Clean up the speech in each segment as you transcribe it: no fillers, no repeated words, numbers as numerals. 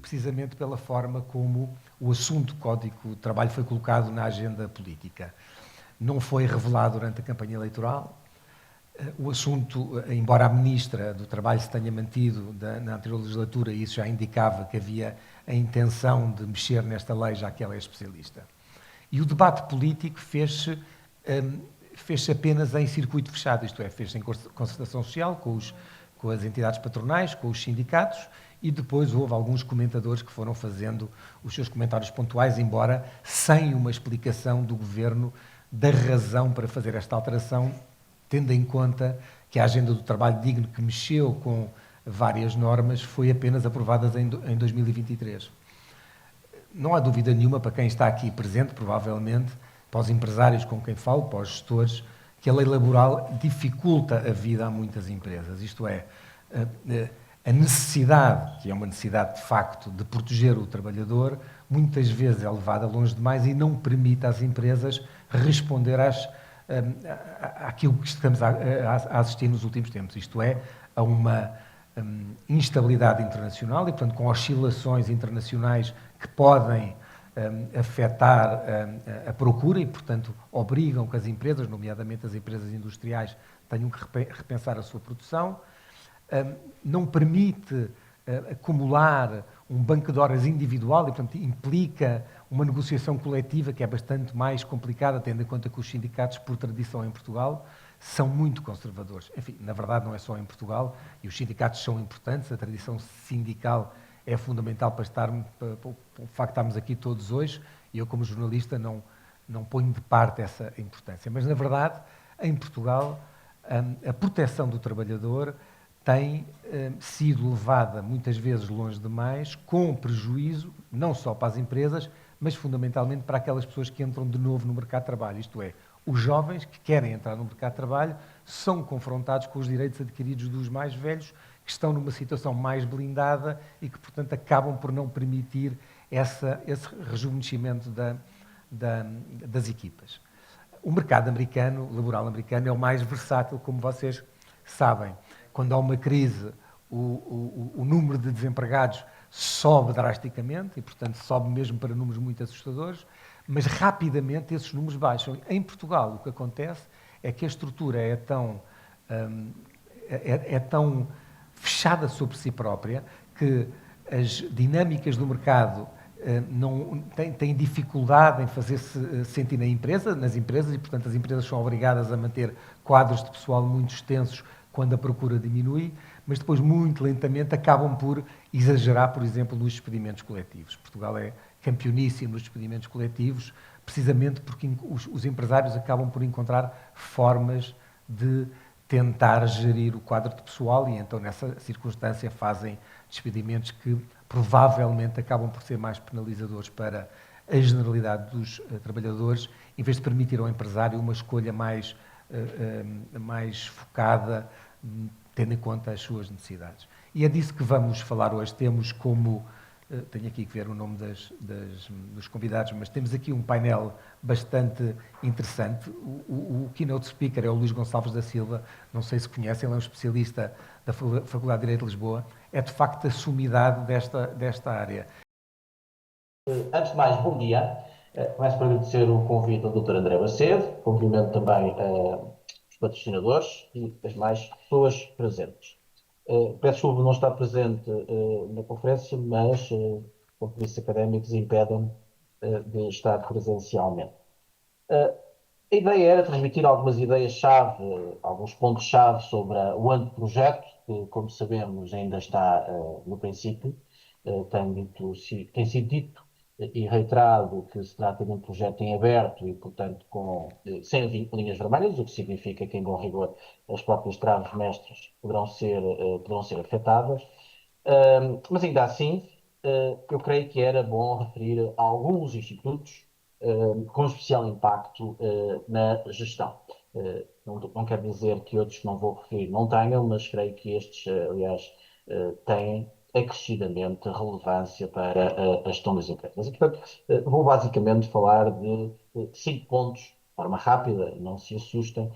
precisamente pela forma como o assunto Código de Trabalho foi colocado na agenda política. Não foi revelado durante a campanha eleitoral. O assunto, embora a Ministra do Trabalho se tenha mantido na anterior legislatura, isso já indicava que havia a intenção de mexer nesta lei, já que ela é especialista. E o debate político fez-se apenas em circuito fechado, isto é, fez-se em concertação social com as entidades patronais, com os sindicatos, e depois houve alguns comentadores que foram fazendo os seus comentários pontuais, embora sem uma explicação do Governo da razão para fazer esta alteração, tendo em conta que a Agenda do Trabalho Digno, que mexeu com várias normas, foi apenas aprovada em 2023. Não há dúvida nenhuma, para quem está aqui presente, provavelmente, para os empresários com quem falo, para os gestores, que a lei laboral dificulta a vida a muitas empresas. Isto é, a necessidade, que é uma necessidade de facto, de proteger o trabalhador, muitas vezes é levada longe demais e não permite às empresas responder àquilo que estamos a assistir nos últimos tempos, isto é, a uma instabilidade internacional e, portanto, com oscilações internacionais que podem afetar a procura e, portanto, obrigam que as empresas, nomeadamente as empresas industriais, tenham que repensar a sua produção, não permite acumular um banco de horas individual e, portanto, implica uma negociação coletiva que é bastante mais complicada, tendo em conta que os sindicatos, por tradição em Portugal, são muito conservadores. Enfim, na verdade não é só em Portugal, e os sindicatos são importantes, a tradição sindical é fundamental para o facto de estarmos aqui todos hoje, e eu como jornalista não ponho de parte essa importância. Mas, na verdade, em Portugal, a proteção do trabalhador tem sido levada muitas vezes longe demais, com prejuízo, não só para as empresas, mas fundamentalmente para aquelas pessoas que entram de novo no mercado de trabalho, isto é, os jovens que querem entrar no mercado de trabalho são confrontados com os direitos adquiridos dos mais velhos, que estão numa situação mais blindada e que, portanto, acabam por não permitir esse rejuvenescimento das equipas. O mercado americano, laboral americano, é o mais versátil, como vocês sabem. Quando há uma crise, o número de desempregados sobe drasticamente e, portanto, sobe mesmo para números muito assustadores, mas rapidamente esses números baixam. Em Portugal, o que acontece é que a estrutura é tão fechada sobre si própria que as dinâmicas do mercado têm dificuldade em fazer-se sentir nas empresas e, portanto, as empresas são obrigadas a manter quadros de pessoal muito extensos quando a procura diminui, mas depois, muito lentamente, acabam por exagerar, por exemplo, nos despedimentos coletivos. Portugal é campeoníssimo nos despedimentos coletivos, precisamente porque os empresários acabam por encontrar formas de tentar gerir o quadro de pessoal e, então, nessa circunstância, fazem despedimentos que provavelmente acabam por ser mais penalizadores para a generalidade dos trabalhadores, em vez de permitir ao empresário uma escolha mais focada, tendo em conta as suas necessidades. E é disso que vamos falar hoje. Temos como, tenho aqui que ver o nome dos convidados, mas temos aqui um painel bastante interessante. O keynote speaker é o Luís Gonçalves da Silva, não sei se conhecem, ele é um especialista da Faculdade de Direito de Lisboa, é de facto a sumidade desta área. Antes de mais, bom dia. Começo por agradecer o convite ao Dr. André Macedo, cumprimento também os patrocinadores e as mais pessoas presentes. Peço desculpa por não estar presente na conferência, mas compromissos académicos impedem-me de estar presencialmente. A ideia era transmitir algumas ideias-chave, alguns pontos-chave sobre o anteprojeto, que, como sabemos, ainda está no princípio. Tem sido dito e reiterado que se trata de um projeto em aberto e, portanto, sem linhas vermelhas, o que significa que, em bom rigor, as próprias traves mestres poderão ser afetadas. Mas ainda assim, eu creio que era bom referir a alguns institutos com especial impacto na gestão. Não quer dizer que outros que não vou referir não tenham, mas creio que estes, aliás, têm acrescidamente relevância para a gestão das empresas. E, portanto, vou basicamente falar de 5 pontos, de forma rápida, não se assustem,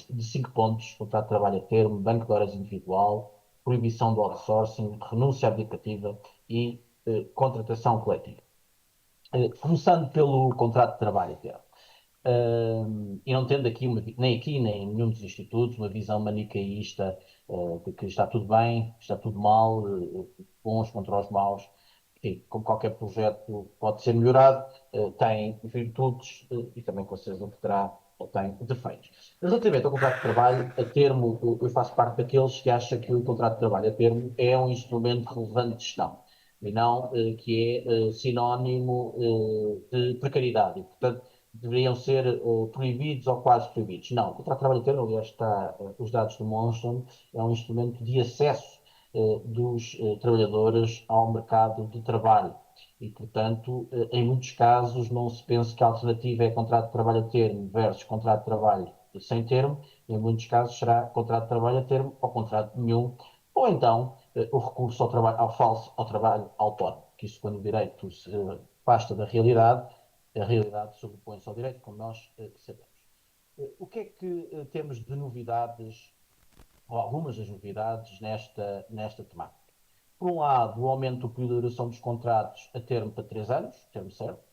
de 5 pontos: contrato de trabalho a termo, banco de horas individual, proibição do outsourcing, renúncia abdicativa e contratação coletiva. Começando pelo contrato de trabalho termo. E não tendo aqui, nem aqui, nem em nenhum dos institutos, uma visão manicaísta de que está tudo bem, está tudo mal, bons contra os maus. Enfim, como qualquer projeto pode ser melhorado, tem virtudes e também com certeza que terá ou tem defeitos. Relativamente ao contrato de trabalho, a termo, eu faço parte daqueles que acham que o contrato de trabalho a termo é um instrumento relevante de gestão e não que é sinónimo de precariedade. E, portanto, deveriam ser proibidos ou quase proibidos. Não, o contrato de trabalho interno, aliás, os dados demonstram, é um instrumento de acesso dos trabalhadores ao mercado de trabalho. E, portanto, em muitos casos, não se pensa que a alternativa é contrato de trabalho a termo versus contrato de trabalho sem termo. Em muitos casos, será contrato de trabalho a termo ou contrato nenhum, ou então o recurso ao trabalho, ao falso, ao trabalho autónomo. Que isso, quando o direito se afasta da realidade, a realidade sobrepõe-se ao direito, como nós sabemos. O que é que temos de novidades, ou algumas das novidades, nesta temática? Por um lado, o aumento do período de duração dos contratos a termo para 3 anos, termo certo,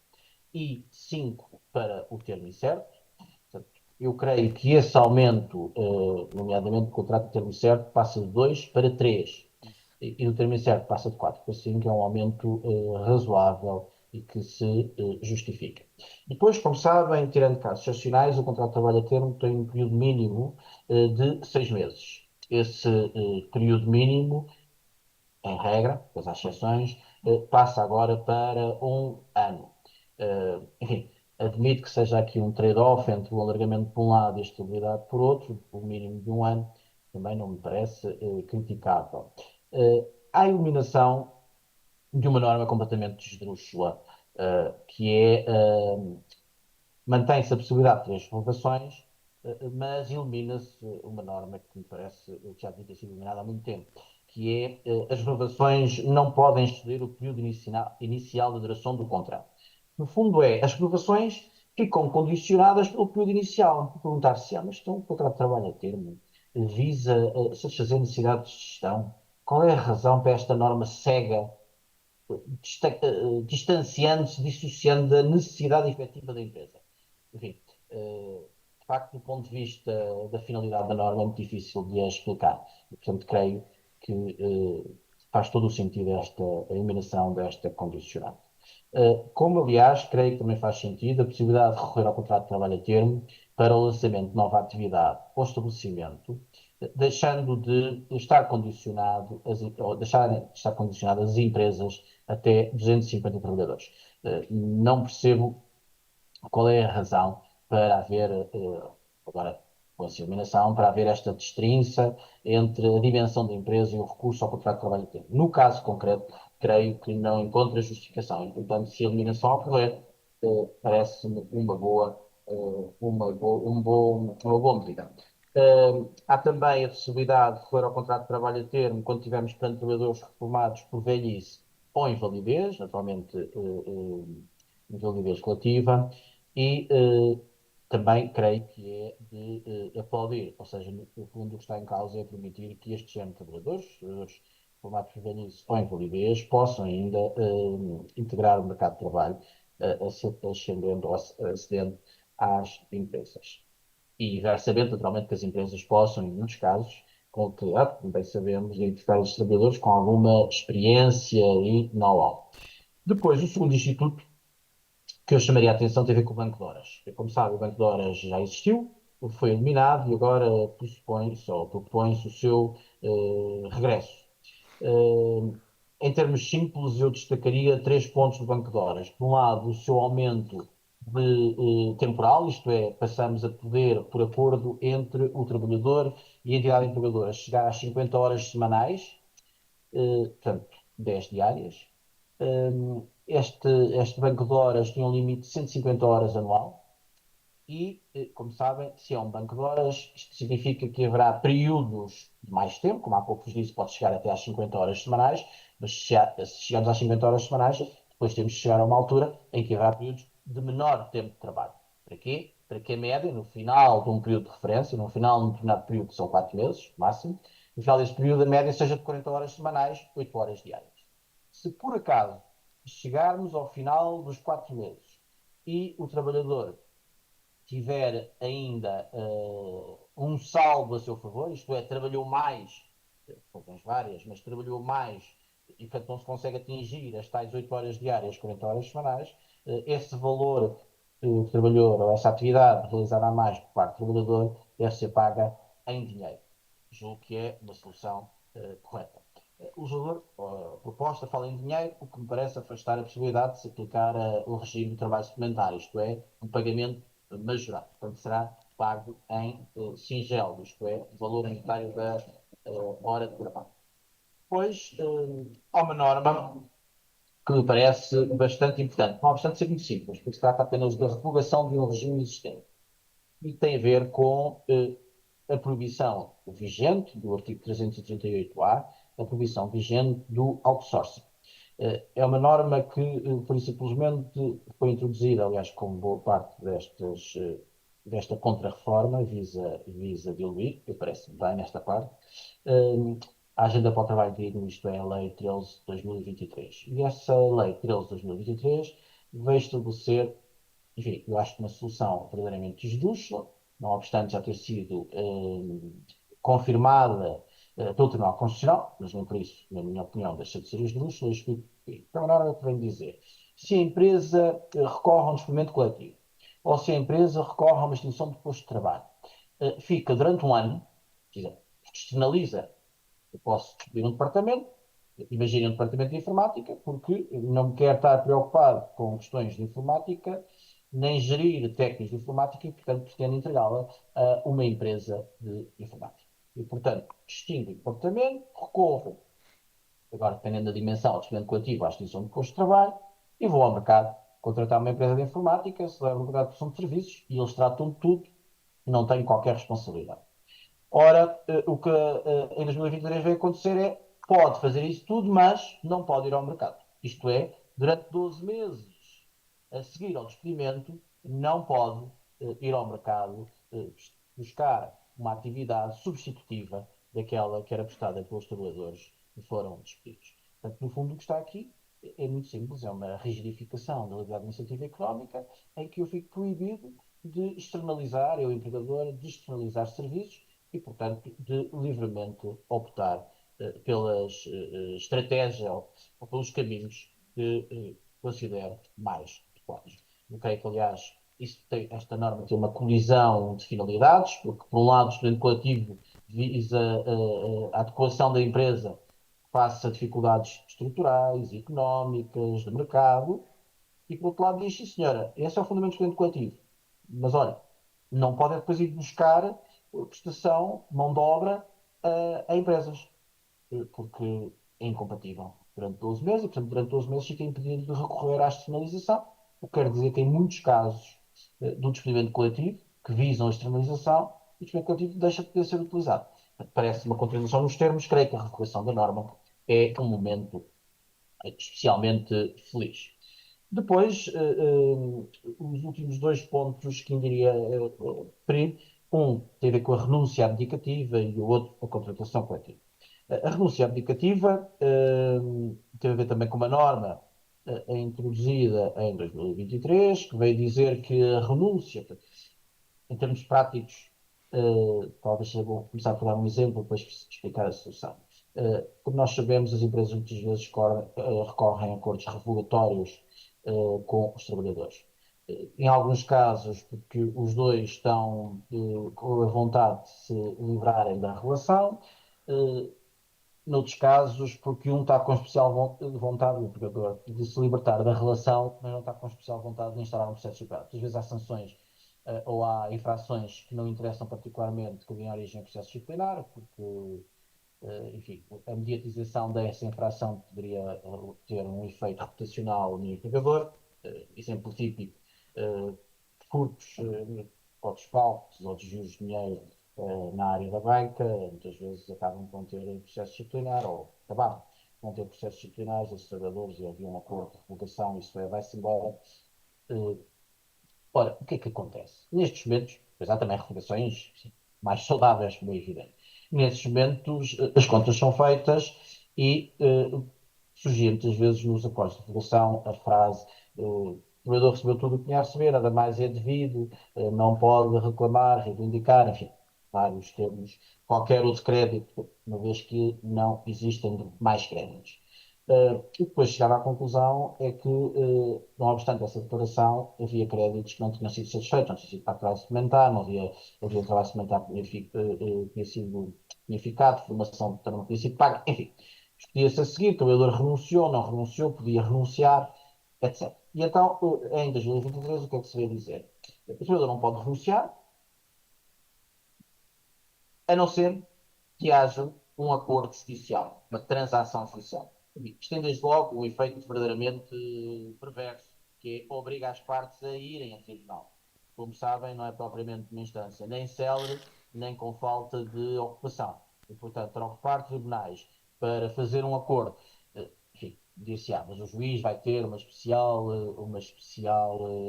e 5 para o termo incerto. Portanto, eu creio que esse aumento, nomeadamente do contrato a termo certo, passa de 2 para 3 e do termo incerto passa de 4 para 5, é um aumento razoável e que se justifica. Depois, como sabem, tirando casos excepcionais, o contrato de trabalho a termo tem um período mínimo de 6 meses. Esse período mínimo, em regra, pois há exceções, passa agora para um ano. Enfim, admito que seja aqui um trade-off entre o alargamento por um lado e a estabilidade por outro, o mínimo de um ano, também não me parece criticável. Há a eliminação de uma norma completamente esdrúxula, que é mantém-se a possibilidade de 3 renovações, mas elimina-se uma norma que me parece que já devia ter sido eliminada há muito tempo, que é as renovações não podem exceder o período inicial de duração do contrato. No fundo as renovações ficam condicionadas pelo período inicial. Perguntar-se, mas então o contrato de trabalho a termo visa satisfazer necessidades de gestão? Qual é a razão para esta norma cega, distanciando-se, dissociando da necessidade efetiva da empresa? Enfim, de facto, do ponto de vista da finalidade da norma, é muito difícil de a explicar. E, portanto, creio que faz todo o sentido a eliminação desta condicionante. Como, aliás, creio que também faz sentido a possibilidade de recorrer ao contrato de trabalho a termo para o lançamento de nova atividade ou estabelecimento, deixando de estar condicionado, ou deixar de estar condicionado as empresas até 250 trabalhadores. Não percebo qual é a razão para haver, agora com essa eliminação, para haver esta destrinça entre a dimensão da empresa e o recurso ao contrato de trabalho a tempo. No caso concreto, creio que não encontra justificação e, portanto, se a eliminação ocorrer, parece-me uma boa medida. Há também a possibilidade de recorrer ao contrato de trabalho a termo quando tivermos tanto trabalhadores reformados por velhice ou invalidez, naturalmente invalidez relativa, e também creio que é de aplaudir, ou seja, no fundo o que está em causa é permitir que estes género de trabalhadores formados por velhice ou invalidez, possam ainda integrar o mercado de trabalho, ascendendo ou acedendo às empresas. E já sabendo, naturalmente, que as empresas possam, em muitos casos, como bem sabemos, identificar os trabalhadores com alguma experiência e know-how. Depois, o segundo instituto que eu chamaria a atenção tem a ver com o Banco de Horas. Como sabe, o Banco de Horas já existiu, foi eliminado e agora propõe-se o seu regresso. Em termos simples, eu destacaria 3 pontos do Banco de Horas. Por um lado, o seu aumento temporal, isto é, passamos a poder, por acordo entre o trabalhador e a entidade empregadora, chegar às 50 horas semanais, portanto, 10 diárias. Este banco de horas tinha um limite de 150 horas anual e, como sabem, se é um banco de horas, isto significa que haverá períodos de mais tempo, como há pouco vos disse, pode chegar até às 50 horas semanais, mas se chegarmos às 50 horas semanais, depois temos de chegar a uma altura em que haverá períodos de menor tempo de trabalho. Para quê? Para que a média, no final de um período de referência, no final de um determinado período, que são 4 meses, máximo, no final desse período a média seja de 40 horas semanais, 8 horas diárias. Se por acaso chegarmos ao final dos 4 meses e o trabalhador tiver ainda um saldo a seu favor, isto é, trabalhou mais, razões várias, mas trabalhou mais e, portanto, não se consegue atingir as tais 8 horas diárias, 40 horas semanais, esse valor que o trabalhador, ou essa atividade realizada a mais por parte do trabalhador, deve ser paga em dinheiro. Julgo que é uma solução correta. O legislador, a proposta, fala em dinheiro, o que me parece afastar a possibilidade de se aplicar o regime de trabalho suplementar, isto é, um pagamento majorado. Portanto, será pago em singelo, isto é, valor unitário da hora de trabalho. Depois, há uma norma que me parece bastante importante, não obstante ser muito simples, porque se trata apenas da revogação de um regime existente. E tem a ver com a proibição vigente do artigo 338-A, a proibição vigente do outsourcing. É uma norma que, por isso, simplesmente foi introduzida, aliás, como boa parte desta contra-reforma, visa diluir, que parece bem nesta parte, a Agenda para o Trabalho Digno, isto é, a Lei 13 de 2023. E essa Lei 13 de 2023 veio estabelecer, enfim, eu acho que uma solução verdadeiramente esdrúxula, não obstante já ter sido confirmada pelo Tribunal Constitucional, mas nem por isso, na minha opinião, deixa de ser esdrúxula. Isto é uma norma que vem dizer: se a empresa recorre a um despedimento coletivo, ou se a empresa recorre a uma extinção de posto de trabalho, fica durante um ano, externaliza, eu posso despedir um departamento, imagine um departamento de informática, porque não me quero estar preocupado com questões de informática, nem gerir técnicos de informática e, portanto, pretendo entregá-la a uma empresa de informática. E, portanto, extingo o departamento, recorro, agora dependendo da dimensão, ao despedimento coletivo, à extinção de posto de trabalho, e vou ao mercado contratar uma empresa de informática, celebro um contrato de prestação de serviços e eles tratam de tudo e não tenho qualquer responsabilidade. Ora, o que em 2023 vai acontecer é, pode fazer isso tudo, mas não pode ir ao mercado. Isto é, durante 12 meses a seguir ao despedimento, não pode ir ao mercado buscar uma atividade substitutiva daquela que era prestada pelos trabalhadores que foram despedidos. Portanto, no fundo, o que está aqui é muito simples, é uma rigidificação da liberdade administrativa e económica, em que eu fico proibido de externalizar, eu, empregador, de externalizar serviços e, portanto, de livremente optar pelas estratégias ou pelos caminhos que considero mais adequados. Eu creio que, aliás, esta norma tem uma colisão de finalidades, porque, por um lado, o estudante coletivo visa a adequação da empresa face a dificuldades estruturais, económicas, de mercado, e, por outro lado, diz, sim, senhora, esse é o fundamento do estudante coletivo. Mas, olha, não pode depois ir buscar prestação, mão de obra a empresas, porque é incompatível durante 12 meses, e, portanto, durante 12 meses fica impedido de recorrer à externalização, o que quer dizer que em muitos casos do despedimento coletivo, que visam a externalização, o despedimento coletivo deixa de poder ser utilizado. Parece uma contradição nos termos, creio que a revogação da norma é um momento especialmente feliz. Depois, os últimos dois pontos que eu iria referir, um tem a ver com a renúncia abdicativa e o outro com a contratação coletiva. A renúncia abdicativa tem a ver também com uma norma introduzida em 2023, que veio dizer que a renúncia, em termos práticos, talvez seja bom começar por dar um exemplo, depois explicar a solução. Como nós sabemos, as empresas muitas vezes recorrem a acordos revogatórios com os trabalhadores. Em alguns casos, porque os dois estão com a vontade de se livrarem da relação, noutros casos, porque um está com especial vontade, o empregador, de se libertar da relação, mas não está com especial vontade de instaurar um processo disciplinar. Às vezes há sanções ou há infrações que não interessam particularmente que deem origem a processo disciplinar, porque, enfim, a mediatização dessa infração poderia ter um efeito reputacional no empregador. Exemplo típico, furtos, ou desfalques ou desvios de dinheiro na área da banca, muitas vezes acabam por ter processo disciplinar, ou acabaram por ter processos disciplinares, os trabalhadores, e havia um acordo de revogação, isso vai-se embora. Ora, o que é que acontece? Nestes momentos, pois há também revogações mais saudáveis, como é evidente. Nestes momentos, as contas são feitas e surgia muitas vezes nos acordos de regulação a frase o trabalhador recebeu tudo o que tinha a receber, nada mais é devido, não pode reclamar, reivindicar, enfim, vários termos, qualquer outro crédito, uma vez que não existem mais créditos. E depois chegava à conclusão é que, não obstante essa declaração, havia créditos que não tinham sido satisfeitos, não tinha sido para trabalho suplementar, não havia trabalho suplementar que tinha ficado, formação que não tinha sido paga, enfim. Podia-se a seguir, o trabalhador renunciou, não renunciou, podia renunciar, etc. E então, em 2023, o que é que se vê dizer? O trabalhador não pode renunciar, a não ser que haja um acordo judicial, uma transação judicial. Isto tem desde logo um efeito verdadeiramente perverso, que é obriga as partes a irem a tribunal. Como sabem, não é propriamente uma instância nem célere, nem com falta de ocupação. E, portanto, para ocupar tribunais para fazer um acordo, enfim, dir-se-á, mas o juiz vai ter uma especial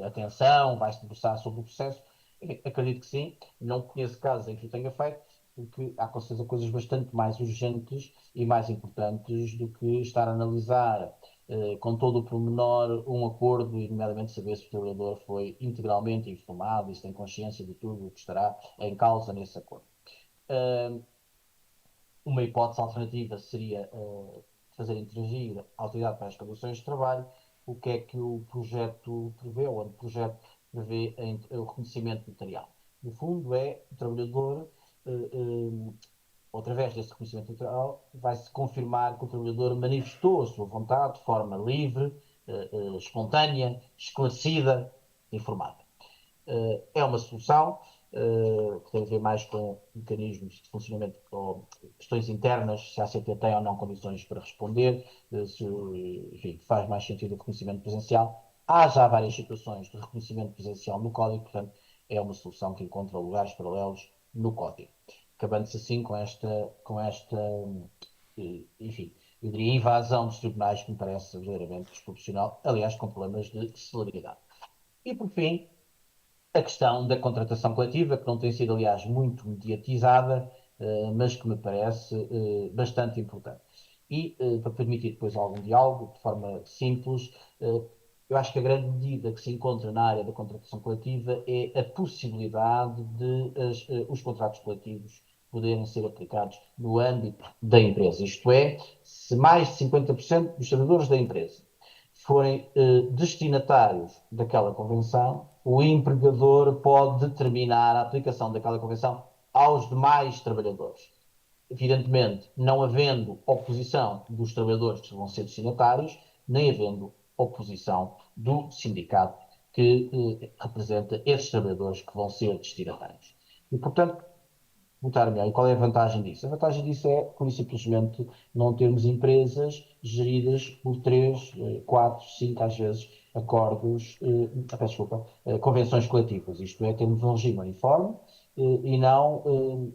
atenção, vai-se debruçar sobre o processo. Enfim, acredito que sim, não conheço casos em que o tenha feito, porque há com certeza coisas bastante mais urgentes e mais importantes do que estar a analisar com todo o pormenor um acordo e, nomeadamente, saber se o trabalhador foi integralmente informado e se tem consciência de tudo o que estará em causa nesse acordo. Uma hipótese alternativa seria fazer interagir a Autoridade para as Condições de Trabalho. O que é que o projeto prevê, ou o projeto prevê o reconhecimento notarial? No fundo, é o trabalhador, através desse reconhecimento notarial, vai-se confirmar que o trabalhador manifestou a sua vontade de forma livre, espontânea, esclarecida, informada. É uma solução que tem a ver mais com mecanismos de funcionamento ou questões internas, se a ACT tem ou não condições para responder, se enfim, faz mais sentido o reconhecimento presencial. Há já várias situações de reconhecimento presencial no código, portanto, é uma solução que encontra lugares paralelos no código. Acabando-se assim com esta enfim, eu diria invasão dos tribunais que me parece verdadeiramente desproporcional, aliás, com problemas de celeridade. E, por fim, a questão da contratação coletiva, que não tem sido, aliás, muito mediatizada, mas que me parece bastante importante. E, para permitir depois algum diálogo, de forma simples, eu acho que a grande medida que se encontra na área da contratação coletiva é a possibilidade de os contratos coletivos poderem ser aplicados no âmbito da empresa. Isto é, se mais de 50% dos trabalhadores da empresa forem destinatários daquela convenção, o empregador pode determinar a aplicação daquela convenção aos demais trabalhadores. Evidentemente, não havendo oposição dos trabalhadores que vão ser destinatários, nem havendo oposição do sindicato que representa esses trabalhadores que vão ser destinatários. E, portanto, votar melhor. E qual é a vantagem disso? A vantagem disso é, por simplesmente, não termos empresas geridas por 3, 4, 5, às vezes, acordos, peço desculpa, convenções coletivas. Isto é, termos um regime uniforme e não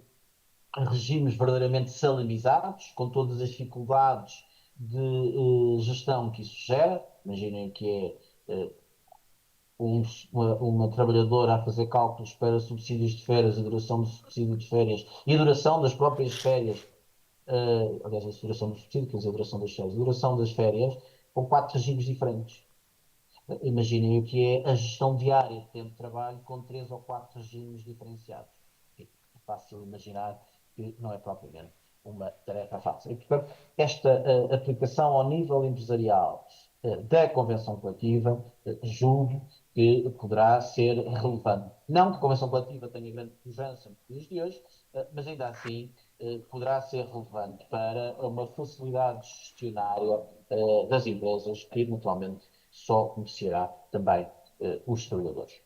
regimes verdadeiramente salamizados, com todas as dificuldades de gestão que isso gera. Imaginem que é uma trabalhadora a fazer cálculos para subsídios de férias, a duração do subsídio de férias e a duração das próprias férias, aliás, a duração do subsídio, quer dizer, a duração das férias, a duração das férias, com 4 regimes diferentes. Imaginem o que é a gestão diária de tempo de trabalho com 3 ou 4 regimes diferenciados. É fácil imaginar que não é propriamente uma tarefa fácil. E, portanto, esta aplicação ao nível empresarial da convenção coletiva, julgo que poderá ser relevante. Não que a convenção coletiva tenha grande pujança nos dias de hoje, mas ainda assim poderá ser relevante para uma facilidade gestionária das empresas que, naturalmente, só beneficiará também os trabalhadores.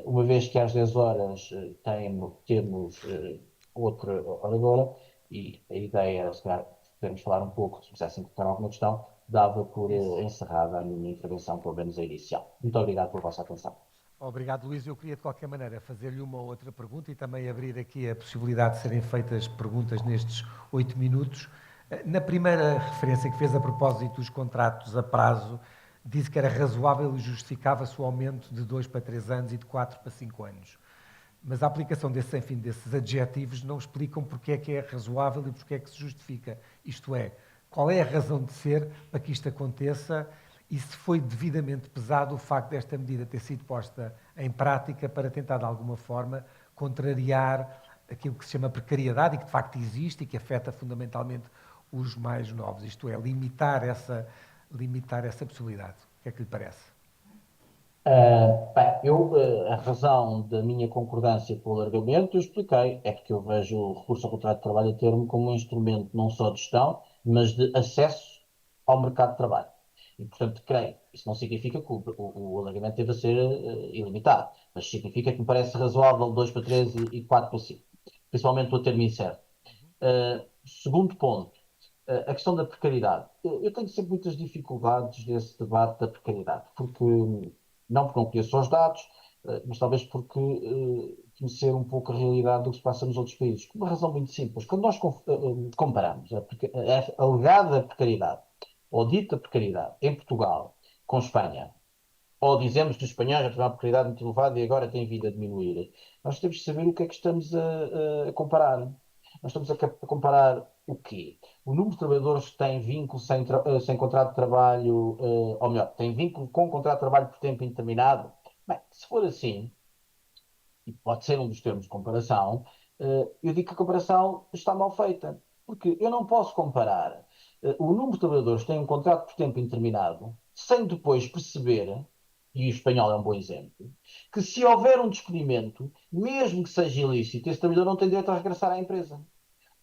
Uma vez que às 10 horas temos outra oradora, e a ideia, se calhar, podemos falar um pouco, se precisassem colocar alguma questão, dava por encerrada a minha intervenção, pelo menos a inicial. Muito obrigado pela vossa atenção. Obrigado, Luís. Eu queria, de qualquer maneira, fazer-lhe uma outra pergunta e também abrir aqui a possibilidade de serem feitas perguntas nestes 8 minutos. Na primeira referência que fez a propósito dos contratos a prazo, disse que era razoável e justificava-se o aumento de 2 para 3 anos e de 4 para 5 anos. Mas a aplicação desses adjetivos não explicam porque é que é razoável e porque é que se justifica. Isto é, Qual é a razão de ser para que isto aconteça e se foi devidamente pesado o facto desta medida ter sido posta em prática para tentar, de alguma forma, contrariar aquilo que se chama precariedade e que de facto existe e que afeta fundamentalmente os mais novos, isto é, limitar essa possibilidade. O que é que lhe parece? A razão da minha concordância com o alargamento, eu expliquei, é porque eu vejo o recurso ao contrato de trabalho a termo como um instrumento não só de gestão, mas de acesso ao mercado de trabalho. E, portanto, creio, isso não significa que o alargamento deva ser ilimitado, mas significa que me parece razoável 2 para 3 e 4 para 5, principalmente o termo incerto. Segundo ponto, a questão da precariedade. Eu tenho sempre muitas dificuldades nesse debate da precariedade, porque não porque não conheço os dados, mas talvez porque conhecer um pouco a realidade do que se passa nos outros países. Por uma razão muito simples. Quando nós comparamos a alegada precariedade ou dita precariedade em Portugal com Espanha, ou dizemos que os espanhóis já tinham uma precariedade muito elevada e agora têm vindo a diminuir, nós temos que saber o que é que estamos a comparar. Nós estamos a comparar o quê? O número de trabalhadores que têm vínculo sem contrato de trabalho, ou melhor, têm vínculo com contrato de trabalho por tempo indeterminado. Bem, se for assim, e pode ser um dos termos de comparação, eu digo que a comparação está mal feita. Porque eu não posso comparar o número de trabalhadores que têm um contrato por tempo indeterminado sem depois perceber, e o espanhol é um bom exemplo, que se houver um despedimento, mesmo que seja ilícito, esse trabalhador não tem direito a regressar à empresa.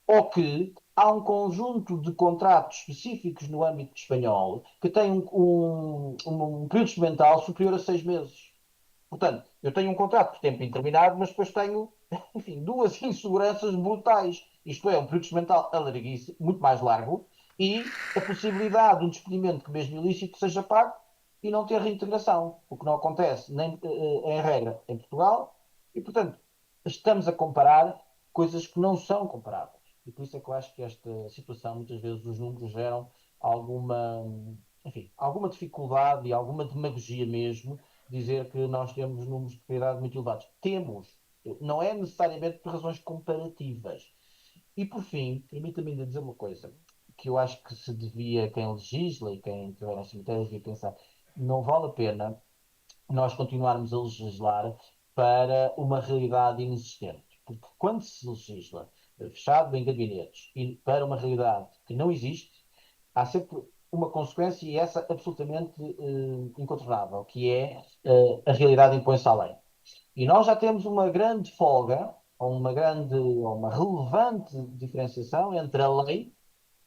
Ou que há um conjunto de contratos específicos no âmbito espanhol que tem um período experimental superior a 6 meses. Portanto, eu tenho um contrato por tempo indeterminado, mas depois tenho, enfim, duas inseguranças brutais. Isto é, um período experimental alarguíssimo, muito mais largo, e a possibilidade de um despedimento que mesmo ilícito seja pago e não ter reintegração, o que não acontece nem em regra em Portugal, e portanto estamos a comparar coisas que não são comparáveis. E por isso é que eu acho que esta situação, muitas vezes os números geram alguma, enfim, alguma dificuldade e alguma demagogia mesmo dizer que nós temos números de precariedade muito elevados. Temos, não é necessariamente por razões comparativas. E por fim, permita-me ainda dizer uma coisa que eu acho que se devia, quem legisla e quem tiver nesta matéria, devia pensar. Não vale a pena nós continuarmos a legislar para uma realidade inexistente. Porque quando se legisla fechado em gabinetes e para uma realidade que não existe, há sempre uma consequência e essa absolutamente incontornável, que é a realidade impõe-se à lei. E nós já temos uma grande folga, ou uma relevante diferenciação entre a lei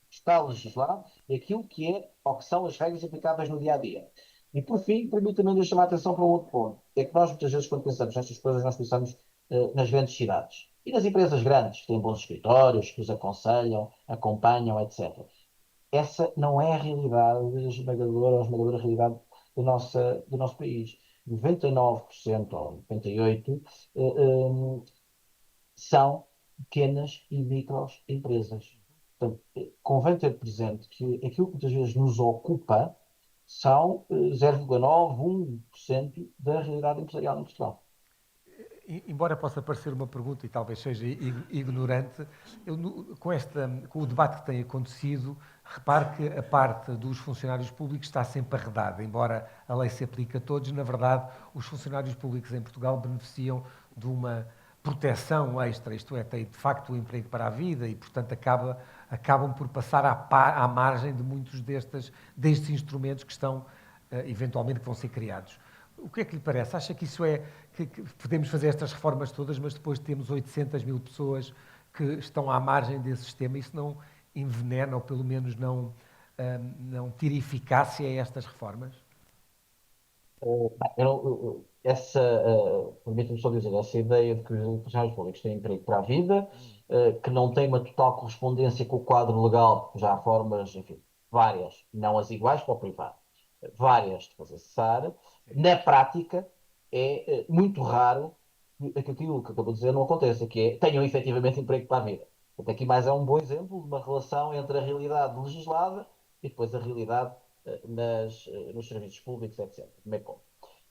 que está legislada e aquilo que é ou que são as regras aplicáveis no dia a dia. E por fim, permita-me ainda chamar a atenção para um outro ponto. É que nós muitas vezes, quando pensamos nestas coisas, nós pensamos nas grandes cidades. E nas empresas grandes, que têm bons escritórios, que os aconselham, acompanham, etc. Essa não é a realidade esmagadora ou esmagadora realidade do nosso país. 99% ou 98% são pequenas e micros empresas. Portanto, convém ter presente que aquilo que muitas vezes nos ocupa são 0,9, 1% da realidade empresarial em Portugal. Embora possa parecer uma pergunta e talvez seja ignorante, eu, com o debate que tem acontecido, repare que a parte dos funcionários públicos está sempre arredada. Embora a lei se aplique a todos, na verdade, os funcionários públicos em Portugal beneficiam de uma proteção extra, isto é, têm de facto o emprego para a vida e, portanto, acabam por passar à margem de muitos destes instrumentos que estão, eventualmente, que vão ser criados. O que é que lhe parece? Acha que isso é que podemos fazer estas reformas todas, mas depois temos 800 mil pessoas que estão à margem desse sistema? Isso não envenena ou pelo menos não tira eficácia a estas reformas? Permite-me só dizer, essa ideia de que os funcionários públicos têm emprego para a vida, que não tem uma total correspondência com o quadro legal, porque já há formas, enfim, várias, não as iguais para o privado, várias de fazer cessar, na prática é muito raro que aquilo que acabou de dizer não aconteça, que é tenham efetivamente emprego para a vida. Portanto, aqui mais é um bom exemplo de uma relação entre a realidade legislada e depois a realidade nos serviços públicos, etc. Primeiro ponto.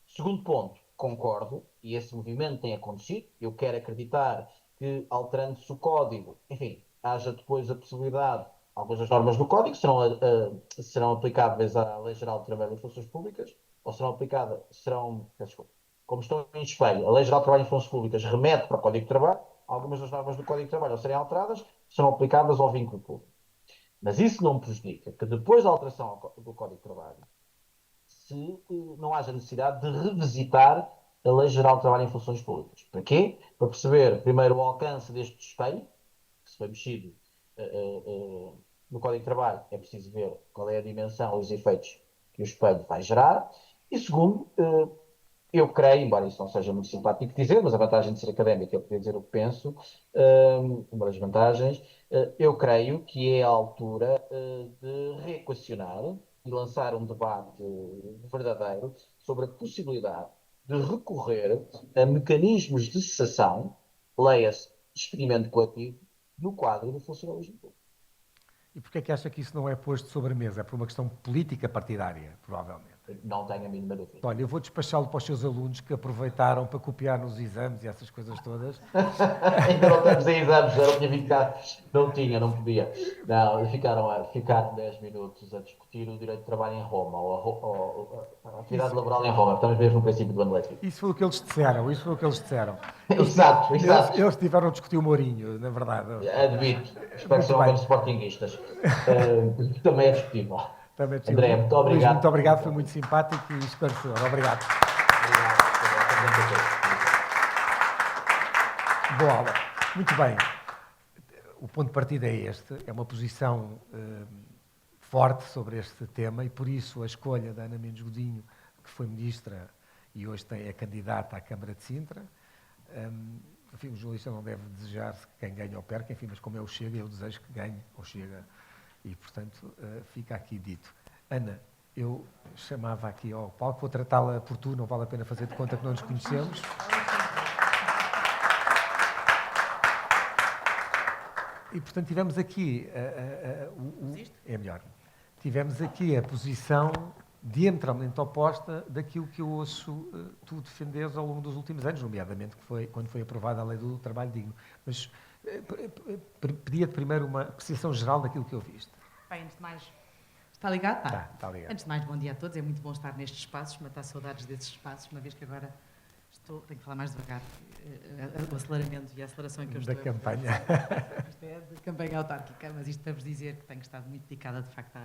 Segundo ponto, concordo, e esse movimento tem acontecido. Eu quero acreditar que, alterando-se o código, enfim, haja depois a possibilidade, algumas das normas do Código serão aplicáveis à Lei Geral de Trabalho e Funções Públicas, ou peço desculpa, como estão em espelho, a Lei Geral de Trabalho e Funções Públicas remete para o Código de Trabalho, algumas das normas do Código de Trabalho, ao serem alteradas, serão aplicáveis ao vínculo público. Mas isso não prejudica que depois da alteração do Código de Trabalho, se não haja necessidade de revisitar a Lei Geral de Trabalho em Funções Públicas. Para quê? Para perceber, primeiro, o alcance deste espelho, que se foi mexido no Código de Trabalho, é preciso ver qual é a dimensão e os efeitos que o espelho vai gerar. E segundo, eu creio, embora isso não seja muito simpático dizer, mas a vantagem de ser académico é poder dizer o que penso, uma das vantagens, eu creio que é a altura de reequacionar e lançar um debate verdadeiro sobre a possibilidade de recorrer a mecanismos de cessação, leia-se despedimento coletivo, no quadro do funcionalismo público. E porquê é que acha que isso não é posto sobre a mesa? É por uma questão política partidária, provavelmente. Não tenho a mínima dúvida. Olha, eu vou despachá-lo para os seus alunos que aproveitaram para copiar nos exames e essas coisas todas. Ainda não estamos em exames, já não tinha vindo cá. Não podia. Não, ficaram 10 minutos a discutir o direito de trabalho em Roma, ou a atividade laboral em Roma. Estamos mesmo no princípio do ano letivo. Isso foi o que eles disseram, Exato. Eles tiveram a discutir o Mourinho, na verdade. Admito. Espero que sejam menos sportinguistas. Também é discutível. André, muito obrigado. Luís, muito obrigado, foi muito simpático e esclarecedor. Obrigado. Boa aula. Muito bem. O ponto de partida é este. É uma posição forte sobre este tema e, por isso, a escolha da Ana Mendes Godinho, que foi ministra e hoje é candidata à Câmara de Sintra. Enfim, o jornalista não deve desejar quem ganha ou perca, enfim, mas como é o Chega, eu desejo que ganhe ou Chega. E, portanto, fica aqui dito. Ana, eu chamava aqui ao palco, vou tratá-la por tu, não vale a pena fazer de conta que não nos conhecemos. E, portanto, tivemos aqui é melhor. Tivemos aqui a posição diametralmente oposta daquilo que eu ouço tu defenderes ao longo dos últimos anos, nomeadamente quando foi aprovada a Lei do Trabalho Digno. Mas pedia-te primeiro uma apreciação geral daquilo que eu viste. Bem, antes de mais... Está ligado? Está ligado. Antes de mais, bom dia a todos. É muito bom estar nestes espaços, matar saudades desses espaços, uma vez que agora tenho que falar mais devagar, o aceleramento e a aceleração em que eu estou. Da campanha. Isto é de campanha autárquica, mas isto para vos dizer que tenho estado muito dedicada, de facto,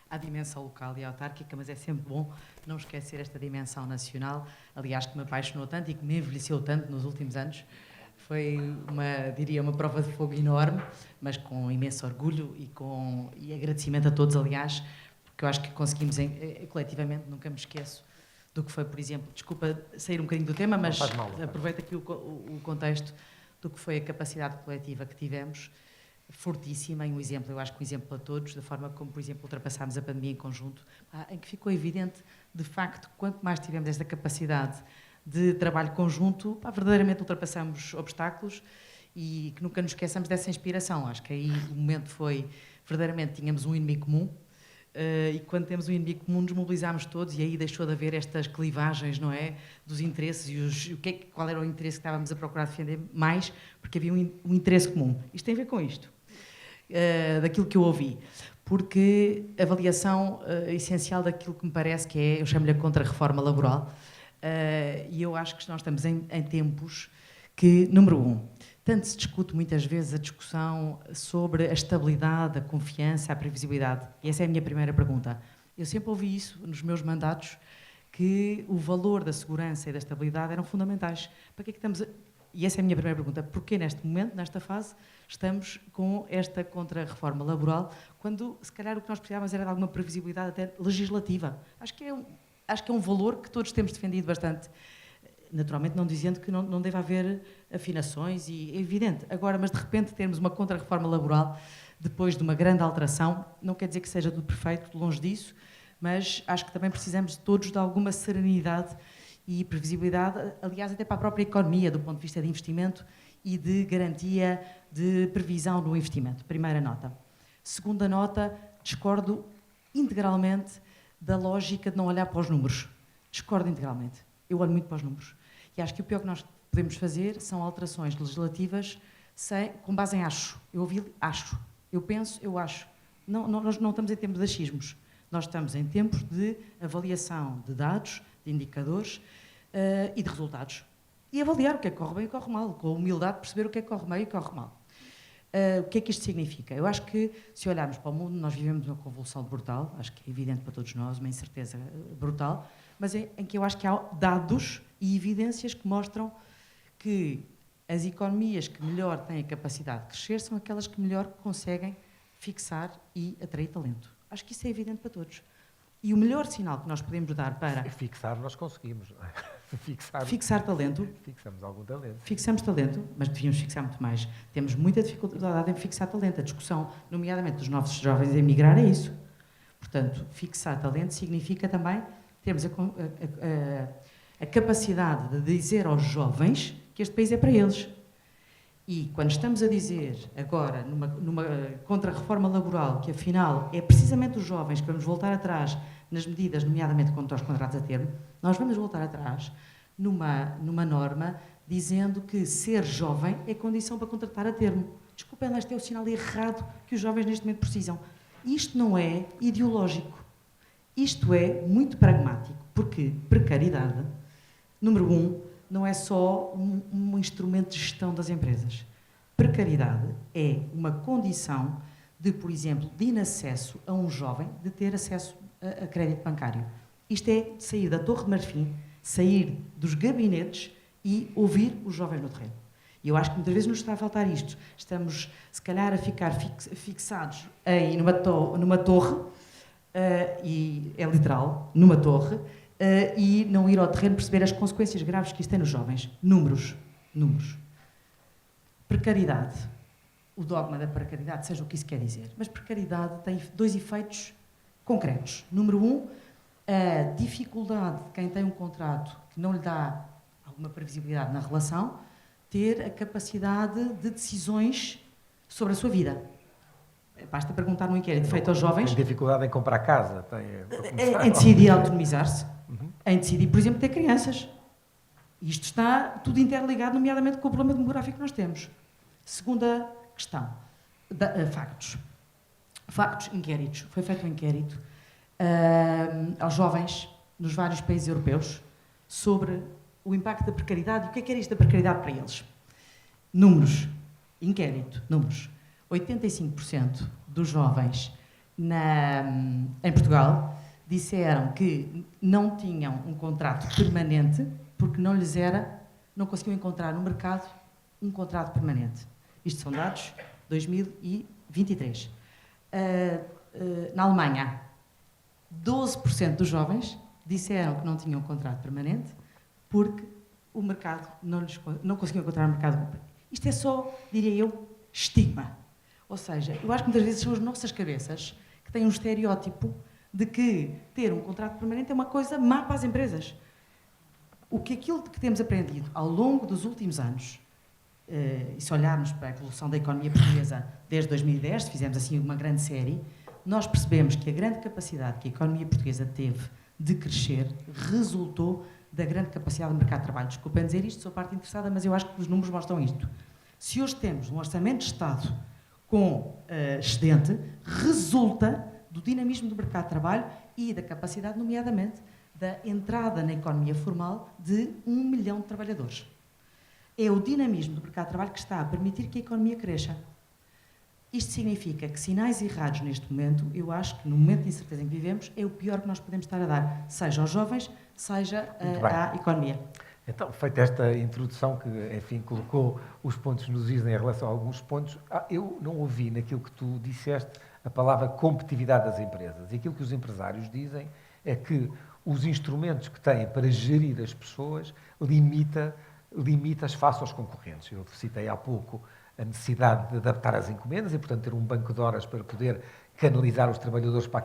à dimensão local e autárquica, mas é sempre bom não esquecer esta dimensão nacional, aliás, que me apaixonou tanto e que me envelheceu tanto nos últimos anos. Foi uma prova de fogo enorme, mas com imenso orgulho e agradecimento a todos, aliás, porque eu acho que conseguimos coletivamente, nunca me esqueço do que foi, por exemplo, desculpa sair um bocadinho do tema, mas aproveito aqui o contexto do que foi a capacidade coletiva que tivemos, fortíssima, em um exemplo, eu acho que um exemplo a todos, da forma como, por exemplo, ultrapassámos a pandemia em conjunto, em que ficou evidente, de facto, quanto mais tivemos esta capacidade de trabalho conjunto, verdadeiramente ultrapassamos obstáculos e que nunca nos esqueçamos dessa inspiração. Acho que aí o momento foi, verdadeiramente, tínhamos um inimigo comum e quando temos um inimigo comum nos mobilizámos todos e aí deixou de haver estas clivagens, não é? Dos interesses e qual era o interesse que estávamos a procurar defender mais, porque havia um interesse comum. Isto tem a ver com isto, daquilo que eu ouvi. Porque a avaliação essencial daquilo que me parece que é, eu chamo-lhe a contra-reforma laboral, e eu acho que nós estamos em tempos que, número um, tanto se discute muitas vezes a discussão sobre a estabilidade, a confiança, a previsibilidade. E essa é a minha primeira pergunta. Eu sempre ouvi isso nos meus mandatos, que o valor da segurança e da estabilidade eram fundamentais. Para que é que estamos E essa é a minha primeira pergunta. Porquê neste momento, nesta fase, estamos com esta contra-reforma laboral, quando se calhar o que nós precisávamos era de alguma previsibilidade até legislativa? Acho que é um valor que todos temos defendido bastante. Naturalmente não dizendo que não deve haver afinações, e é evidente. Agora, mas de repente termos uma contra-reforma laboral, depois de uma grande alteração, não quer dizer que seja tudo perfeito, longe disso, mas acho que também precisamos todos de alguma serenidade e previsibilidade, aliás, até para a própria economia, do ponto de vista de investimento e de garantia de previsão do investimento. Primeira nota. Segunda nota, discordo integralmente da lógica de não olhar para os números. Discordo integralmente. Eu olho muito para os números. E acho que o pior que nós podemos fazer são alterações legislativas com base em acho. Eu ouvi acho. Eu penso, eu acho. Nós não estamos em tempos de achismos. Nós estamos em tempos de avaliação de dados, de indicadores e de resultados. E avaliar o que é que corre bem e corre mal, com a humildade de perceber o que é que corre bem e corre mal. O que é que isto significa? Eu acho que, se olharmos para o mundo, nós vivemos uma convulsão brutal, acho que é evidente para todos nós, uma incerteza brutal, mas em que eu acho que há dados e evidências que mostram que as economias que melhor têm a capacidade de crescer são aquelas que melhor conseguem fixar e atrair talento. Acho que isso é evidente para todos. E o melhor sinal que nós podemos dar para... Fixar nós conseguimos, não é? Fixar talento. Fixamos algum talento. Fixamos talento, mas devíamos fixar muito mais. Temos muita dificuldade em fixar talento. A discussão, nomeadamente dos novos jovens a emigrar, é isso. Portanto, fixar talento significa também termos a capacidade de dizer aos jovens que este país é para eles. E quando estamos a dizer agora, numa contra-reforma laboral, que afinal é precisamente os jovens que vamos voltar atrás nas medidas, nomeadamente contra os contratos a termo, nós vamos voltar atrás numa norma dizendo que ser jovem é condição para contratar a termo. Desculpem, mas este é o sinal errado que os jovens neste momento precisam. Isto não é ideológico. Isto é muito pragmático, porque precariedade, número 1, não é só um instrumento de gestão das empresas. Precariedade é uma condição de, por exemplo, de inacesso a um jovem de ter acesso a crédito bancário. Isto é sair da Torre de Marfim, sair dos gabinetes e ouvir os jovens no terreno. E eu acho que muitas vezes nos está a faltar isto. Estamos, se calhar, a ficar fixados aí numa torre, e é literal, numa torre, e não ir ao terreno perceber as consequências graves que isto tem nos jovens. Números. Precariedade. O dogma da precariedade, seja o que isso quer dizer. Mas precariedade tem 2 efeitos concretos. Número 1, a dificuldade de quem tem um contrato que não lhe dá alguma previsibilidade na relação, ter a capacidade de decisões sobre a sua vida. Basta perguntar num inquérito feito aos jovens... Tem dificuldade em comprar casa? Em decidir autonomizar-se, em decidir, por exemplo, ter crianças. Isto está tudo interligado, nomeadamente com o problema demográfico que nós temos. Segunda questão, factos. Factos, inquéritos. Foi feito um inquérito aos jovens nos vários países europeus sobre o impacto da precariedade e o que era isto da precariedade para eles. Números. Inquérito. Números. 85% dos jovens em Portugal disseram que não tinham um contrato permanente porque não conseguiam encontrar no mercado um contrato permanente. Isto são dados de 2023. Na Alemanha, 12% dos jovens disseram que não tinham um contrato permanente porque o mercado não conseguiam encontrar no mercado. Isto é só, diria eu, estigma. Ou seja, eu acho que muitas vezes são as nossas cabeças que têm um estereótipo de que ter um contrato permanente é uma coisa má para as empresas. Aquilo que temos aprendido ao longo dos últimos anos, e se olharmos para a evolução da economia portuguesa desde 2010, fizemos assim uma grande série, nós percebemos que a grande capacidade que a economia portuguesa teve de crescer resultou da grande capacidade do mercado de trabalho. Desculpem dizer isto, sou parte interessada, mas eu acho que os números mostram isto. Se hoje temos um orçamento de Estado com excedente, resulta do dinamismo do mercado de trabalho e da capacidade, nomeadamente, da entrada na economia formal de 1 milhão de trabalhadores. É o dinamismo do mercado de trabalho que está a permitir que a economia cresça. Isto significa que sinais errados neste momento, eu acho que no momento de incerteza em que vivemos, é o pior que nós podemos estar a dar, seja aos jovens, seja à economia. Então, feita esta introdução que, enfim, colocou os pontos nos is em relação a alguns pontos, eu não ouvi naquilo que tu disseste a palavra competitividade das empresas. E aquilo que os empresários dizem é que os instrumentos que têm para gerir as pessoas limita-as face aos concorrentes. Eu citei há pouco a necessidade de adaptar as encomendas e, portanto, ter um banco de horas para poder canalizar os trabalhadores para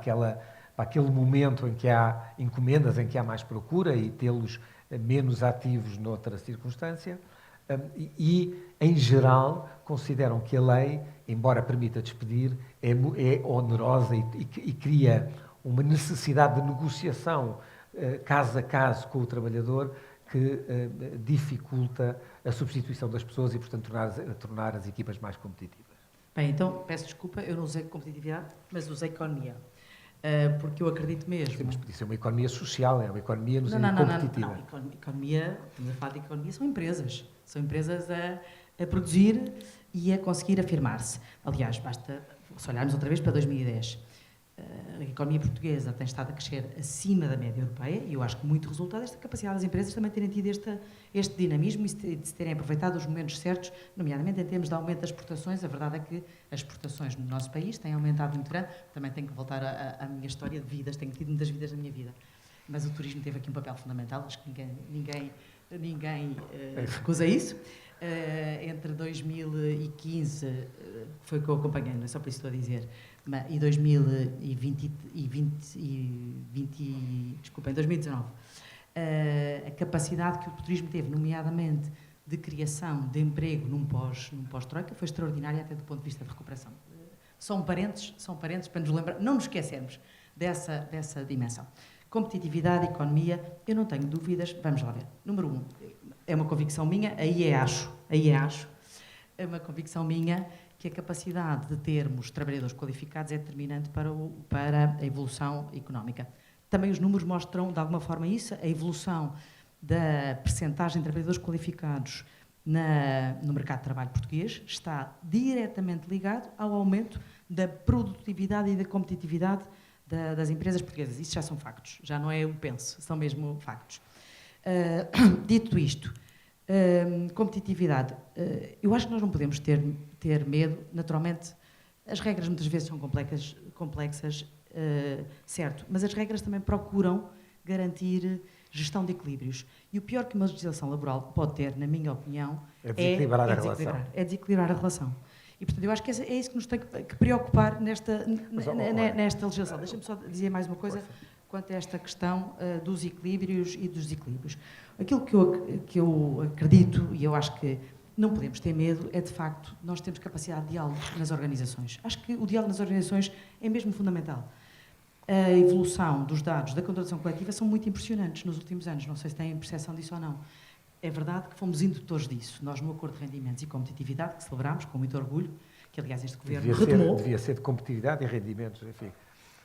aquele momento em que há encomendas, em que há mais procura e tê-los menos ativos noutra circunstância. E, em geral, consideram que a lei, embora permita despedir, é onerosa e cria uma necessidade de negociação caso a caso com o trabalhador que dificulta a substituição das pessoas e, portanto, tornar as equipas mais competitivas. Bem, então, peço desculpa, eu não usei competitividade, mas usei economia. Porque eu acredito mesmo... Sim, mas podia ser uma economia social, é uma economia no Não, sentido competitiva. não. Economia, estamos a falar de economia, são empresas. São empresas a produzir e a conseguir afirmar-se. Aliás, basta, se olharmos outra vez para 2010, a economia portuguesa tem estado a crescer acima da média europeia e eu acho que muito resultado desta capacidade das empresas também terem tido este dinamismo e de se terem aproveitado os momentos certos, nomeadamente em termos de aumento das exportações. A verdade é que as exportações no nosso país têm aumentado muito grande. Também tenho que voltar à minha história de vidas, tenho tido muitas vidas na minha vida. Mas o turismo teve aqui um papel fundamental, acho que ninguém recusa isso. Entre 2015, foi o que eu acompanhei, não é só por isso estou a dizer, e 2020 desculpa, em 2019, a capacidade que o turismo teve, nomeadamente de criação de emprego num pós-troika, foi extraordinária até do ponto de vista de recuperação. São parentes para nos lembrar, não nos esquecermos dessa dimensão. Competitividade, economia, eu não tenho dúvidas, vamos lá ver. Número 1, é uma convicção minha, aí acho, é uma convicção minha que a capacidade de termos trabalhadores qualificados é determinante para a evolução económica. Também os números mostram, de alguma forma, isso, a evolução da percentagem de trabalhadores qualificados no mercado de trabalho português está diretamente ligado ao aumento da produtividade e da competitividade das empresas portuguesas. Isso já são factos, já não é um penso, são mesmo factos. Dito isto, competitividade, eu acho que nós não podemos ter medo. Naturalmente, as regras muitas vezes são complexas, certo, mas as regras também procuram garantir gestão de equilíbrios. E o pior que uma legislação laboral pode ter, na minha opinião, é desequilibrar a relação. É desequilibrar a relação. E, portanto, eu acho que é isso que nos tem que preocupar nesta legislação. Deixa-me só dizer mais uma coisa quanto a esta questão dos equilíbrios e dos desequilíbrios. Aquilo que eu acredito, e eu acho que não podemos ter medo, é, de facto, nós temos capacidade de diálogo nas organizações. Acho que o diálogo nas organizações é mesmo fundamental. A evolução dos dados da contratação coletiva são muito impressionantes nos últimos anos. Não sei se têm percepção disso ou não. É verdade que fomos indutores disso. Nós, no Acordo de Rendimentos e Competitividade, que celebramos com muito orgulho, que, aliás, este Governo retomou... Devia ser de competitividade e rendimentos, enfim.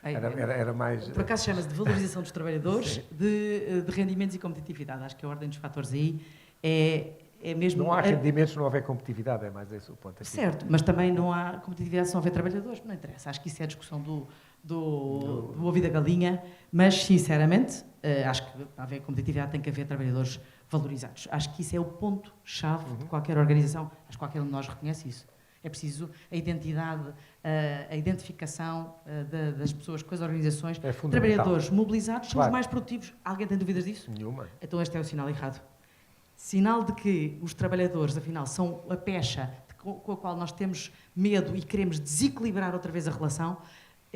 Era mais... Por acaso chama-se de valorização dos trabalhadores, de rendimentos e competitividade. Acho que a ordem dos fatores aí é mesmo... Não há rendimentos se não houver competitividade, é mais esse o ponto aqui. Certo, mas também não há competitividade se não houver trabalhadores. Não interessa. Acho que isso é a discussão do ovo e da galinha, mas, sinceramente, acho que para haver competitividade tem que haver trabalhadores valorizados. Acho que isso é o ponto-chave de qualquer organização. Acho que qualquer um de nós reconhece isso. É preciso a identidade, a identificação das pessoas com as organizações. É fundamental. Trabalhadores mobilizados são os mais produtivos. Alguém tem dúvidas disso? Nenhuma. Então este é o sinal errado. Sinal de que os trabalhadores, afinal, são a pecha com a qual nós temos medo e queremos desequilibrar outra vez a relação.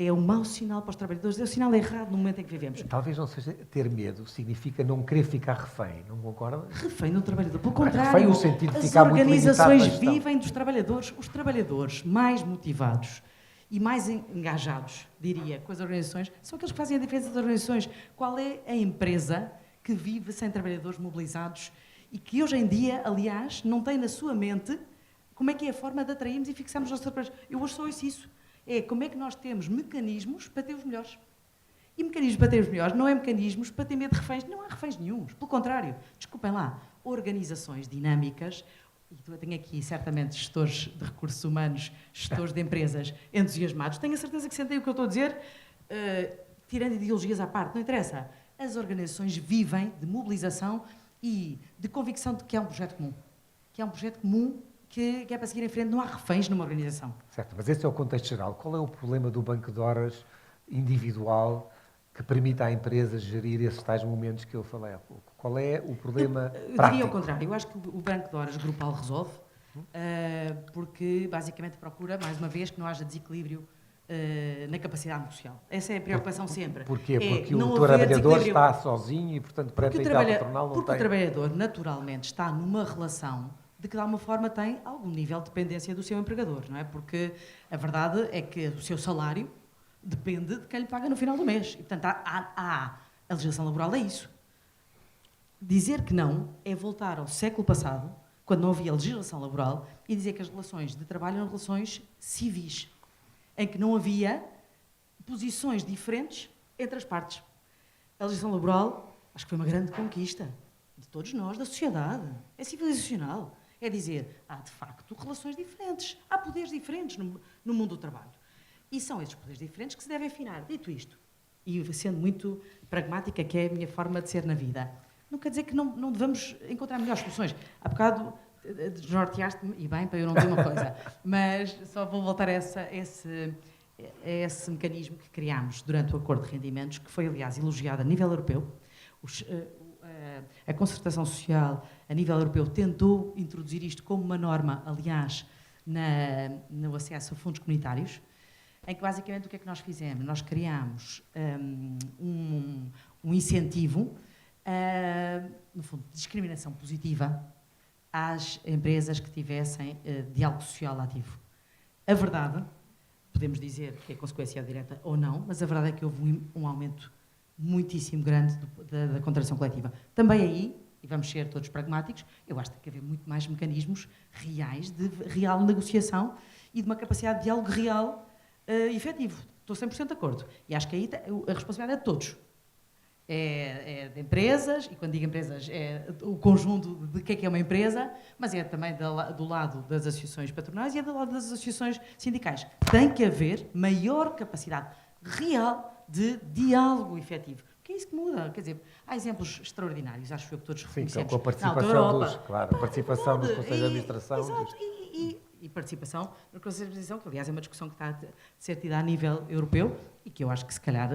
É um mau sinal para os trabalhadores, é o sinal errado no momento em que vivemos. Talvez não seja ter medo, significa não querer ficar refém, não concorda? Refém do trabalhador. Pelo contrário, refém no sentido de ficar muito limitado as organizações vivem dos trabalhadores. Os trabalhadores mais motivados e mais engajados, diria, com as organizações, são aqueles que fazem a diferença das organizações. Qual é a empresa que vive sem trabalhadores mobilizados e que hoje em dia, aliás, não tem na sua mente como é que é a forma de atrairmos e fixarmos os nossos trabalhadores? Eu hoje só ouço isso. É como é que nós temos mecanismos para ter os melhores. E mecanismos para ter os melhores não é mecanismos para ter medo de reféns. Não há reféns nenhuns. Pelo contrário, desculpem lá, organizações dinâmicas, e eu tenho aqui certamente gestores de recursos humanos, gestores de empresas entusiasmados, tenho a certeza que sentem o que eu estou a dizer, tirando ideologias à parte, não interessa. As organizações vivem de mobilização e de convicção de que há um projeto comum. Que há um projeto comum que é para seguir em frente, não há reféns numa organização. Certo, mas esse é o contexto geral. Qual é o problema do banco de horas individual que permita à empresa gerir esses tais momentos que eu falei há pouco? Qual é o problema prático? Eu diria ao contrário. Eu acho que o banco de horas grupal resolve, porque basicamente procura, mais uma vez, que não haja desequilíbrio na capacidade negocial. Essa é a preocupação sempre. Porquê? Porque o trabalhador está sozinho e, portanto, perante a entidade patronal não tem... Porque o trabalhador, naturalmente, está numa relação de que, de alguma forma, tem algum nível de dependência do seu empregador, não é? Porque a verdade é que o seu salário depende de quem lhe paga no final do mês. E, portanto, a legislação laboral é isso. Dizer que não é voltar ao século passado, quando não havia legislação laboral, e dizia que as relações de trabalho eram relações civis, em que não havia posições diferentes entre as partes. A legislação laboral, acho que foi uma grande conquista de todos nós, da sociedade. É civilizacional. É dizer, há de facto relações diferentes, há poderes diferentes no mundo do trabalho. E são esses poderes diferentes que se devem afinar. Dito isto, e sendo muito pragmática, que é a minha forma de ser na vida, não quer dizer que não devamos encontrar melhores soluções. Há bocado desnorteaste-me, e bem, para eu não dizer uma coisa, mas só vou voltar a esse mecanismo que criámos durante o acordo de rendimentos, que foi, aliás, elogiado a nível europeu. A concertação social a nível europeu tentou introduzir isto como uma norma, aliás, no acesso a fundos comunitários, em que basicamente o que é que nós fizemos? Nós criámos um incentivo, no fundo, de discriminação positiva às empresas que tivessem diálogo social ativo. A verdade, podemos dizer que é consequência direta ou não, mas a verdade é que houve um aumento muitíssimo grande da contratação coletiva. Também aí, e vamos ser todos pragmáticos, eu acho que tem que haver muito mais mecanismos reais de real negociação e de uma capacidade de diálogo real efetivo. Estou 100% de acordo. E acho que aí a responsabilidade é de todos. É de empresas, e quando digo empresas é o conjunto de que é uma empresa, mas é também do lado das associações patronais e é do lado das associações sindicais. Tem que haver maior capacidade real de diálogo efetivo. Que é isso que muda. Quer dizer, há exemplos extraordinários, acho eu que todos reconhecemos. Sim, com a participação a participação dos conselhos de administração. Exato, e participação no Conselho de Administração, que aliás é uma discussão que está a ser tida a nível europeu e que eu acho que se calhar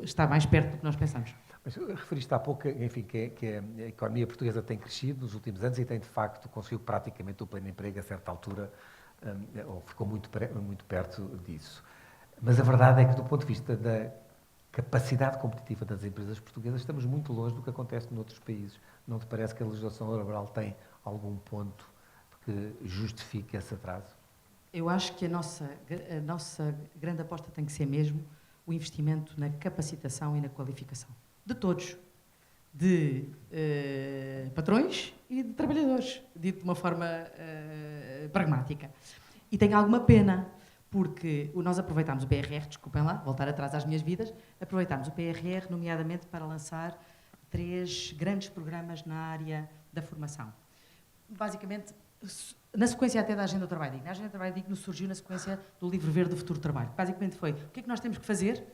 está mais perto do que nós pensamos. Mas referiste há pouco, enfim, que a economia portuguesa tem crescido nos últimos anos e tem, de facto, conseguiu praticamente o pleno emprego a certa altura, ou ficou muito perto disso. Mas a verdade é que, do ponto de vista da capacidade competitiva das empresas portuguesas, estamos muito longe do que acontece noutros países. Não te parece que a legislação laboral tem algum ponto que justifique esse atraso? Eu acho que a nossa grande aposta tem que ser mesmo o investimento na capacitação e na qualificação. De todos. De patrões e de trabalhadores. Dito de uma forma pragmática. E tenho alguma pena, porque nós aproveitámos o PRR, desculpem lá, voltar atrás às minhas vidas, aproveitámos o PRR, nomeadamente, para lançar 3 grandes programas na área da formação. Basicamente, na sequência até da Agenda do Trabalho Digno. A Agenda do Trabalho Digno surgiu na sequência do Livro Verde do Futuro do Trabalho. Basicamente foi, o que é que nós temos que fazer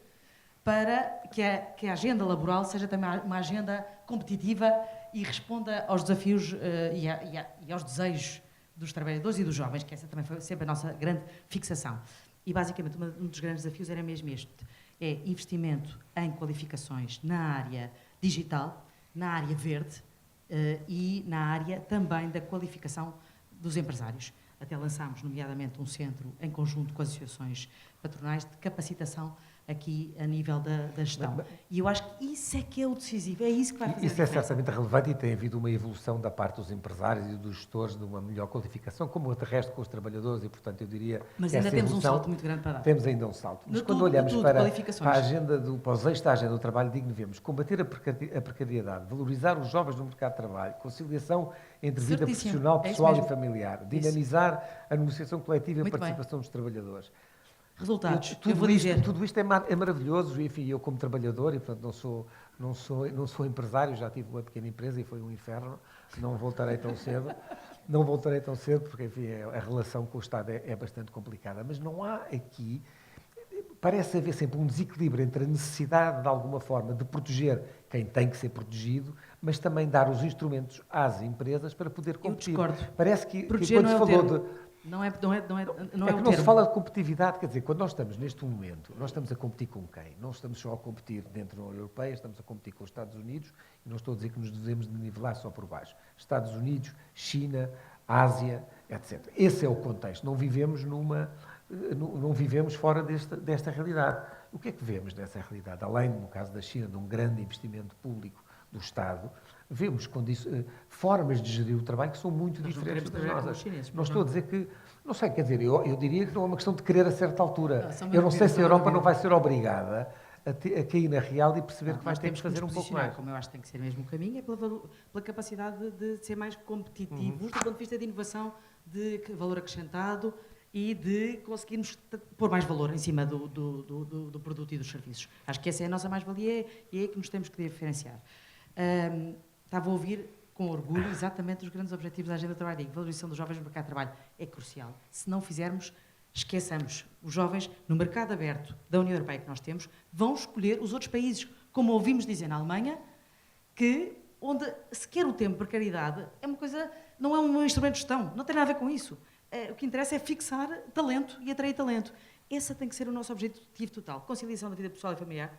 para que a agenda laboral seja também uma agenda competitiva e responda aos desafios e aos desejos dos trabalhadores e dos jovens, que essa também foi sempre a nossa grande fixação. E, basicamente, um dos grandes desafios era mesmo este. É investimento em qualificações na área digital, na área verde e na área também da qualificação dos empresários. Até lançámos, nomeadamente, um centro em conjunto com as associações patronais de capacitação aqui a nível da gestão. E eu acho que isso é que é o decisivo, é isso que vai fazer a diferença. Isso é certamente relevante e tem havido uma evolução da parte dos empresários e dos gestores de uma melhor qualificação, como de resto com os trabalhadores, e, portanto, eu diria... Mas ainda temos um salto muito grande para dar. Temos ainda um salto. Mas quando olhamos para a agenda para os eixos da agenda do trabalho digno, vemos combater a precariedade, valorizar os jovens no mercado de trabalho, conciliação entre vida profissional, pessoal e familiar, dinamizar a negociação coletiva e a participação dos trabalhadores. Resultados. Tudo isto é maravilhoso, enfim, eu como trabalhador, e portanto não sou empresário, já tive uma pequena empresa e foi um inferno, não voltarei tão cedo, porque enfim, a relação com o Estado é bastante complicada, mas não há aqui, parece haver sempre um desequilíbrio entre a necessidade de alguma forma de proteger quem tem que ser protegido, mas também dar os instrumentos às empresas para poder competir. Eu discordo. Parece que quando se falou de... Não é que não se fala de competitividade, quer dizer, quando nós estamos neste momento, nós estamos a competir com quem? Não estamos só a competir dentro da União Europeia, estamos a competir com os Estados Unidos, e não estou a dizer que nos devemos de nivelar só por baixo. Estados Unidos, China, Ásia, etc. Esse é o contexto, não vivemos fora desta realidade. O que é que vemos dessa realidade? Além, no caso da China, de um grande investimento público do Estado, vemos formas de gerir o trabalho que são muito diferentes das nossas. Não estou a dizer que... Não sei, quer dizer, eu diria que não é uma questão de querer a certa altura. Eu não sei se a Europa não vai ser obrigada a cair na real e perceber que vai Nós ter que temos fazer nos um pouco posicionar, mais. como eu acho que tem que ser mesmo o caminho, é pela capacidade de ser mais competitivos do ponto de vista de inovação, de valor acrescentado e de conseguirmos pôr mais valor em cima do produto e dos serviços. Acho que essa é a nossa mais-valia e é aí que nos temos que diferenciar. Estava a ouvir com orgulho exatamente os grandes objetivos da Agenda do Trabalho. A valorização dos jovens no mercado de trabalho é crucial. Se não fizermos, esqueçamos. Os jovens, no mercado aberto da União Europeia que nós temos, vão escolher os outros países, como ouvimos dizer na Alemanha, que onde sequer o tempo de precariedade é uma coisa, não é um instrumento de gestão, não tem nada a ver com isso. O que interessa é fixar talento e atrair talento. Esse tem que ser o nosso objetivo total. Conciliação da vida pessoal e familiar.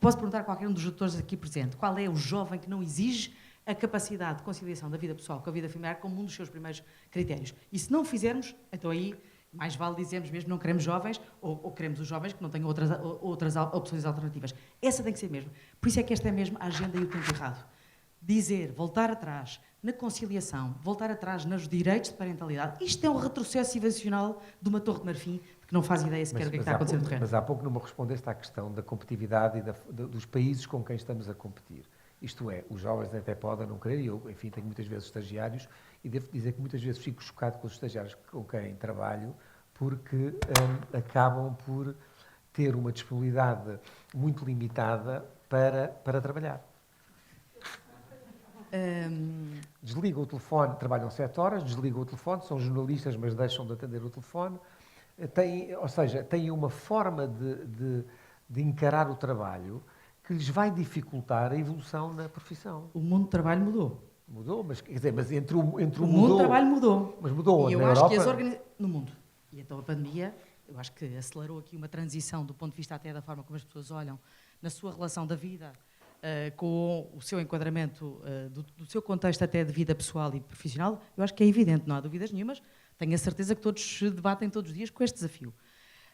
Posso perguntar a qualquer um dos doutores aqui presente, qual é o jovem que não exige a capacidade de conciliação da vida pessoal com a vida familiar como um dos seus primeiros critérios? E se não fizermos, então aí mais vale dizermos mesmo não queremos jovens ou queremos os jovens que não tenham outras opções alternativas. Essa tem que ser mesmo. Por isso é que esta é mesmo a agenda e o tempo errado. Dizer, voltar atrás na conciliação, voltar atrás nos direitos de parentalidade, isto é um retrocesso civilizacional de uma torre de marfim que não faz ideia sequer do que está a acontecer no terreno. Mas há pouco não me respondeste à questão da competitividade e dos países com quem estamos a competir. Isto é, os jovens até podem não querer, e eu, enfim, tenho muitas vezes estagiários, e devo dizer que muitas vezes fico chocado com os estagiários com quem trabalho, porque acabam por ter uma disponibilidade muito limitada para trabalhar. Desligam o telefone, trabalham 7 horas, desligam o telefone, são jornalistas, mas deixam de atender o telefone. Ou seja, têm uma forma de encarar o trabalho que lhes vai dificultar a evolução na profissão. O mundo do trabalho mudou. Mudou, mas quer dizer, mas entre o mundo do trabalho mudou. Mas mudou e eu na acho Europa? que no mundo. E então a pandemia, eu acho que acelerou aqui uma transição do ponto de vista até da forma como as pessoas olham na sua relação da vida com o seu enquadramento do seu contexto até de vida pessoal e profissional. Eu acho que é evidente, não há dúvidas nenhumas. Tenho a certeza que todos se debatem todos os dias com este desafio.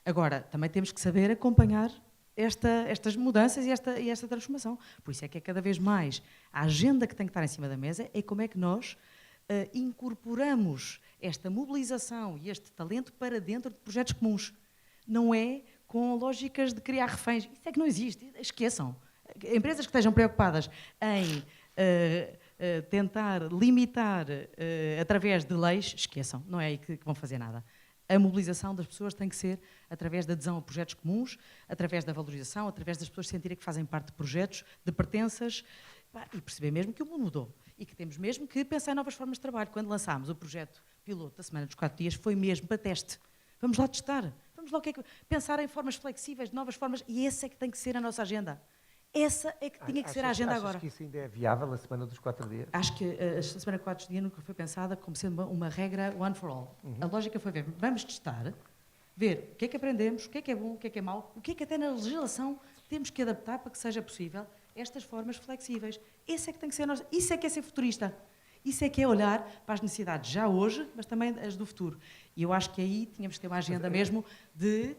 Agora, também temos que saber acompanhar estas mudanças e esta transformação. Por isso é que é cada vez mais a agenda que tem que estar em cima da mesa é como é que nós incorporamos esta mobilização e este talento para dentro de projetos comuns. Não é com lógicas de criar reféns. Isso é que não existe. Esqueçam. Empresas que estejam preocupadas em tentar limitar através de leis, esqueçam. Não é aí que vão fazer nada. A mobilização das pessoas tem que ser através da adesão a projetos comuns, através da valorização, através das pessoas sentirem que fazem parte de projetos, de pertenças, e perceber mesmo que o mundo mudou e que temos mesmo que pensar em novas formas de trabalho. Quando lançámos o projeto piloto da Semana dos 4 Dias, foi mesmo para teste. Vamos lá testar, vamos lá pensar em formas flexíveis, de novas formas, e essa é que tem que ser a nossa agenda. Essa é que tinha que ser a agenda agora. Achas que isso ainda é viável, a Semana dos 4 Dias? Acho que a Semana de 4 Dias nunca foi pensada como sendo uma regra one for all. A lógica foi ver, vamos testar, ver o que é que aprendemos, o que é bom, o que é mau, o que é que até na legislação temos que adaptar para que seja possível estas formas flexíveis. Esse é que tem que ser nosso, isso é que é ser futurista. Isso é que é olhar para as necessidades já hoje, mas também as do futuro. E eu acho que aí tínhamos que ter uma agenda mesmo de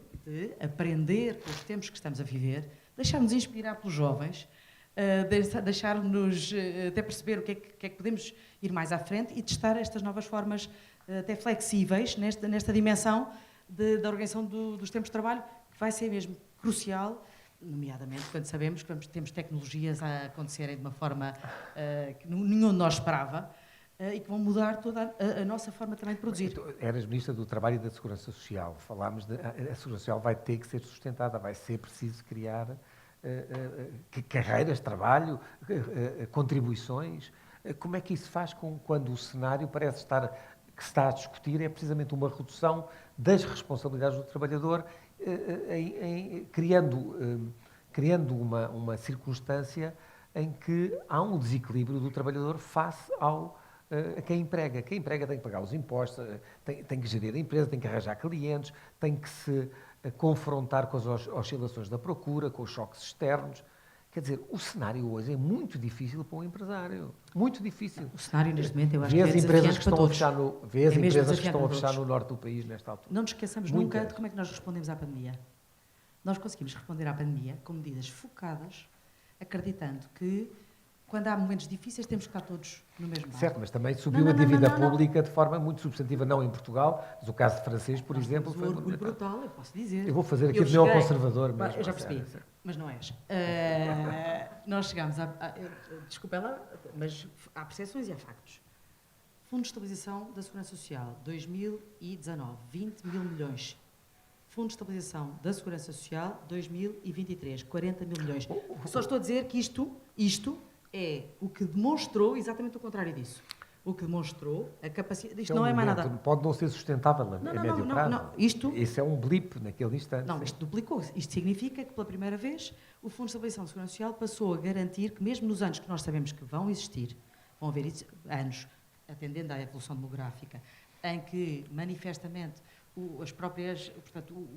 aprender com os tempos que estamos a viver, deixar-nos inspirar pelos jovens, deixar-nos até perceber o que é que podemos ir mais à frente e testar estas novas formas até flexíveis nesta dimensão da organização dos tempos de trabalho, que vai ser mesmo crucial, nomeadamente quando sabemos que temos tecnologias a acontecerem de uma forma que nenhum de nós esperava e que vão mudar toda a nossa forma também de produzir. Tu eras Ministra do Trabalho e da Segurança Social. Falámos a Segurança Social vai ter que ser sustentada, vai ser preciso criar carreiras, trabalho, contribuições. Como é que isso faz quando o cenário parece que se está a discutir é precisamente uma redução das responsabilidades do trabalhador, criando uma circunstância em que há um desequilíbrio do trabalhador face a quem emprega. Quem emprega tem que pagar os impostos, tem que gerir a empresa, tem que arranjar clientes, tem que se confrontar com as oscilações da procura, com os choques externos. Quer dizer, o cenário hoje é muito difícil para um empresário. Muito difícil. O cenário, neste momento, eu acho que é empresas desafiante que para estão a todos. fechar empresas que estão a fechar todos. no norte do país nesta altura. Não nos esqueçamos nunca de como é que nós respondemos à pandemia. Nós conseguimos responder à pandemia com medidas focadas, acreditando que quando há momentos difíceis, temos que estar todos no mesmo barco. Certo, mas também subiu a dívida pública de forma muito substantiva, não em Portugal, mas o caso francês, por exemplo, foi um orgulho brutal, eu posso dizer. Eu vou fazer aqui de neoconservador mesmo. Eu já percebi, mas não és. Nós chegámos desculpa lá, mas há percepções e há factos. Fundo de Estabilização da Segurança Social, 2019, 20 mil milhões. Fundo de Estabilização da Segurança Social, 2023, 40 mil milhões. Só estou a dizer que isto é o que demonstrou exatamente o contrário disso. O que demonstrou a capacidade... Isto não é mais nada... Pode não ser sustentável a médio prazo. Não. Isso é um blip naquele instante. Não, isto duplicou-se. Isto significa que, pela primeira vez, o Fundo de Estabilização da Segurança Social passou a garantir que, mesmo nos anos que nós sabemos que vão existir, vão haver anos, atendendo à evolução demográfica, em que, manifestamente, as próprias... Portanto,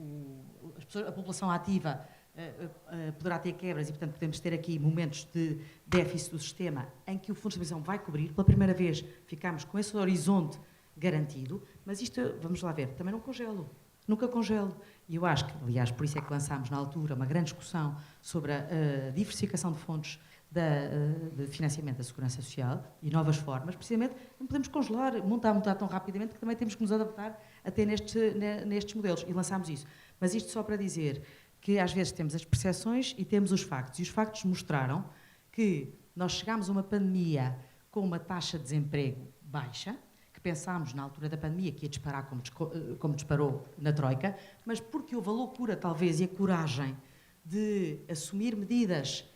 a população ativa poderá ter quebras e, portanto, podemos ter aqui momentos de déficit do sistema em que o Fundo de Estabilização vai cobrir. Pela primeira vez ficamos com esse horizonte garantido, mas isto, vamos lá ver, também não congelo. Nunca congelo. E eu acho que, aliás, por isso é que lançámos na altura uma grande discussão sobre a diversificação de fontes de financiamento da Segurança Social e novas formas. Precisamente, não podemos congelar, mudar tão rapidamente que também temos que nos adaptar até nestes modelos. E lançámos isso. Mas isto só para dizer que às vezes temos as percepções e temos os factos. E os factos mostraram que nós chegámos a uma pandemia com uma taxa de desemprego baixa, que pensámos na altura da pandemia que ia disparar como disparou na Troika, mas porque houve a loucura, talvez, e a coragem de assumir medidas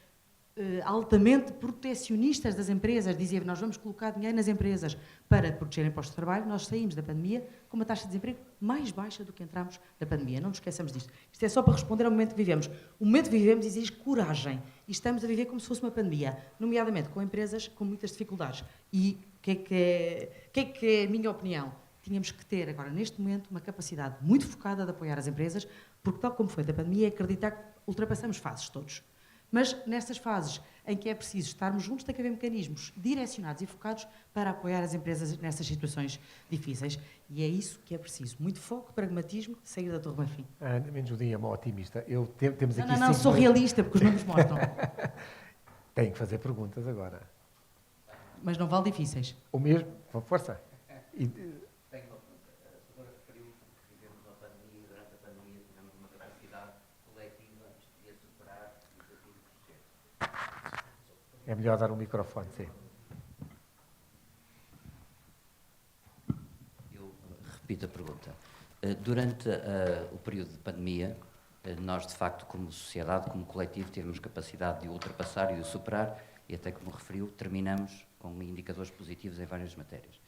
altamente protecionistas das empresas, dizer nós vamos colocar dinheiro nas empresas para protegerem postos de trabalho, nós saímos da pandemia com uma taxa de desemprego mais baixa do que entramos na pandemia. Não nos esqueçamos disto. Isto é só para responder ao momento que vivemos. O momento que vivemos exige coragem e estamos a viver como se fosse uma pandemia, nomeadamente com empresas com muitas dificuldades. E o que é a minha opinião? Tínhamos que ter agora, neste momento, uma capacidade muito focada de apoiar as empresas, porque tal como foi da pandemia, acreditar que ultrapassamos fases todos. Mas nestas fases em que é preciso estarmos juntos, tem que haver mecanismos direcionados e focados para apoiar as empresas nessas situações difíceis. E é isso que é preciso. Muito foco, pragmatismo, sair da Torre Marfim. Ana Mendes é uma otimista. Temos aqui não, sou realista, porque os números mostram. Tenho que fazer perguntas agora. Mas não vale difíceis. O mesmo? Força. Tenho uma pergunta. A senhora referiu que vivemos uma pandemia e durante a pandemia tivemos uma capacidade coletiva de superar os desafios do processo. É melhor dar um microfone, sim. Eu repito a pergunta. Durante o período de pandemia, nós, de facto, como sociedade, como coletivo, tivemos capacidade de ultrapassar e de superar, e até como referiu, terminamos com indicadores positivos em várias matérias.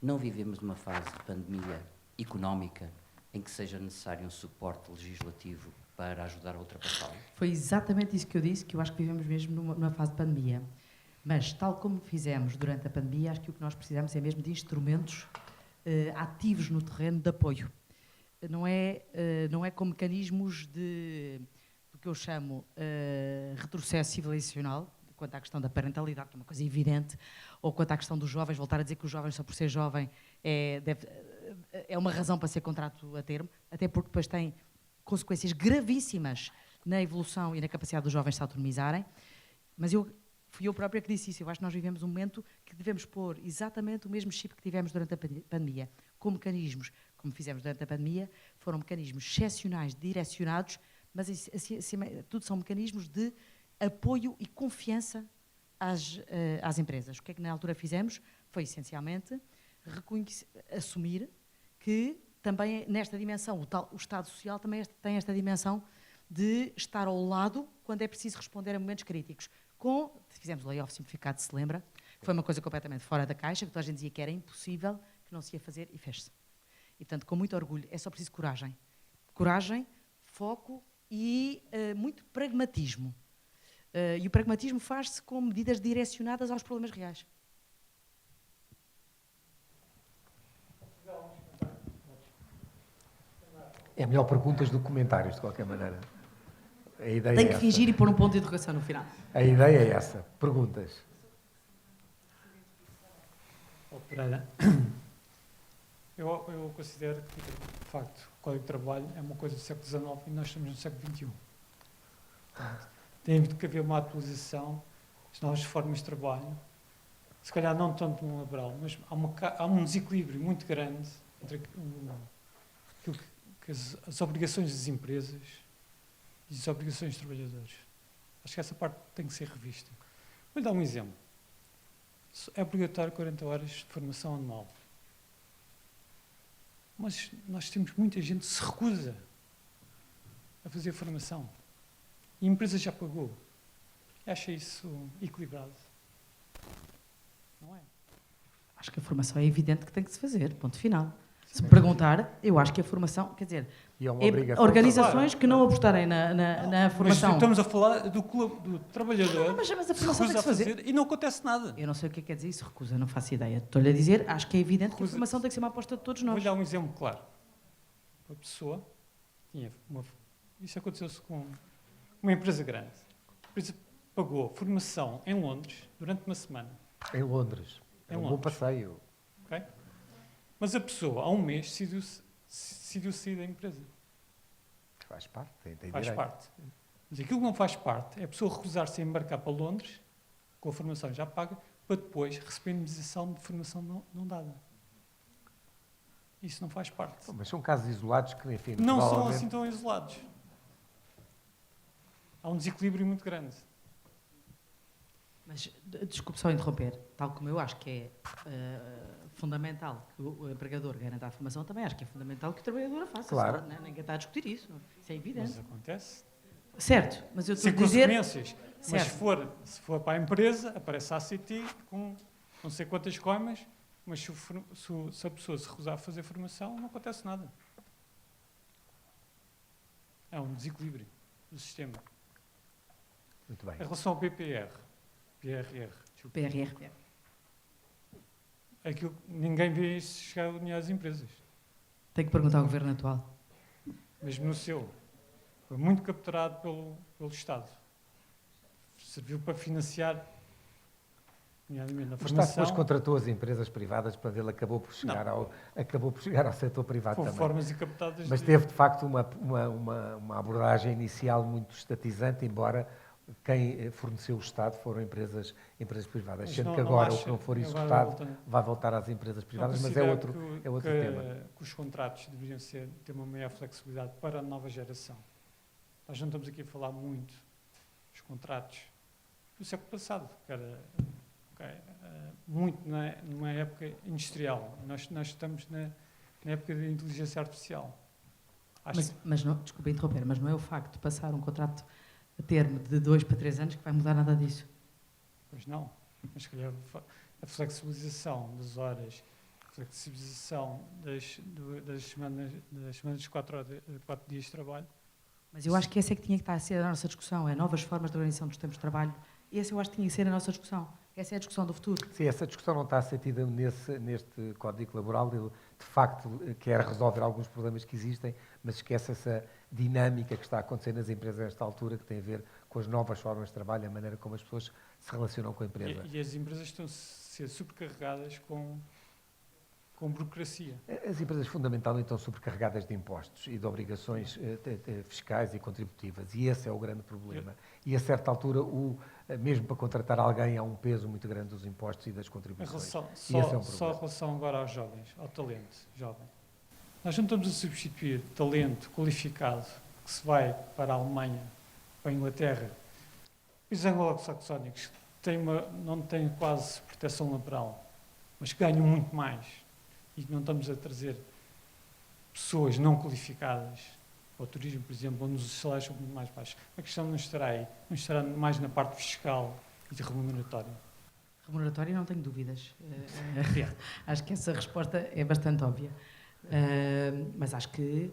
Não vivemos numa fase de pandemia económica em que seja necessário um suporte legislativo para ajudar a ultrapassá-lo? Foi exatamente isso que eu disse, que eu acho que vivemos mesmo numa fase de pandemia. Mas, tal como fizemos durante a pandemia, acho que o que nós precisamos é mesmo de instrumentos ativos no terreno de apoio. Não é com mecanismos do que eu chamo retrocesso civilizacional, quanto à questão da parentalidade, que é uma coisa evidente, ou quanto à questão dos jovens, voltar a dizer que os jovens, só por ser jovem, é uma razão para ser contrato a termo, até porque depois tem consequências gravíssimas na evolução e na capacidade dos jovens se autonomizarem. Mas fui eu própria que disse isso. Eu acho que nós vivemos um momento que devemos pôr exatamente o mesmo chip que tivemos durante a pandemia, com mecanismos, como fizemos durante a pandemia, foram mecanismos excepcionais, direcionados, mas acima de tudo são mecanismos de apoio e confiança às empresas. O que é que na altura fizemos? Foi essencialmente assumir que também nesta dimensão, o Estado Social também tem esta dimensão de estar ao lado quando é preciso responder a momentos críticos. Fizemos o layoff simplificado, se lembra, foi uma coisa completamente fora da caixa, que toda a gente dizia que era impossível, que não se ia fazer e fez-se. E, portanto, com muito orgulho, é só preciso coragem. Coragem, foco e muito pragmatismo. E o pragmatismo faz-se com medidas direcionadas aos problemas reais. É melhor perguntas do que comentários, de qualquer maneira. A ideia Tem que fingir e pôr um ponto de interrogação no final. A ideia é essa. Perguntas. Pereira, eu considero que, de facto, o Código de Trabalho é uma coisa do século XIX e nós estamos no século XXI. Portanto, tem que haver uma atualização as novas formas de trabalho, se calhar não tanto no laboral, mas há um desequilíbrio muito grande entre aquilo que as obrigações das empresas e as obrigações dos trabalhadores. Acho que essa parte tem que ser revista. Vou dar um exemplo. É obrigatório 40 horas de formação anual. Mas nós temos muita gente que se recusa a fazer formação. E a empresa já pagou. Acha isso equilibrado? Não é? Acho que a formação é evidente que tem que se fazer, ponto final. Se me perguntar, eu acho que a formação, quer dizer, E é uma obrigação. organizações que não apostarem na formação. Mas estamos a falar do trabalhador Mas a que se formação tem que recusa a se fazer. fazer e não acontece nada. Eu não sei o que quer dizer isso, recusa, não faço ideia. Estou-lhe a dizer, acho que é evidente que a Recusa. formação tem que ser uma aposta de todos nós. Vou dar um exemplo claro. Uma pessoa tinha isso aconteceu-se com uma empresa grande. A empresa pagou formação em Londres durante uma semana. Em Londres. É Em um bom Londres. passeio. Ok? Mas a pessoa, há um mês, decidiu sair da empresa. Faz parte, tem Faz direito. parte. Mas aquilo que não faz parte é a pessoa recusar-se a embarcar para Londres, com a formação já paga, para depois receber indemnização de formação não dada. Isso não faz parte. Mas são casos isolados que, enfim, Não são provavelmente- assim tão isolados. Há um desequilíbrio muito grande. Mas, desculpe só interromper, tal como eu acho que é fundamental que o empregador garanta a formação, também acho que é fundamental que o trabalhador a faça. Claro. Senão, ninguém está a discutir isso. Isso é evidente. Mas acontece. Certo, mas eu estou Sem a dizer... consequências. Mas Certo. se for para a empresa, aparece a ACT com não sei quantas coimas, mas se a pessoa se recusar a fazer formação, não acontece nada. É um desequilíbrio do sistema. Muito bem. Em relação ao PRR, desculpa, PRR. aquilo, ninguém vê isso chegar ao dinheiro às empresas. Tenho que perguntar ao governo atual. Mesmo no seu. Foi muito capturado pelo Estado. Serviu para financiar, nomeadamente na O Estado formação. depois contratou as empresas privadas, portanto ele acabou por chegar ao setor privado Com também. formas encapotadas Mas teve, de facto, uma abordagem inicial muito estatizante, embora quem forneceu o Estado foram empresas privadas. Mas Sendo não- que não agora acha- o que não for agora executado voltando- vai voltar às empresas privadas, Não mas é considero outro que, tema. que os contratos deveriam ter uma maior flexibilidade para a nova geração. Nós não estamos aqui a falar muito dos contratos do século passado, que era muito numa época industrial. Nós estamos na época da inteligência artificial. Acho Mas não, desculpa interromper, mas não é o facto de passar um contrato a termo de 2 para 3 anos que vai mudar nada disso. Pois não. Mas se calhar a flexibilização das horas, a flexibilização das semanas de 4 dias de trabalho. Mas eu acho que essa é que tinha que estar a ser a nossa discussão, é novas formas de organização dos tempos de trabalho. Essa eu acho que tinha que ser a nossa discussão. Essa é a discussão do futuro. Sim, essa discussão não está sentida neste Código Laboral. Ele, de facto, quer resolver alguns problemas que existem, mas esquece essa dinâmica que está a acontecer nas empresas nesta altura, que tem a ver com as novas formas de trabalho, a maneira como as pessoas se relacionam com a empresa. E as empresas estão a ser supercarregadas com burocracia. As empresas fundamentalmente estão sobrecarregadas de impostos e de obrigações fiscais e contributivas, e esse é o grande problema. E a certa altura, mesmo para contratar alguém, há um peso muito grande dos impostos e das Em contribuições. relação, E esse é um só em problema. relação agora aos jovens, ao talento jovem. Nós não estamos a substituir talento qualificado que se vai para a Alemanha, para a Inglaterra. Os anglo-saxónicos não têm quase proteção laboral, mas ganham muito mais. E não estamos a trazer pessoas não qualificadas para o turismo, por exemplo, onde os salários são muito mais baixos. A questão não estará aí, não estará mais na parte fiscal e de remuneratória. Remuneratório, não tenho dúvidas. Acho que essa resposta é bastante óbvia. Mas acho que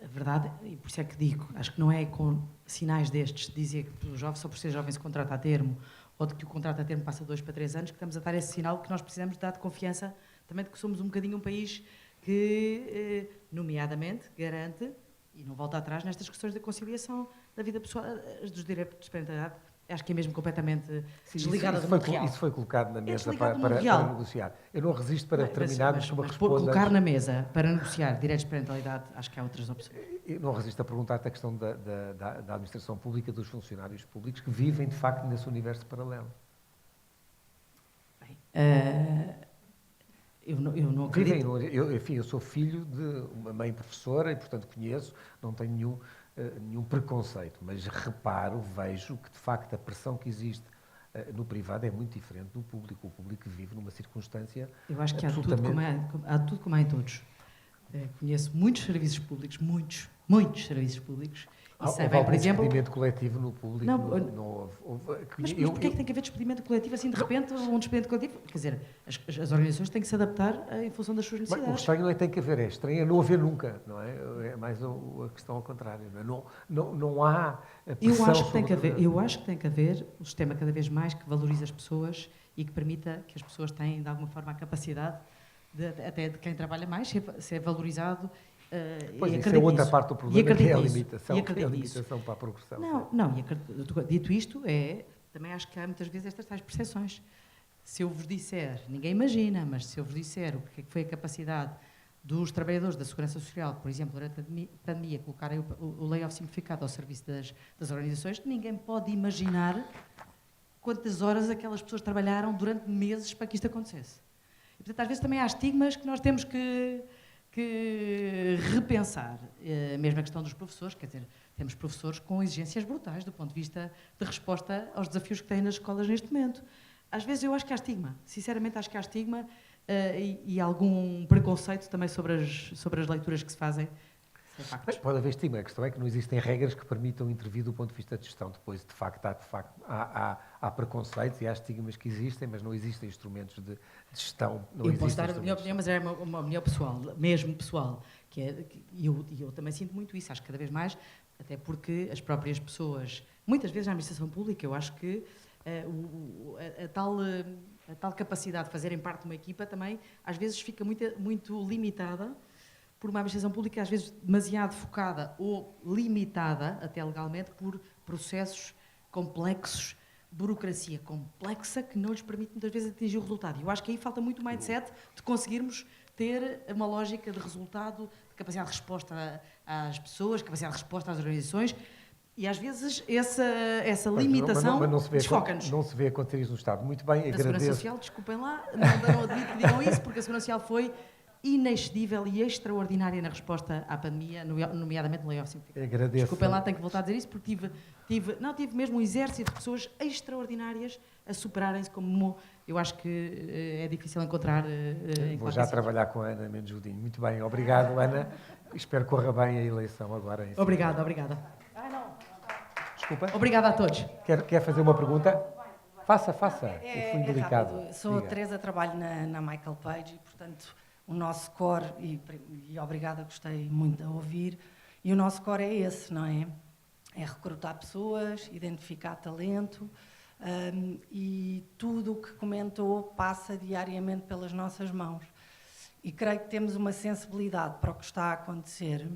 a verdade, e por isso é que digo, acho que não é com sinais destes de dizer que o jovem, só por ser jovem se contrata a termo, ou de que o contrato a termo passa 2 para 3 anos, que estamos a dar esse sinal que nós precisamos dar de confiança também de que somos um bocadinho um país que, nomeadamente, garante, e não volta atrás, nestas questões da conciliação da vida pessoal, dos direitos de parentalidade, acho que é mesmo completamente Sim, desligada isso do mundo real. Isso foi colocado na mesa desligado do para mundo real. negociar. Eu não resisto para terminar que uma colocar na mesa para negociar direitos de parentalidade, acho que há outras opções. Eu não resisto a perguntar-te a questão da administração pública, dos funcionários públicos que vivem, de facto, nesse universo paralelo. Bem, eu não acredito. Enfim, eu sou filho de uma mãe professora e, portanto, conheço, não tenho nenhum preconceito, mas reparo, vejo que, de facto, a pressão que existe no privado é muito diferente do público. O público vive numa circunstância Eu acho que absolutamente... há tudo como há em todos. Conheço muitos serviços públicos, muitos serviços públicos, e sei bem, por exemplo... despedimento coletivo no público não houve. Mas porquê é que tem que haver despedimento coletivo assim de repente, um despedimento coletivo? Quer dizer, as organizações têm que se adaptar em função das suas necessidades. O estranho é que tem que haver, é estranho é não haver nunca, não é? É mais a questão ao contrário, não é? Não há pressão. Eu acho que tem que haver um sistema cada vez mais que valorize as pessoas e que permita que as pessoas tenham, de alguma forma, a capacidade, até de quem trabalha mais, ser valorizado. Pois isso é outra parte do problema, que é a limitação para a progressão. Não, dito isto, também acho que há muitas vezes estas tais percepções. Se eu vos disser, ninguém imagina, mas se eu vos disser o que é que foi a capacidade dos trabalhadores da Segurança Social, por exemplo, durante a pandemia, colocarem o layoff simplificado ao serviço das organizações, ninguém pode imaginar quantas horas aquelas pessoas trabalharam durante meses para que isto acontecesse. E, portanto, às vezes também há estigmas que nós temos que repensar. Mesmo a questão dos professores, quer dizer, temos professores com exigências brutais do ponto de vista de resposta aos desafios que têm nas escolas neste momento. Às vezes eu acho que há estigma, sinceramente acho que há estigma e algum preconceito também sobre as leituras que se fazem. Pode haver estigma, a questão é que não existem regras que permitam intervir do ponto de vista de gestão. Depois, de facto, há preconceitos e há estigmas que existem, mas não existem instrumentos de gestão. Eu posso dar a minha opinião, mas é uma opinião pessoal, mesmo pessoal, e eu também sinto muito isso, acho que cada vez mais, até porque as próprias pessoas, muitas vezes na administração pública, eu acho que a tal capacidade de fazerem parte de uma equipa também, às vezes fica muito limitada por uma administração pública às vezes demasiado focada ou limitada, até legalmente, por processos complexos, burocracia complexa, que não lhes permite muitas vezes atingir o resultado. E eu acho que aí falta muito mindset de conseguirmos ter uma lógica de resultado, de capacidade de resposta às pessoas, capacidade de resposta às organizações, e às vezes essa limitação desfoca-nos. Não se vê acontecer isso no Estado. Muito bem, agradeço. A Segurança Social, desculpem lá, não admito que digam isso, porque a Segurança Social foi inexcedível e extraordinária na resposta à pandemia, nomeadamente no layoff simplificado. Agradeço. Desculpem lá, tenho que voltar a dizer isso, porque tive mesmo um exército de pessoas extraordinárias a superarem-se, como eu acho que é difícil encontrar. Vou já trabalhar com a Ana Mendes Judinho. Muito bem, obrigado, Ana. Espero que corra bem a eleição agora. Obrigada. Desculpa. Obrigada a todos. Quer fazer uma pergunta? Faça. É fui delicado. Rápido. Sou a Teresa, trabalho na Michael Page e, portanto, o nosso core, e obrigada, gostei muito de ouvir, e o nosso core é esse, não é? É recrutar pessoas, identificar talento, e tudo o que comentou passa diariamente pelas nossas mãos. E creio que temos uma sensibilidade para o que está a acontecer,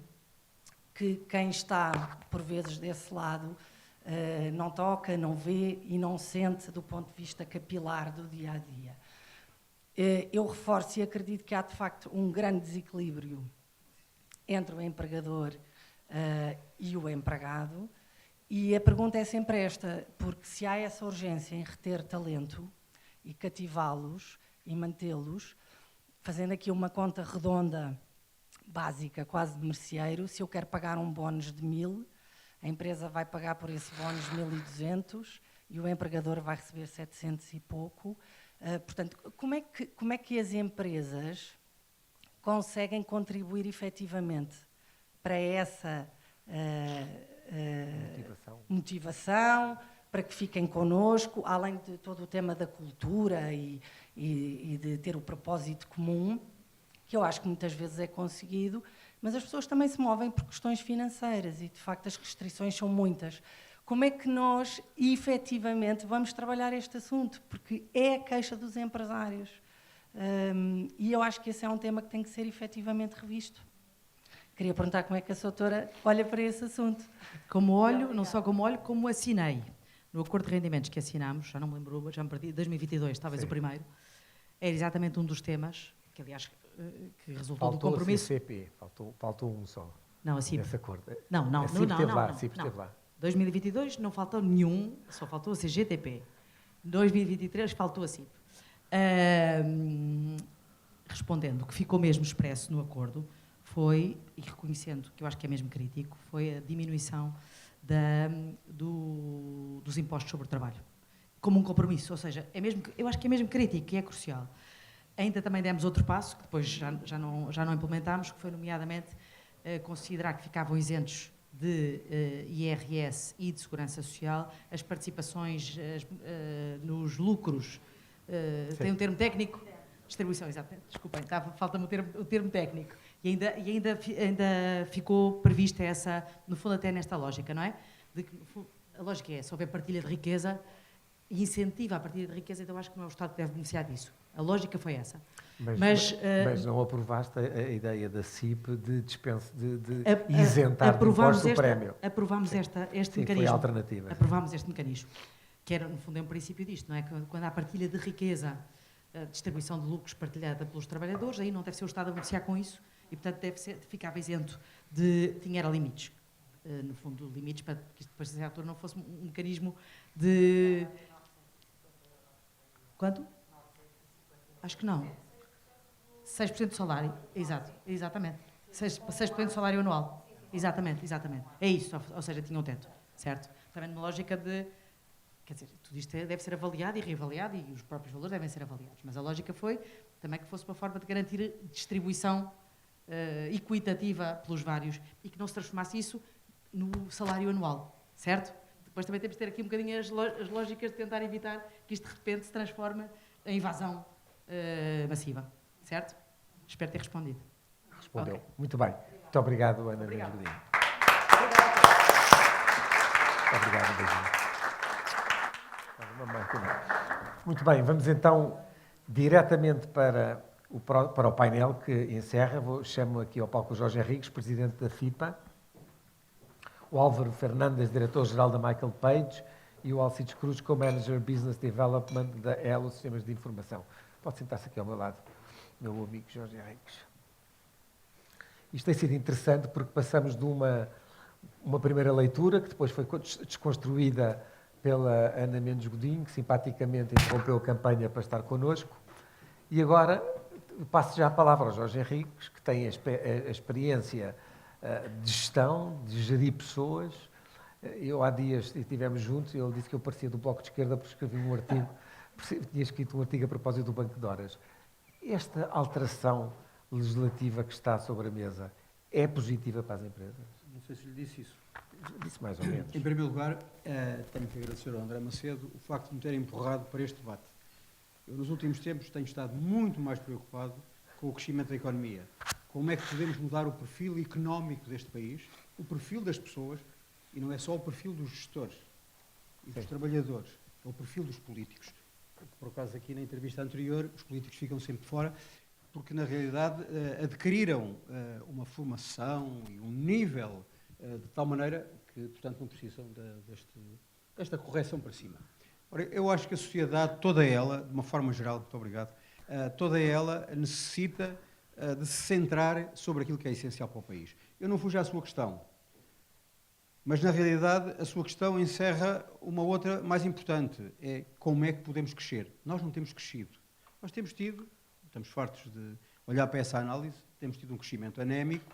que quem está, por vezes, desse lado, não toca, não vê e não sente do ponto de vista capilar do dia-a-dia. Eu reforço e acredito que há, de facto, um grande desequilíbrio entre o empregador e o empregado, e a pergunta é sempre esta, porque se há essa urgência em reter talento e cativá-los e mantê-los, fazendo aqui uma conta redonda, básica, quase de merceeiro, se eu quero pagar um bónus de 1.000, a empresa vai pagar por esse bónus 1.200 e o empregador vai receber 700 e pouco. Portanto, como é que as empresas conseguem contribuir efetivamente para essa motivação, para que fiquem connosco, além de todo o tema da cultura e de ter o propósito comum, que eu acho que muitas vezes é conseguido, mas as pessoas também se movem por questões financeiras e, de facto, as restrições são muitas. Como é que nós, efetivamente, vamos trabalhar este assunto? Porque é a queixa dos empresários. E eu acho que esse é um tema que tem que ser efetivamente revisto. Queria perguntar como é que a doutora olha para esse assunto. Como olho, não só como olho, como assinei no acordo de rendimentos que assinámos, já não me lembro, já me perdi, 2022, talvez Sim. o primeiro, era exatamente um dos temas, que aliás que resultou do Faltou compromisso. a CCP, faltou um só, Não, a CIP. nesse acordo. Não, A CIP esteve lá, a não, CIP não. esteve lá. 2022 não faltou nenhum, só faltou a CGTP. 2023 faltou a CIP. Respondendo, o que ficou mesmo expresso no acordo foi, e reconhecendo que eu acho que é mesmo crítico, foi a diminuição dos impostos sobre o trabalho. Como um compromisso, ou seja, eu acho que é mesmo crítico e é crucial. Ainda também demos outro passo, que depois já não implementámos, que foi nomeadamente considerar que ficavam isentos de IRS e de Segurança Social as participações nos lucros. Tem um termo técnico? Distribuição, exatamente. Desculpem, falta-me o termo técnico. E ainda ficou prevista essa, no fundo até nesta lógica, não é? De que, a lógica é, se houver partilha de riqueza, e incentiva a partilha de riqueza, então acho que não é o Estado que deve beneficiar disso. A lógica foi essa. Mas não aprovaste a ideia da CIP de isentar de impostos o prémio. Aprovámos este mecanismo. Foi a alternativa. Aprovámos este mecanismo, que era, no fundo, é um princípio disto, não é? Quando há partilha de riqueza, a distribuição de lucros partilhada pelos trabalhadores, aí não deve ser o Estado a beneficiar com isso e, portanto, ficava isento tinha limites. No fundo, limites para que isto depois, a altura, não fosse um mecanismo de... Quanto? Acho que não. 6% do salário, exatamente. 6% do salário anual. Exatamente. É isso, ou seja, tinha um teto, certo? Também numa lógica de... Quer dizer, tudo isto deve ser avaliado e reavaliado e os próprios valores devem ser avaliados. Mas a lógica foi também que fosse uma forma de garantir distribuição equitativa pelos vários e que não se transformasse isso no salário anual, certo? Depois também temos de ter aqui um bocadinho as lógicas de tentar evitar que isto de repente se transforme em invasão massiva, certo? Espero ter respondido. Respondeu. Okay. Muito bem. Muito obrigado, Ana Inês Godinho. Obrigado, beijinho. Muito bem, vamos então diretamente para o painel que encerra. Chamo aqui ao palco o Jorge Henriques, presidente da FIPA, o Álvaro Fernandes, diretor-geral da Michael Page, e o Alcides Cruz, co-manager Business Development da Elo Sistemas de Informação. Pode sentar-se aqui ao meu lado, meu amigo Jorge Henriques. Isto tem sido interessante porque passamos de uma primeira leitura, que depois foi desconstruída pela Ana Mendes Godinho, que simpaticamente interrompeu a campanha para estar connosco. E agora passo já a palavra ao Jorge Henriques, que tem a experiência de gestão, de gerir pessoas. Eu há dias estivemos juntos e ele disse que eu parecia do Bloco de Esquerda porque escrevi um artigo, tinha escrito um artigo a propósito do Banco de Horas. Esta alteração legislativa que está sobre a mesa é positiva para as empresas? Não sei se lhe disse isso. Disse mais ou menos. Em primeiro lugar, tenho que agradecer ao André Macedo o facto de me ter empurrado para este debate. Eu, nos últimos tempos, tenho estado muito mais preocupado com o crescimento da economia. Como é que podemos mudar o perfil económico deste país, o perfil das pessoas, e não é só o perfil dos gestores e dos trabalhadores, é o perfil dos políticos. Por acaso, aqui na entrevista anterior, os políticos ficam sempre fora, porque, na realidade, adquiriram uma formação e um nível de tal maneira que, portanto, não precisam desta correção para cima. Ora, eu acho que a sociedade, toda ela, de uma forma geral, muito obrigado, toda ela necessita de se centrar sobre aquilo que é essencial para o país. Eu não fujo à sua questão, mas, na realidade, a sua questão encerra uma outra mais importante, é como é que podemos crescer. Nós não temos crescido. Nós temos tido, estamos fartos de olhar para essa análise, temos tido um crescimento anémico,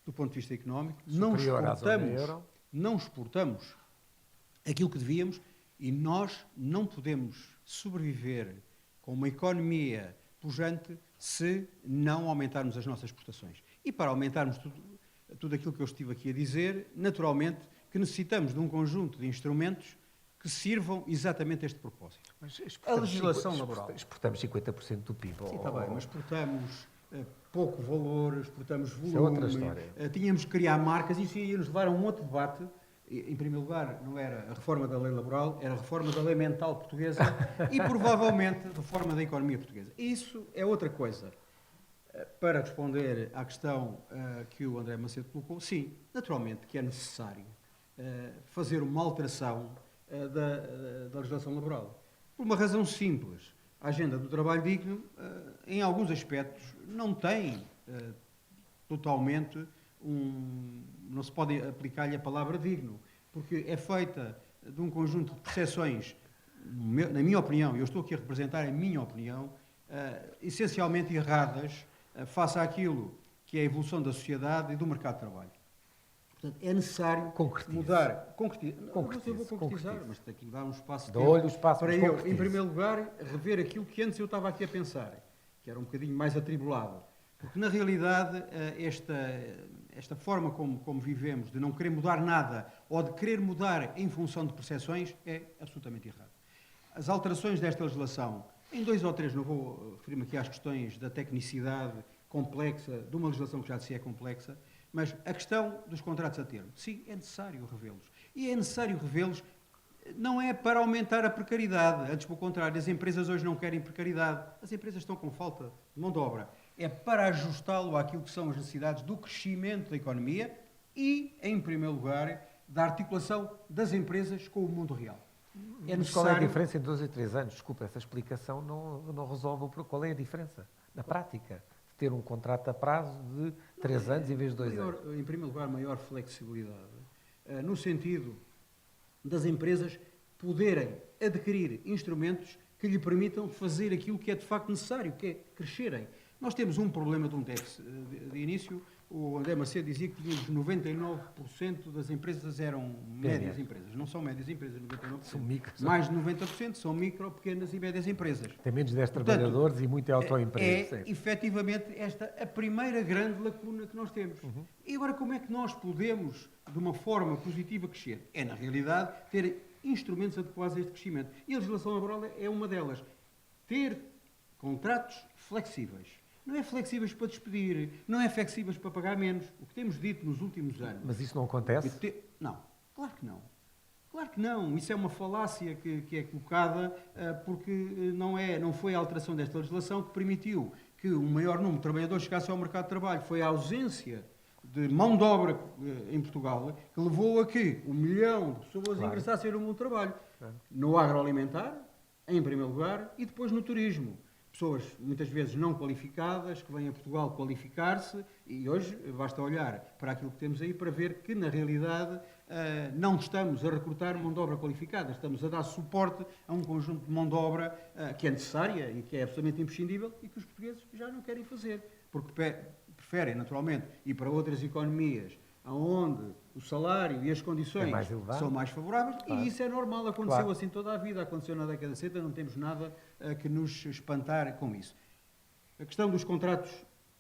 do ponto de vista económico, não exportamos aquilo que devíamos e nós não podemos sobreviver com uma economia pujante se não aumentarmos as nossas exportações. E para aumentarmos tudo aquilo que eu estive aqui a dizer, naturalmente que necessitamos de um conjunto de instrumentos que sirvam exatamente a este propósito. Mas a legislação laboral. Exportamos 50% do PIB. Sim, está bem, mas exportamos pouco valor, exportamos volume. Isso é outra história. Tínhamos que criar marcas, isso ia nos levar a um outro debate. Em primeiro lugar, não era a reforma da lei laboral, era a reforma da lei mental portuguesa e, provavelmente, a reforma da economia portuguesa. Isso é outra coisa. Para responder à questão que o André Macedo colocou, sim, naturalmente que é necessário fazer uma alteração da legislação laboral. Por uma razão simples. A agenda do trabalho digno, em alguns aspectos, não tem totalmente não se pode aplicar-lhe a palavra digno, porque é feita de um conjunto de percepções, na minha opinião, e eu estou aqui a representar a minha opinião, essencialmente erradas face àquilo que é a evolução da sociedade e do mercado de trabalho. Portanto, é necessário mudar. Eu vou concretizar, mas tenho que dar um espaço de tempo para eu, em primeiro lugar, rever aquilo que antes eu estava aqui a pensar, que era um bocadinho mais atribulado. Porque, na realidade, esta forma como vivemos, de não querer mudar nada ou de querer mudar em função de percepções, é absolutamente errado. As alterações desta legislação, em 2 ou 3, não vou referir-me aqui às questões da tecnicidade complexa, de uma legislação que já de si é complexa, mas a questão dos contratos a termo, sim, é necessário revê-los. E é necessário revê-los, não é para aumentar a precariedade, antes pelo contrário, as empresas hoje não querem precariedade, as empresas estão com falta de mão de obra. É para ajustá-lo àquilo que são as necessidades do crescimento da economia e, em primeiro lugar, da articulação das empresas com o mundo real. Mas qual é a diferença em 2 e 3 anos? Desculpa, essa explicação não resolve o problema. Qual é a diferença, na prática, de ter um contrato a prazo de 3 anos em vez de 2 anos? Em primeiro lugar, maior flexibilidade, no sentido das empresas poderem adquirir instrumentos que lhe permitam fazer aquilo que é de facto necessário, que é crescerem. Nós temos um problema de um déficit. De início, o André Macedo dizia que tínhamos 99% das empresas eram médias empresas. Não são médias empresas, 99%. São micro. Mais de 90% são micro, pequenas e médias empresas. Tem menos de 10 trabalhadores e muito é autoemprego. É efetivamente esta a primeira grande lacuna que nós temos. E agora como é que nós podemos, de uma forma positiva, crescer? É, na realidade, ter instrumentos adequados a este crescimento. E a legislação laboral é uma delas. Ter contratos flexíveis. Não é flexíveis para despedir, não é flexíveis para pagar menos. O que temos dito nos últimos anos... Mas isso não acontece? Não, claro que não. Claro que não. Isso é uma falácia que é colocada porque não foi a alteração desta legislação que permitiu que um maior número de trabalhadores chegasse ao mercado de trabalho. Foi a ausência de mão de obra em Portugal que levou a que 1 milhão de pessoas ingressassem no mundo do trabalho. No agroalimentar, em primeiro lugar, e depois no turismo. Pessoas muitas vezes não qualificadas, que vêm a Portugal qualificar-se, e hoje basta olhar para aquilo que temos aí para ver que, na realidade, não estamos a recrutar mão de obra qualificada, estamos a dar suporte a um conjunto de mão de obra que é necessária e que é absolutamente imprescindível e que os portugueses já não querem fazer, porque preferem, naturalmente, ir para outras economias onde o salário e as condições são mais favoráveis, e isso é normal, aconteceu assim toda a vida, aconteceu na década de 70, não temos nada que nos espantar com isso. A questão dos contratos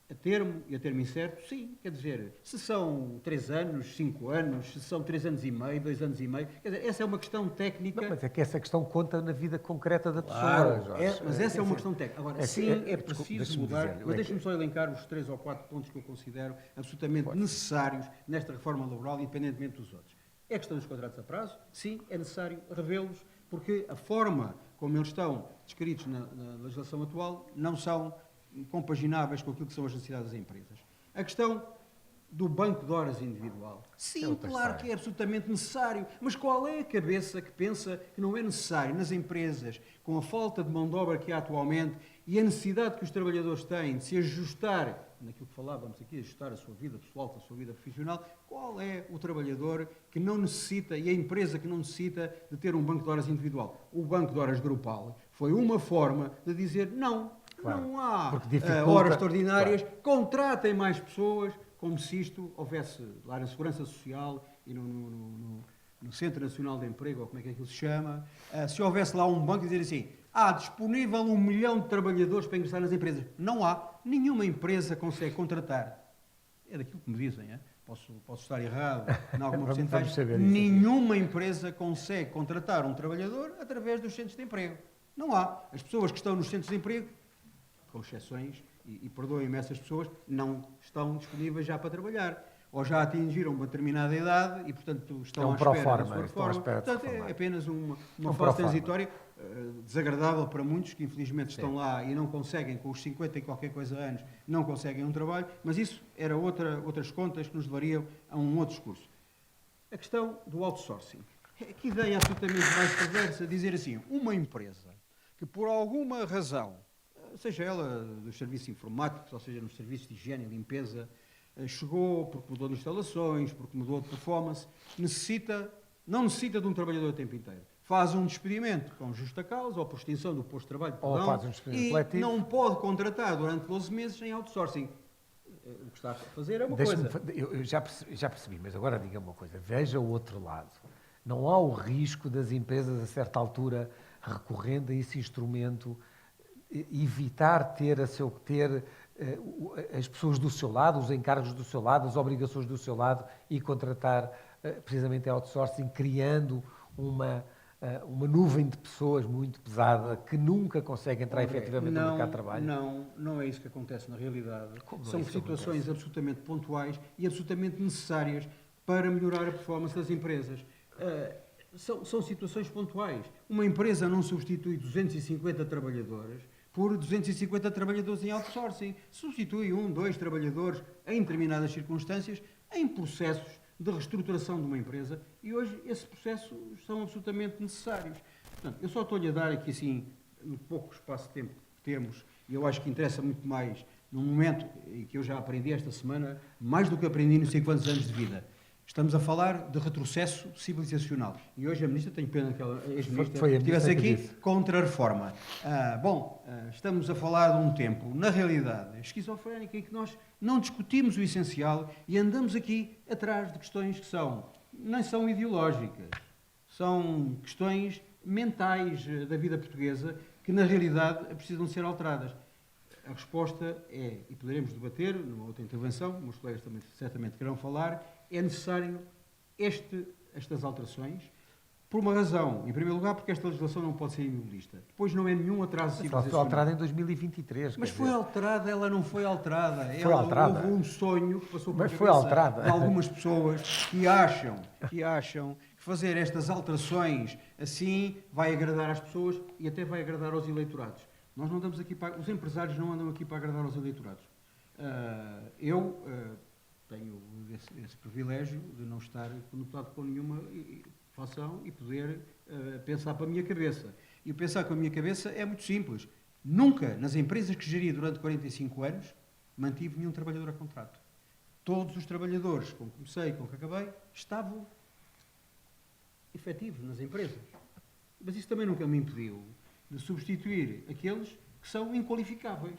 a termo e a termo incerto, sim, quer dizer, se são 3 anos, 5 anos, se são 3 anos e meio, 2 anos e meio, quer dizer, essa é uma questão técnica. Não, mas é que essa questão conta na vida concreta da pessoa, Jorge. Mas essa é uma questão técnica. Agora, sim, é preciso mudar, mas deixe-me só elencar os 3 ou 4 pontos que eu considero absolutamente necessários nesta reforma laboral, independentemente dos outros. É a questão dos contratos a prazo, sim, é necessário revê-los, porque a forma como eles estão descritos na legislação atual não são compagináveis com aquilo que são as necessidades das empresas. A questão do banco de horas individual. Sim, claro que é absolutamente necessário, mas qual é a cabeça que pensa que não é necessário nas empresas, com a falta de mão de obra que há atualmente e a necessidade que os trabalhadores têm de se ajustar, naquilo que falávamos aqui, ajustar a sua vida pessoal com a sua vida profissional, qual é o trabalhador que não necessita e a empresa que não necessita de ter um banco de horas individual? O banco de horas grupal foi uma forma de dizer não. Não há horas extraordinárias, contratem mais pessoas, como se isto houvesse lá na Segurança Social e no Centro Nacional de Emprego, ou como é que aquilo se chama, se houvesse lá um banco e dizer assim, há disponível 1 milhão de trabalhadores para ingressar nas empresas. Não há. Nenhuma empresa consegue contratar. É daquilo que me dizem, é? Posso estar errado em alguma porcentagem. Nenhuma empresa consegue contratar um trabalhador através dos centros de emprego. Não há. As pessoas que estão nos centros de emprego, com exceções, e perdoem-me essas pessoas, não estão disponíveis já para trabalhar. Ou já atingiram uma determinada idade e, portanto, estão à espera da sua reforma. Portanto, é apenas uma fase transitória desagradável para muitos que, infelizmente, estão lá e não conseguem, com os 50 e qualquer coisa anos, não conseguem um trabalho, mas isso era outras contas que nos levariam a um outro discurso. A questão do outsourcing. Que ideia absolutamente mais perversa dizer assim, uma empresa que por alguma razão, seja ela dos serviços informáticos, ou seja nos serviços de higiene e limpeza, chegou porque mudou de instalações, porque mudou de performance, não necessita de um trabalhador o tempo inteiro. Faz um despedimento com justa causa ou por extinção do posto de trabalho, Ou faz um despedimento e coletivo. não pode contratar durante 12 meses em outsourcing. O que está a fazer é uma Deixa-me coisa. eu já percebi, mas agora diga-me uma coisa. Veja o outro lado. Não há o risco das empresas, a certa altura, recorrendo a esse instrumento, evitar ter as pessoas do seu lado, os encargos do seu lado, as obrigações do seu lado e contratar precisamente a outsourcing, criando uma nuvem de pessoas muito pesada que nunca consegue entrar efetivamente no mercado de trabalho? Não é isso que acontece na realidade. Como não é São isso que situações acontece? absolutamente pontuais e absolutamente necessárias para melhorar a performance das empresas. São situações pontuais. Uma empresa não substitui 250 trabalhadores por 250 trabalhadores em outsourcing. Substitui 1, 2 trabalhadores em determinadas circunstâncias, em processos de reestruturação de uma empresa, e hoje esses processos são absolutamente necessários. Portanto, eu só estou-lhe a dar aqui, assim, no pouco espaço de tempo que temos, e eu acho que interessa muito mais, num momento em que eu já aprendi esta semana, mais do que aprendi nos 50 anos de vida. Estamos a falar de retrocesso civilizacional. E hoje a ministra, tenho pena que ela, ex-ministra, Foi a estivesse ministra que aqui disse. contra a reforma. Estamos a falar de um tempo, na realidade, esquizofrénico, em que nós não discutimos o essencial e andamos aqui atrás de questões que nem são ideológicas, são questões mentais da vida portuguesa que, na realidade, precisam ser alteradas. A resposta é, e poderemos debater numa outra intervenção, meus colegas também certamente querão falar, é necessário estas alterações, por uma razão. Em primeiro lugar, porque esta legislação não pode ser imobilista. Depois não é nenhum atraso Ela civilizacional. foi alterada em 2023. Mas quer foi dizer. alterada, ela não foi alterada. Foi alterada. Houve um sonho que passou por Mas foi alterada. de algumas pessoas que acham que fazer estas alterações assim vai agradar às pessoas e até vai agradar aos eleitorados. Nós não andamos aqui os empresários não andam aqui para agradar aos eleitorados. Eu tenho esse privilégio de não estar conectado com nenhuma fação e poder pensar para a minha cabeça. E o pensar com a minha cabeça é muito simples. Nunca, nas empresas que geri durante 45 anos, mantive nenhum trabalhador a contrato. Todos os trabalhadores com que comecei, com que acabei, estavam efetivos nas empresas. Mas isso também nunca me impediu de substituir aqueles que são inqualificáveis,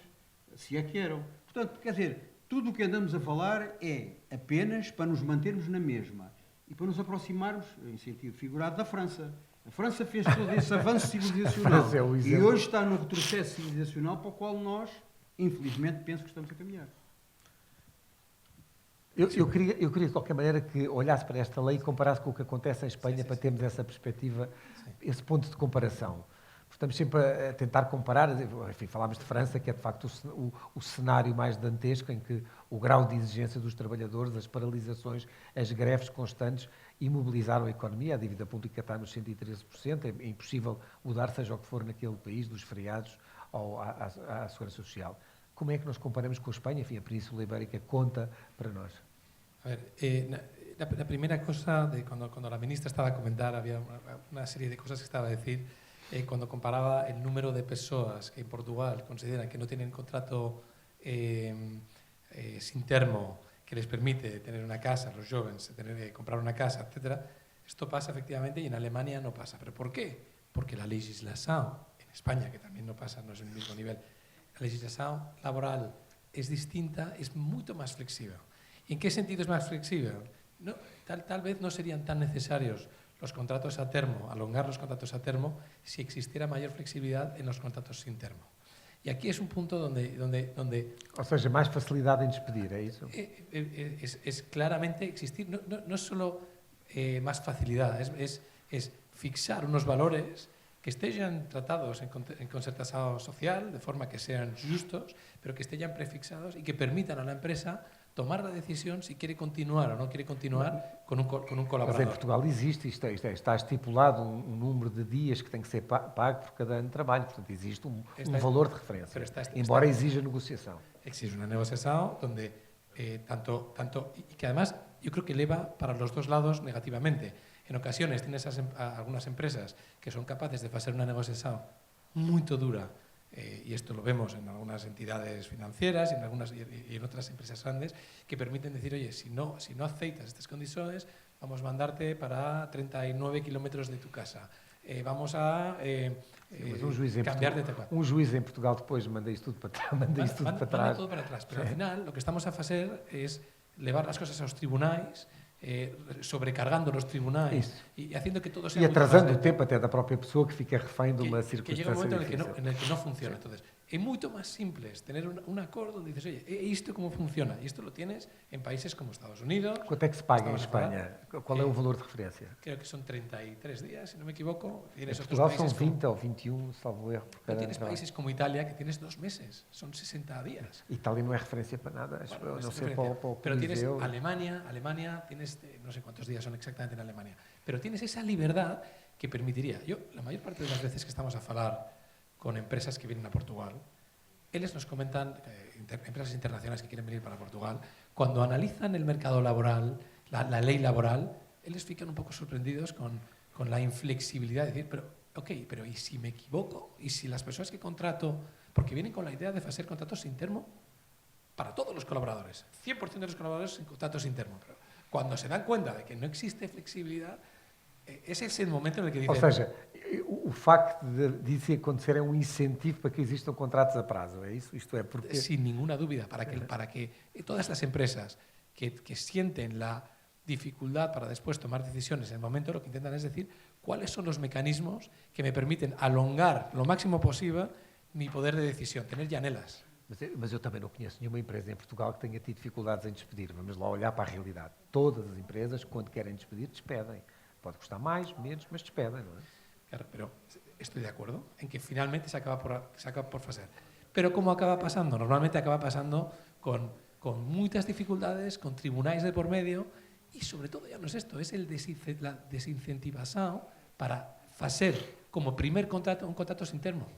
se é que eram. Portanto, quer dizer, tudo o que andamos a falar é apenas para nos mantermos na mesma e para nos aproximarmos, em sentido figurado, da França. A França fez todo esse avanço civilizacional França é o e exemplo. hoje está no retrocesso civilizacional para o qual nós, infelizmente, penso que estamos a caminhar. Eu queria, de qualquer maneira, que olhasse para esta lei e comparasse com o que acontece em Espanha para termos essa perspectiva, esse ponto de comparação. Estamos sempre a tentar comparar, enfim, falámos de França, que é de facto o cenário mais dantesco, em que o grau de exigência dos trabalhadores, as paralisações, as greves constantes imobilizaram a economia, a dívida pública está nos 113%, é impossível mudar, seja o que for naquele país, dos feriados ou à segurança social. Como é que nós comparamos com a Espanha? Enfim, a Península Ibérica conta para nós. A ver, la primera cosa, cuando la ministra estaba a comentar, había una serie de cosas que estaba a decir, cuando comparaba el número de personas que en Portugal consideran que no tienen contrato sin termo que les permite tener una casa, los jóvenes, comprar una casa, etcétera. Esto pasa efectivamente y en Alemania no pasa. ¿Pero por qué? Porque la legislación en España, que también no pasa, no es el mismo nivel, la legislación laboral es distinta, es mucho más flexible. ¿Y en qué sentido es más flexible? No, tal vez no serían tan necesarios los contratos a termo, alongar los contratos a termo, si existiera mayor flexibilidad en los contratos sin termo. Y aquí es un punto donde Ou seja, mais facilidade em despedir, é isso? es claramente existir, no es solo más facilidad, es fixar unos valores que estén tratados en concertación social, de forma que sean justos, pero que estén prefixados y que permitan a la empresa tomar la decisión si quiere continuar o no quiere continuar con un Mas colaborador. em Portugal existe, está estipulado um número de dias que tem que ser pago por cada ano de trabalho, portanto existe um valor de referência, Pero está- embora exija negociação. Existe una negociación donde y que además yo creo que eleva para los dos lados negativamente. En ocasiones tienes algunas empresas que son capaces de hacer una negociación muy dura, y esto lo vemos en algunas entidades financieras y en otras empresas grandes, que permiten decir, oye, si no aceitas estas condiciones, vamos a mandarte para 39 kilómetros de tu casa. Vamos a cambiar de teclado. Juiz em Portugal depois manda isto tudo para trás. Todo para atrás. Pero al final lo que estamos a hacer es llevar las cosas a los tribunais, sobrecargando los tribunais y haciendo que todo sea E muito mais atrasando o lento. tempo até da própria pessoa que fica refém de uma Que llega un circunstância momento en difícil. el que no funciona. Entonces, es mucho más simple tener un acuerdo donde dices, oye, ¿esto cómo funciona? Y esto lo tienes en países como Estados Unidos. Quanto é que se paga em Estamos a falar, Espanha? Qual é o valor de referência? Creo que son 33 días, si no me equivoco. Em Tienes otros Portugal são países como, 20 ou 21, salvo erro, por pero cada tienes trabalho. países como Italia que tienes 2 meses, son 60 días. Itália não é referência para nada, acho Bueno, eu, a es não ser referencia. para o Pero tienes Coliseu. Alemania tienes, no sé cuántos días son exactamente en Alemania, pero tienes esa libertad que permitiría. Yo, la mayor parte de las veces que estamos a hablar con empresas que vienen a Portugal, ellos nos comentan, empresas internacionales que quieren venir para Portugal, cuando analizan el mercado laboral, la ley laboral, ellos fican un poco sorprendidos con la inflexibilidad de decir, pero ¿y si me equivoco? ¿Y si las personas que contrato, porque vienen con la idea de hacer contratos sin termo para todos los colaboradores, 100% de los colaboradores sin contratos sin termo, pero cuando se dan cuenta de que no existe flexibilidad, ese es el momento en el que dicen... Ou seja, o facto disso acontecer é um incentivo para que existam contratos a prazo, é isso? Isto é, porque... Sin ninguna duda, para que todas las empresas que sienten la dificultad para después tomar decisiones en el momento, lo que intentan es decir cuáles son los mecanismos que me permiten alongar lo máximo posible mi poder de decisión, tener llanelas. Mas eu também não conheço nenhuma empresa em Portugal que tenha tido dificuldades em despedir. Vamos lá olhar para a realidade. Todas as empresas, quando querem despedir, despedem. Pode custar mais, menos, mas despedem, não é? Claro, pero estoy de acuerdo en que finalmente se acaba por hacer. Pero ¿cómo acaba pasando? Normalmente acaba pasando con muchas dificultades, con tribunales de por medio y sobre todo ya no es esto, es la desincentivación para hacer como primer contrato un contrato sin termo.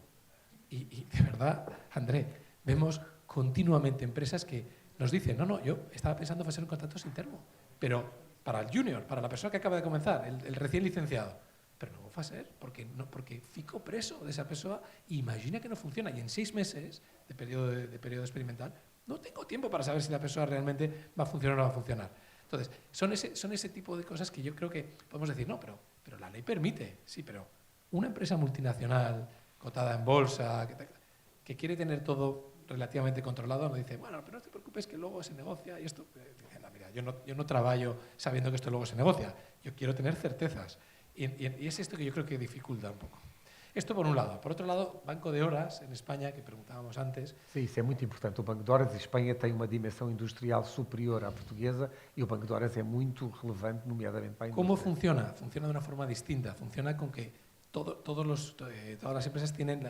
Y de verdad, André, vemos continuamente empresas que nos dicen, no, yo estaba pensando en hacer un contrato sin termo, pero para el junior, para la persona que acaba de comenzar, el recién licenciado, pero no va a hacer, porque fico preso de esa persona y imagina que no funciona. Y en 6 meses de periodo experimental no tengo tiempo para saber si la persona realmente va a funcionar o no va a funcionar. Entonces, son ese tipo de cosas que yo creo que podemos decir, no, pero la ley permite, sí, pero una empresa multinacional cotada en bolsa que quiere tener todo relativamente controlado, nos dice, bueno, pero no te preocupes que luego se negocia y esto... Dicen, no, mira, yo no trabajo sabiendo que esto luego se negocia, yo quiero tener certezas. Y es esto que yo creo que dificulta un poco. Esto por un lado. Por otro lado, Banco de Horas en España, que preguntábamos antes. Sim, isso é muito importante. O Banco de Horas de Espanha tem uma dimensão industrial superior à portuguesa e o Banco de Horas é muito relevante, nomeadamente para a indústria. ¿Cómo funciona? Funciona de una forma distinta. Funciona con que todas las empresas tienen,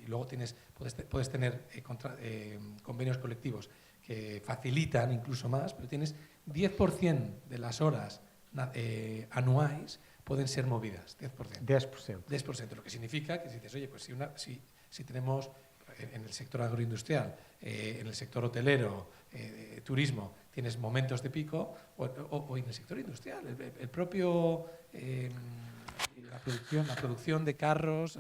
y luego puedes tener convenios colectivos que facilitan incluso más, pero tienes 10% de las horas anuales pueden ser movidas, 10%. 10%. 10%, lo que significa que si dices, oye, pues si tenemos en el sector agroindustrial, en el sector hotelero, turismo, tienes momentos de pico, o en el sector industrial, el propio... la producción de carros,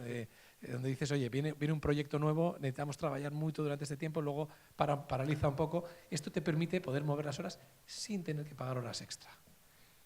donde dices, oye, viene un proyecto nuevo, necesitamos trabajar mucho durante este tiempo, luego paraliza un poco. Esto te permite poder mover las horas sin tener que pagar horas extra.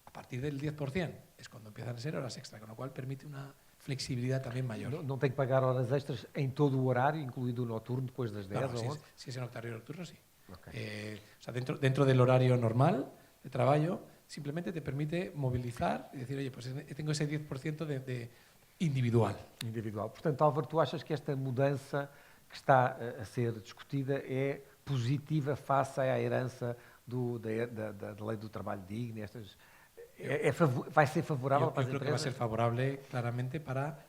A partir del 10% es cuando empiezan a ser horas extra, con lo cual permite una flexibilidad también mayor. Não tem que pagar horas extras em todo o horário, incluindo o noturno, depois das 10 ou 11? Si es en horario nocturno, sí. Okay. O sea, dentro del horario normal de trabajo, simplemente te permite movilizar y decir, oye, pues tengo ese 10% de individual. Individual. Portanto, Álvaro, tu achas que esta mudança que está a ser discutida é positiva face à herança da lei do trabalho digno? Vai ser favorável para as Yo creo que va a empresas? ser favorable claramente para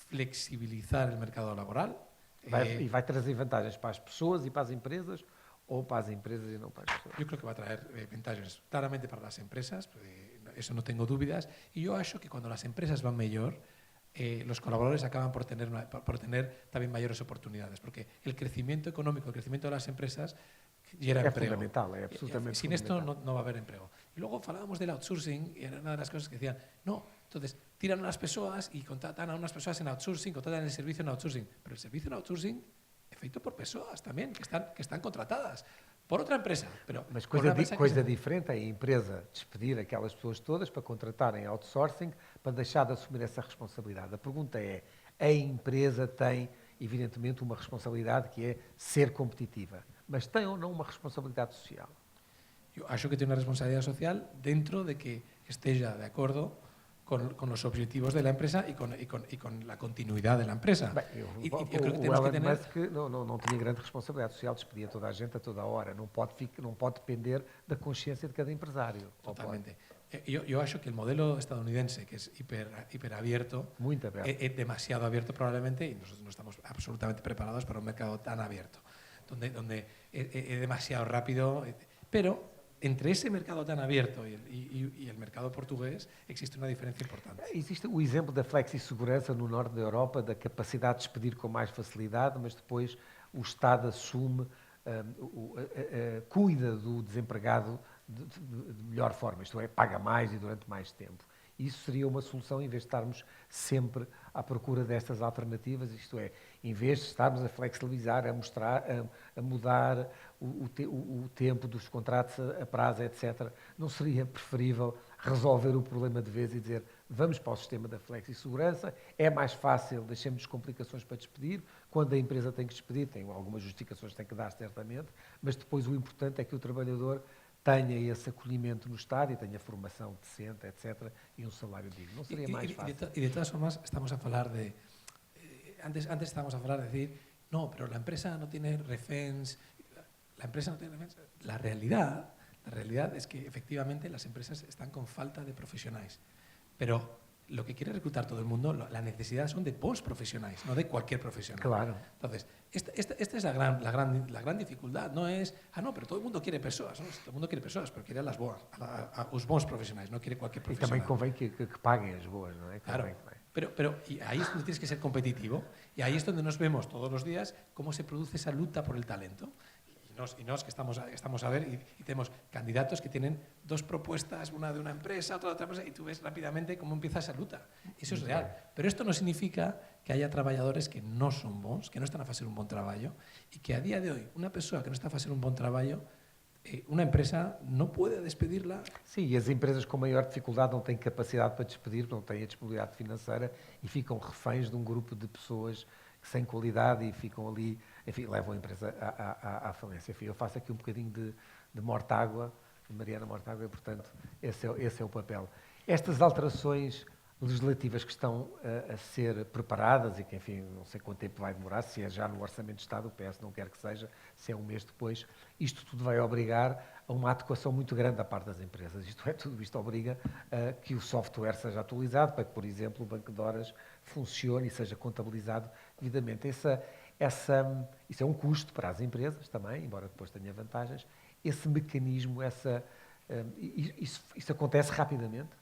flexibilizar el mercado laboral. E vai trazer vantagens para as pessoas e para as empresas, ou para as empresas e não para as pessoas? Yo creo que va a traer ventajas claramente para las empresas, eso no tengo dudas, y yo acho que cuando las empresas van mejor, los colaboradores acaban por tener también mayores oportunidades, porque el crecimiento económico, el crecimiento de las empresas genera empleo. Fundamental, é absolutamente Sin esto fundamental. no va a haber empleo. Y luego hablábamos del outsourcing y era una de las cosas que decían, no, entonces tiran a unas personas y contratan a unas personas en outsourcing, contratan el servicio en outsourcing, pero el servicio en outsourcing es feito por personas también, que están contratadas por outra empresa. Mas por una empresa coisa diferente é a empresa despedir aquelas pessoas todas para contratarem outsourcing, para deixar de assumir essa responsabilidade. A pergunta é, a empresa tem, evidentemente, uma responsabilidade que é ser competitiva, mas tem ou não uma responsabilidade social? Yo acho que tiene una responsabilidad social dentro de que esté ya de acuerdo con los objetivos de la empresa y con la continuidad de la empresa. Bem, Y yo o creo que tenemos que Elon tener... Musk não tinha grande responsabilidade social, despedia toda a gente a toda a hora, não pode depender da consciência de cada empresário. Totalmente. Yo acho que el modelo estadounidense, que es hiper abierto, Muito aberto. es demasiado abierto probablemente, y nosotros no estamos absolutamente preparados para un mercado tan abierto, donde es demasiado rápido, pero entre ese mercado tan abierto y el mercado portugués existe una diferencia importante. Existe o exemplo da flexi-segurança no norte da Europa, da capacidade de despedir com mais facilidade, mas depois o Estado assume, cuida do desempregado de melhor forma, isto é, paga mais e durante mais tempo. Isso seria uma solução em vez de estarmos sempre à procura destas alternativas, isto é, em vez de estarmos a flexibilizar, a mudar o tempo dos contratos a prazo, etc., não seria preferível resolver o problema de vez e dizer vamos para o sistema da flexi-segurança, é mais fácil, deixemos complicações para despedir, quando a empresa tem que despedir, tem algumas justificações que tem que dar certamente, mas depois o importante é que o trabalhador tenha esse acolhimento no Estado e tenha formação decente, etc., e um salário digno. Não seria mais fácil? Y de todas formas, estamos a hablar de... Antes estábamos a hablar de decir, no, pero la empresa no tiene refens, la empresa no tiene refens. La realidad es que efectivamente las empresas están con falta de profesionales, pero lo que quiere reclutar todo el mundo, la necesidad son de profesionales, no de cualquier profesional. Claro. Entonces, esta es la gran dificultad. No es, no, pero todo el mundo quiere personas, ¿no? Todo el mundo quiere personas, pero quiere a los bons profesionales, no quiere cualquier E profesional. também convém que paguem as boas, não é? Claro, pero y ahí es donde tienes que ser competitivo y ahí es donde nos vemos todos los días cómo se produce esa lucha por el talento. Y nos que estamos a ver y tenemos candidatos que tienen dos propuestas, una de una empresa, otra de otra empresa, y tú ves rápidamente cómo empieza esa lucha. Eso es real. Pero esto no significa que haya trabajadores que no son bons, que no están a hacer un buen trabajo, y que a día de hoy una persona que no está a hacer un buen trabajo, uma empresa não pode despedi-la. Sim, e as empresas com maior dificuldade não têm capacidade para despedir, não têm a disponibilidade financeira e ficam reféns de um grupo de pessoas sem qualidade e ficam ali, enfim, levam a empresa à falência. Enfim, eu faço aqui um bocadinho de Mortágua, de Mariana Mortágua, e, portanto, esse é o papel. Estas alterações legislativas que estão a ser preparadas e que, enfim, não sei quanto tempo vai demorar, se é já no Orçamento de Estado, o PS não quer que seja, se é um mês depois, isto tudo vai obrigar a uma adequação muito grande da parte das empresas. Tudo isto obriga a que o software seja atualizado para que, por exemplo, o banco de horas funcione e seja contabilizado devidamente. Isso é um custo para as empresas também, embora depois tenha vantagens. Esse mecanismo, isso acontece rapidamente?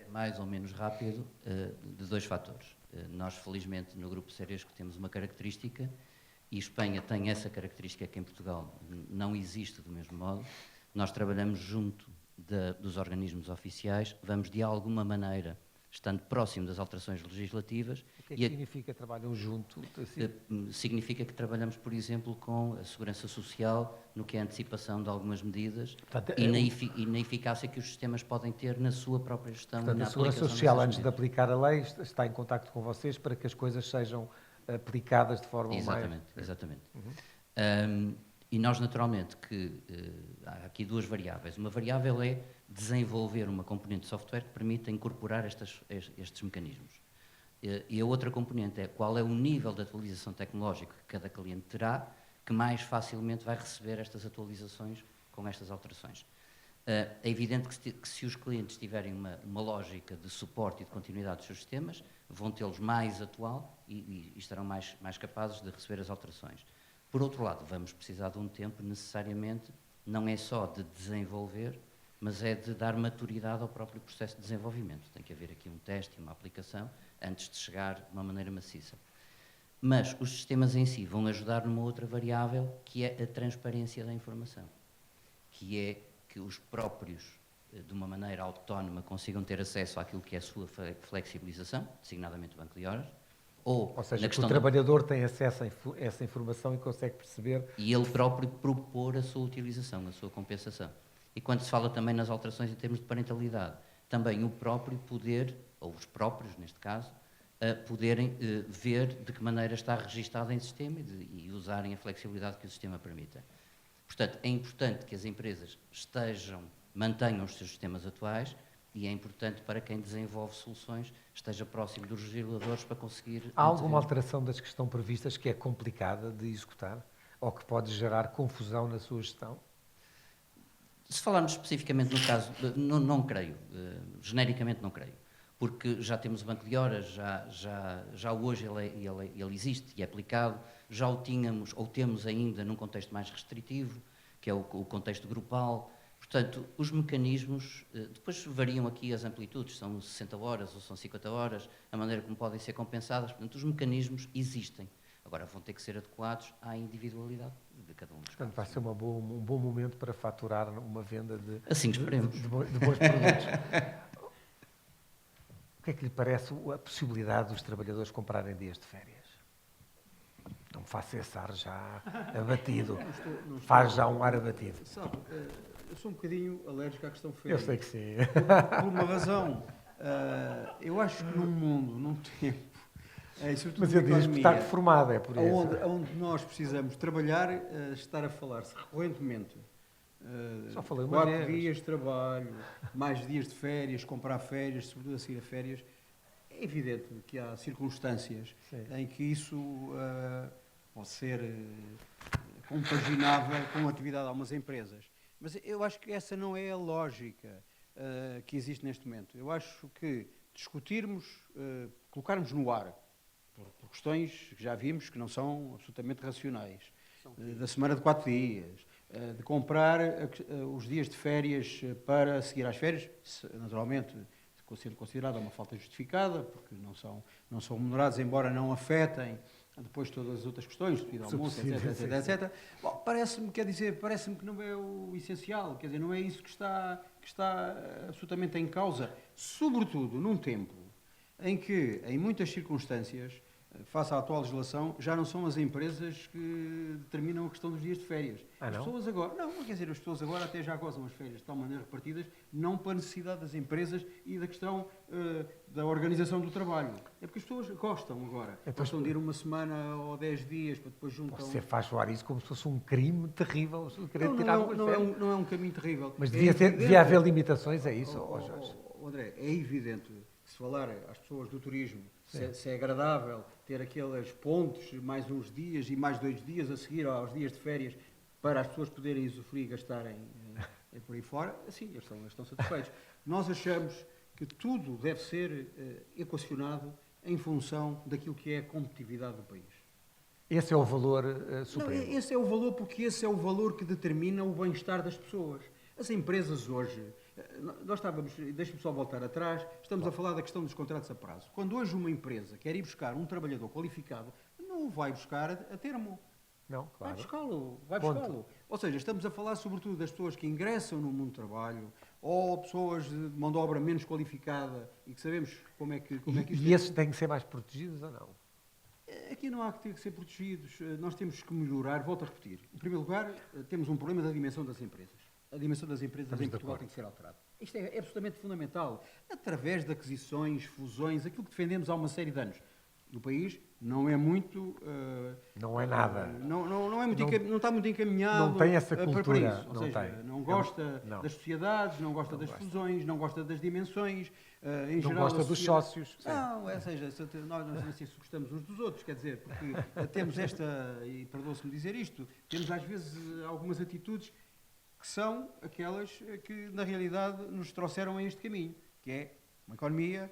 Mais ou menos rápido, de dois fatores. Nós, felizmente, no Grupo Ceresco temos uma característica, e Espanha tem essa característica que em Portugal não existe do mesmo modo. Nós trabalhamos junto dos organismos oficiais, vamos de alguma maneira, estando próximo das alterações legislativas. O que é que significa trabalham junto? Significa que trabalhamos, por exemplo, com a Segurança Social, no que é a antecipação de algumas medidas. Portanto, e na eficácia que os sistemas podem ter na sua própria gestão. Portanto, a Segurança Social, antes de aplicar a lei, está em contacto com vocês para que as coisas sejam aplicadas de forma Exatamente. E nós, naturalmente, há aqui duas variáveis. Uma variável é desenvolver uma componente de software que permita incorporar estes mecanismos. E a outra componente é qual é o nível de atualização tecnológica que cada cliente terá, que mais facilmente vai receber estas atualizações com estas alterações. É evidente que se os clientes tiverem uma lógica de suporte e de continuidade dos seus sistemas, vão tê-los mais atual e estarão mais capazes de receber as alterações. Por outro lado, vamos precisar de um tempo necessariamente, não é só de desenvolver, mas é de dar maturidade ao próprio processo de desenvolvimento. Tem que haver aqui um teste e uma aplicação antes de chegar de uma maneira maciça. Mas os sistemas em si vão ajudar numa outra variável, que é a transparência da informação, que é que os próprios, de uma maneira autónoma, consigam ter acesso àquilo que é a sua flexibilização, designadamente o banco de horas, ou seja, na que questão o trabalhador tem acesso a essa informação e consegue perceber... E ele próprio propor a sua utilização, a sua compensação. E quando se fala também nas alterações em termos de parentalidade, também o próprio poder, ou os próprios, neste caso, poderem ver de que maneira está registado em sistema e usarem a flexibilidade que o sistema permita. Portanto, é importante que as empresas mantenham os seus sistemas atuais e é importante para quem desenvolve soluções esteja próximo dos legisladores para conseguir... Há alguma alteração das que estão previstas que é complicada de executar ou que pode gerar confusão na sua gestão? Se falarmos especificamente no caso, não creio, genericamente não creio, porque já temos o banco de horas, já hoje ele existe e é aplicado, já o tínhamos ou temos ainda num contexto mais restritivo, que é o contexto grupal. Portanto, os mecanismos, depois variam aqui as amplitudes, são 60 horas ou são 50 horas, a maneira como podem ser compensadas, portanto, os mecanismos existem. Agora, vão ter que ser adequados à individualidade de cada um dos Portanto, casos. vai ser um bom momento para faturar uma venda Assim esperemos. de bons produtos. O que é que lhe parece a possibilidade dos trabalhadores comprarem dias de férias? Não me faça esse ar já abatido. Faz já um ar abatido. Sabe, eu sou um bocadinho alérgico à questão Eu férias. sei que sim. Por uma razão. Eu acho que num mundo, num tempo, e sobretudo Mas na eu digo que está economia, reformado, é por isso. onde nós precisamos trabalhar, estar a falar-se recorrentemente Só falei uma 4 vez. dias de trabalho, mais dias de férias, comprar férias, sobretudo a seguir a férias, é evidente que há circunstâncias Sim. em que isso pode ser compaginável com a atividade de algumas empresas. Mas eu acho que essa não é a lógica que existe neste momento. Eu acho que discutirmos, colocarmos no ar, por questões que já vimos que não são absolutamente racionais, da semana de 4 dias, de comprar os dias de férias para seguir às férias, naturalmente sendo considerada uma falta justificada, porque não são remunerados, embora não afetem depois todas as outras questões, devido ao almoço, etc. Bom, parece-me que não é o essencial, quer dizer, não é isso que está absolutamente em causa, sobretudo num tempo em que, em muitas circunstâncias, face à atual legislação, já não são as empresas que determinam a questão dos dias de férias. As pessoas agora, as pessoas agora até já gozam as férias de tal maneira repartidas, não para necessidade das empresas e da questão da organização do trabalho. É porque as pessoas gostam agora. Gostam de ir uma semana ou 10 dias, para depois juntam... Você faz soar isso como se fosse um crime terrível, querer tirar algumas férias. Não é um caminho terrível. Mas devia haver limitações a isso, Jorge. André, é evidente que se falar às pessoas do turismo, se é agradável ter aqueles pontos, mais uns dias e mais 2 dias a seguir aos dias de férias, para as pessoas poderem usufruir e gastarem por aí fora, assim, eles estão satisfeitos. Nós achamos que tudo deve ser equacionado em função daquilo que é a competitividade do país. Esse é o valor supremo. Não, esse é o valor porque esse é o valor que determina o bem-estar das pessoas. As empresas hoje, nós estávamos, deixe-me só voltar atrás, estamos a falar da questão dos contratos a prazo. Quando hoje uma empresa quer ir buscar um trabalhador qualificado, não o vai buscar a termo. Não, claro. Vai buscá-lo. Ou seja, estamos a falar sobretudo das pessoas que ingressam no mundo do trabalho ou pessoas de mão de obra menos qualificada e que sabemos como é que isto E esses têm que ser mais protegidos ou não? Aqui não há que ter que ser protegidos. Nós temos que melhorar, volto a repetir. Em primeiro lugar, temos um problema da dimensão das empresas. A dimensão das empresas em Portugal tem que ser alterada. Isto é absolutamente fundamental. Através de aquisições, fusões, aquilo que defendemos há uma série de anos. No país não é muito... não é nada. Não está muito encaminhado não tem essa cultura, para isso. Ou não seja, tem. não gosta das sociedades, não gosta das fusões, não gosta das dimensões. Em não geral, gosta dos sócios. Não, ou seja, nós não sei se gostamos uns dos outros, quer dizer, porque temos esta, e perdoa-se-me dizer isto, temos às vezes algumas atitudes que são aquelas que na realidade nos trouxeram a este caminho, que é uma economia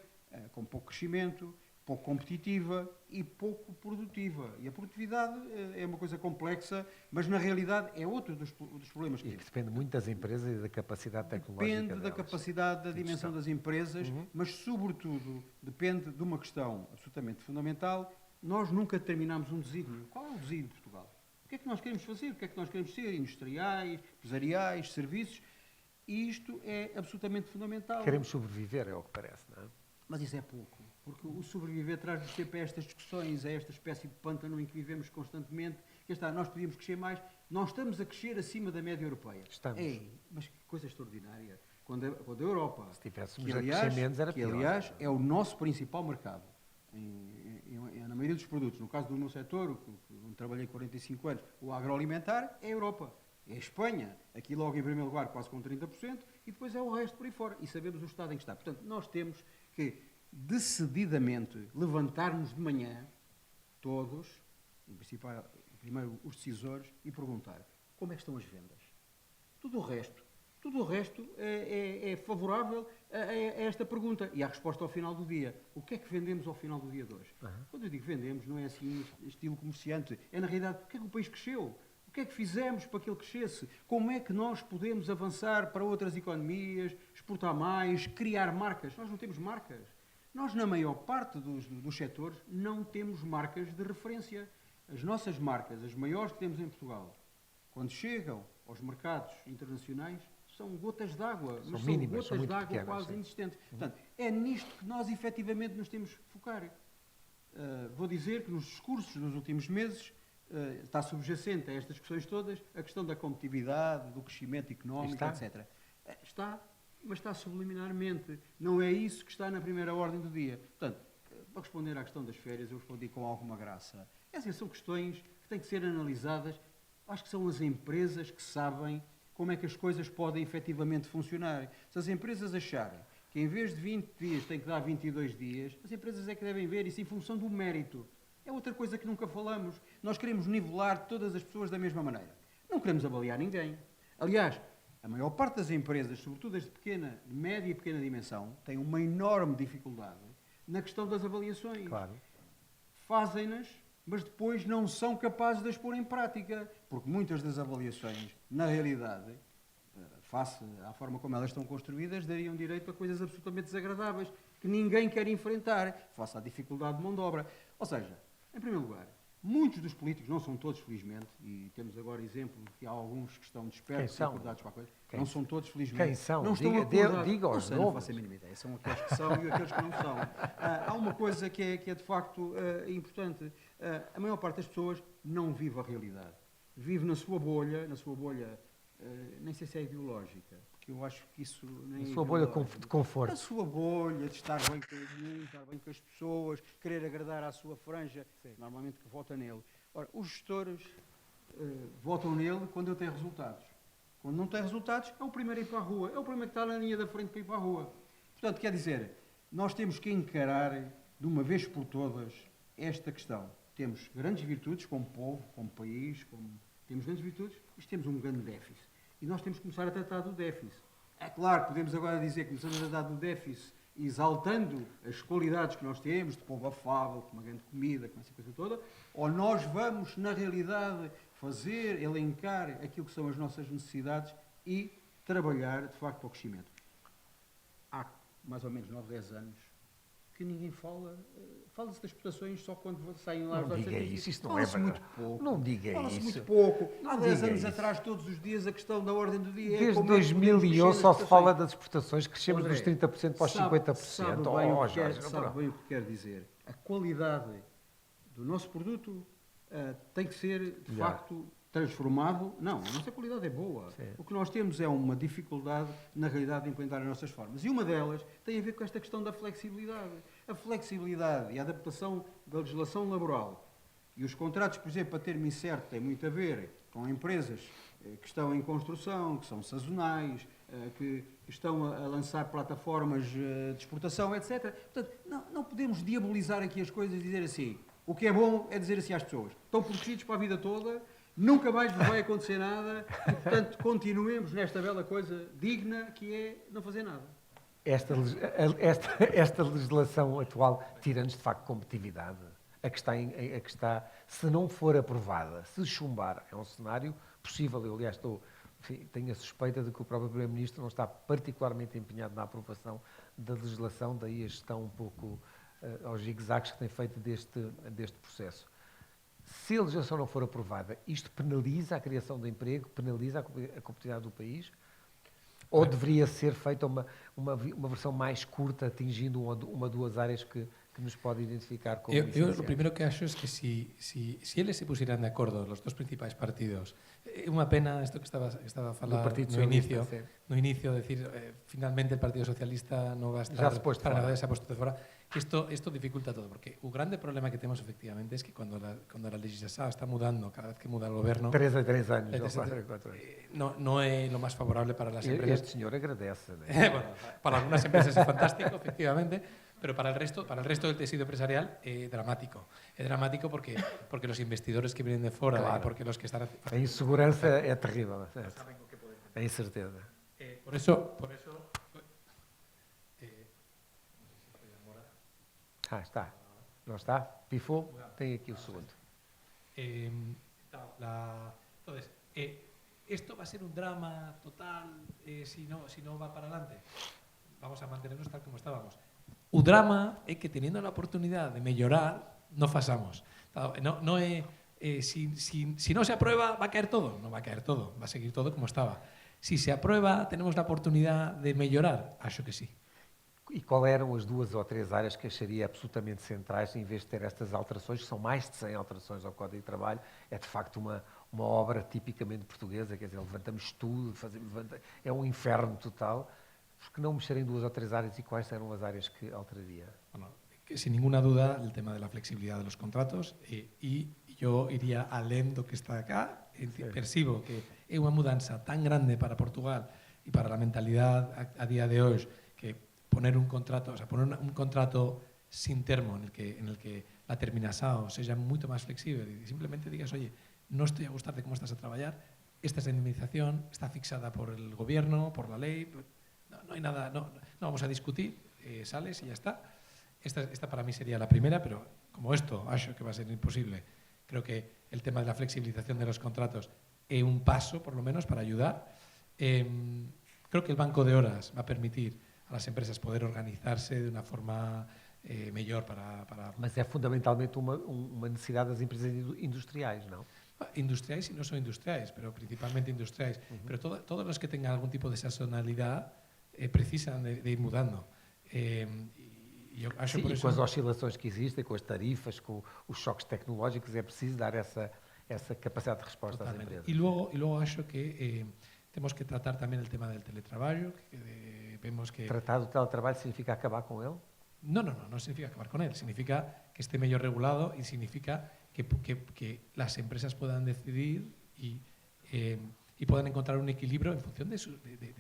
com pouco crescimento, pouco competitiva e pouco produtiva. E a produtividade é uma coisa complexa, mas na realidade é outro dos problemas que temos. Depende muito das empresas e da capacidade tecnológica Depende da capacidade, da dimensão das empresas, mas sobretudo depende de uma questão absolutamente fundamental. Nós nunca determinamos um desígnio. Qual é o desígnio de Portugal? O que é que nós queremos fazer? O que é que nós queremos ser? Industriais, empresariais, serviços? E isto é absolutamente fundamental. Queremos sobreviver, é o que parece, não é? Mas isso é pouco, porque o sobreviver traz-nos sempre a estas discussões, a esta espécie de pântano em que vivemos constantemente. Que está, nós podíamos crescer mais, nós estamos a crescer acima da média europeia. Estamos. Ei, mas que coisa extraordinária. Quando a Europa, Se tivéssemos que a crescer menos, era que, pior. aliás é o nosso principal mercado, na maioria dos produtos. No caso do meu setor, onde trabalhei 45 anos, o agroalimentar é a Europa. É a Espanha, aqui logo em primeiro lugar, quase com 30%, e depois é o resto por aí fora. E sabemos o estado em que está. Portanto, nós temos que, decididamente, levantar-nos de manhã, todos, primeiro os decisores, e perguntar como é que estão as vendas. Tudo o resto é favorável a esta pergunta e à resposta ao final do dia. O que é que vendemos ao final do dia de hoje? Quando eu digo vendemos, não é assim estilo comerciante, é na realidade o que é que o país cresceu. O que é que fizemos para que ele crescesse? Como é que nós podemos avançar para outras economias, exportar mais, criar marcas? Nós não temos marcas. Nós, na maior parte dos setores, não temos marcas de referência. As nossas marcas, as maiores que temos em Portugal, quando chegam aos mercados internacionais, são gotas d'água, mas são mínimas, gotas d'água pequenas, quase sim. inexistentes. Portanto, é nisto que nós efetivamente nos temos que focar. Vou dizer que nos discursos dos últimos meses está subjacente a estas questões todas a questão da competitividade, do crescimento económico, etc. Está, mas está subliminarmente. Não é isso que está na primeira ordem do dia. Portanto, para responder à questão das férias, eu respondi com alguma graça. Essas são questões que têm que ser analisadas. Acho que são as empresas que sabem como é que as coisas podem efetivamente funcionar. Se as empresas acharem que em vez de 20 dias tem que dar 22 dias, as empresas é que devem ver isso em função do mérito. É outra coisa que nunca falamos. Nós queremos nivelar todas as pessoas da mesma maneira. Não queremos avaliar ninguém. Aliás, a maior parte das empresas, sobretudo as de média e pequena dimensão, têm uma enorme dificuldade na questão das avaliações. Claro. Fazem-nas, mas depois não são capazes de as pôr em prática, porque muitas das avaliações, na realidade, face à forma como elas estão construídas, dariam direito a coisas absolutamente desagradáveis, que ninguém quer enfrentar, face à dificuldade de mão de obra. Ou seja, em primeiro lugar, muitos dos políticos, não são todos, felizmente, e temos agora exemplo de que há alguns que estão despertos e acordados para a coisa, não são todos, felizmente. Quem são? Não estão Diga não aos sei, não nomes. faço a mínima ideia. São aqueles que são e aqueles que não são. Há uma coisa que é de facto importante. A maior parte das pessoas não vive a realidade. Vive na sua bolha, nem sei se é ideológica, porque eu acho que isso nem A sua bolha de conforto. a sua bolha de estar bem com os meninos, estar bem com as pessoas, querer agradar à sua franja, normalmente que vota nele. Ora, os gestores votam nele quando ele tem resultados. Quando não tem resultados, é o primeiro a ir para a rua, é o primeiro que está na linha da frente para ir para a rua. Portanto, quer dizer, nós temos que encarar de uma vez por todas esta questão. Temos grandes virtudes como povo, como país, temos grandes virtudes, mas temos um grande déficit. E nós temos que começar a tratar do déficit. É claro que podemos agora dizer que começamos a tratar do déficit exaltando as qualidades que nós temos, de povo afável, com uma grande comida, com essa coisa toda, ou nós vamos, na realidade, elencar aquilo que são as nossas necessidades e trabalhar, de facto, para o crescimento. Há mais ou menos 9, 10 anos que ninguém fala-se das exportações só quando saem lá os Não dados diga estatísticos. isso não é Fala-se verdade. muito pouco. Não diga Fala-se isso. muito pouco. Não Há 10 diga anos isso. atrás, todos os dias, a questão da ordem do dia é Desde como é que podemos 2011 crescer só nas se fala exportações. das exportações, crescemos André, dos 30% para os 50%. Sabe bem, Jorge, sabe bem o que quer dizer. A qualidade do nosso produto tem que ser, de facto, transformado. Não, a nossa qualidade é boa. Sim. O que nós temos é uma dificuldade, na realidade, de implementar as nossas formas. E uma delas tem a ver com esta questão da flexibilidade. A flexibilidade e a adaptação da legislação laboral. E os contratos, por exemplo, a termo incerto, têm muito a ver com empresas que estão em construção, que são sazonais, que estão a lançar plataformas de exportação, etc. Portanto, não podemos diabolizar aqui as coisas e dizer assim, o que é bom é dizer assim às pessoas, estão protegidos para a vida toda, nunca mais vos vai acontecer nada e, portanto, continuemos nesta bela coisa digna que é não fazer nada. Esta legislação atual tira-nos, de facto, competitividade. A que está, se não for aprovada, se chumbar, é um cenário possível. Eu, aliás, tenho a suspeita de que o próprio Primeiro-Ministro não está particularmente empenhado na aprovação da legislação, daí a gestão um pouco aos zigue-zagues que tem feito deste processo. Se a legislação não for aprovada, isto penaliza a criação de emprego, penaliza a competitividade do país. Ou deveria ser feita uma versão mais curta, atingindo uma ou duas áreas que nos pode identificar como Yo essenciais? lo primero que acho es que si eles se pusieran de acordo, los dos principais partidos, é unha pena isto que estaba a falar Partido no inicio, Socialista, decir, finalmente el Partido Socialista non va a estar Já se posto para fora. nada, se ha puesto de fora. Isto dificulta todo, porque o grande problema que temos efectivamente es que cuando la legislación está mudando, cada vez que muda el gobierno, 3 a 3 anos, É, ou é, 4 a 4 anos. no é lo más favorable para las empresas. Este senhor agradece, né? Bueno, para algunas empresas es fantástico, efectivamente, pero para el resto del tejido empresarial es dramático. Es dramático porque los investidores que vienen de fuera, Claro. porque los que están... A insegurança é terrível. A incerteza. Por eso Está. Não está? Pifou? Tem aqui o segundo. entonces, ¿esto va a ser un drama total si no va para adelante? Vamos a mantenernos tal como estábamos. O drama é que teniendo la oportunidad de mellorar, no fasamos. Si no se aprueba, va a caer todo. No va a caer todo, va a seguir todo como estaba. Si se aprueba, tenemos la oportunidad de mellorar. Acho que sí. E qual eram as 2 ou 3 áreas que acharia absolutamente centrais, em vez de ter estas alterações, que são mais de 100 alterações ao Código de Trabalho, é de facto uma obra tipicamente portuguesa, quer dizer, levantamos tudo, é um inferno total. Porque não mexer em 2 ou 3 áreas, e quais eram as áreas que alteraria? Bueno, que sin ninguna duda el tema de la flexibilidad de los contratos y yo iría além do que está acá. Percibo que é unha mudanza tan grande para Portugal y para la mentalidad a día de hoy que poner un contrato sin termo en el que la terminación sea mucho más flexible y simplemente digas, oye, no estoy a gustar de cómo estás a trabajar, esta es la indemnización, está fixada por el gobierno, por la ley, no hay nada, no vamos a discutir, sales y ya está. Esta para mí sería la primera, pero como esto acho que va a ser imposible, creo que el tema de la flexibilización de los contratos es un paso, por lo menos, para ayudar. Creo que el banco de horas va a permitir a las empresas poder organizarse de una forma mejor para... Mas é fundamentalmente uma necessidade das empresas industriais, não? Industriales y no son industriales, pero principalmente industriales. Pero todos los que tengan algún tipo de sazonalidad precisan de ir mudando. E eu acho Sim, por e isso... com as oscilações que existem, com as tarifas, com os choques tecnológicos, é preciso dar essa capacidade de resposta às empresas. Y luego acho que tenemos que tratar también el tema del teletrabajo, que vemos que... Tratar do teletrabalho significa acabar com ele? No significa acabar con él, significa que esté mejor regulado y significa que las empresas puedan decidir y puedan encontrar un equilibrio en función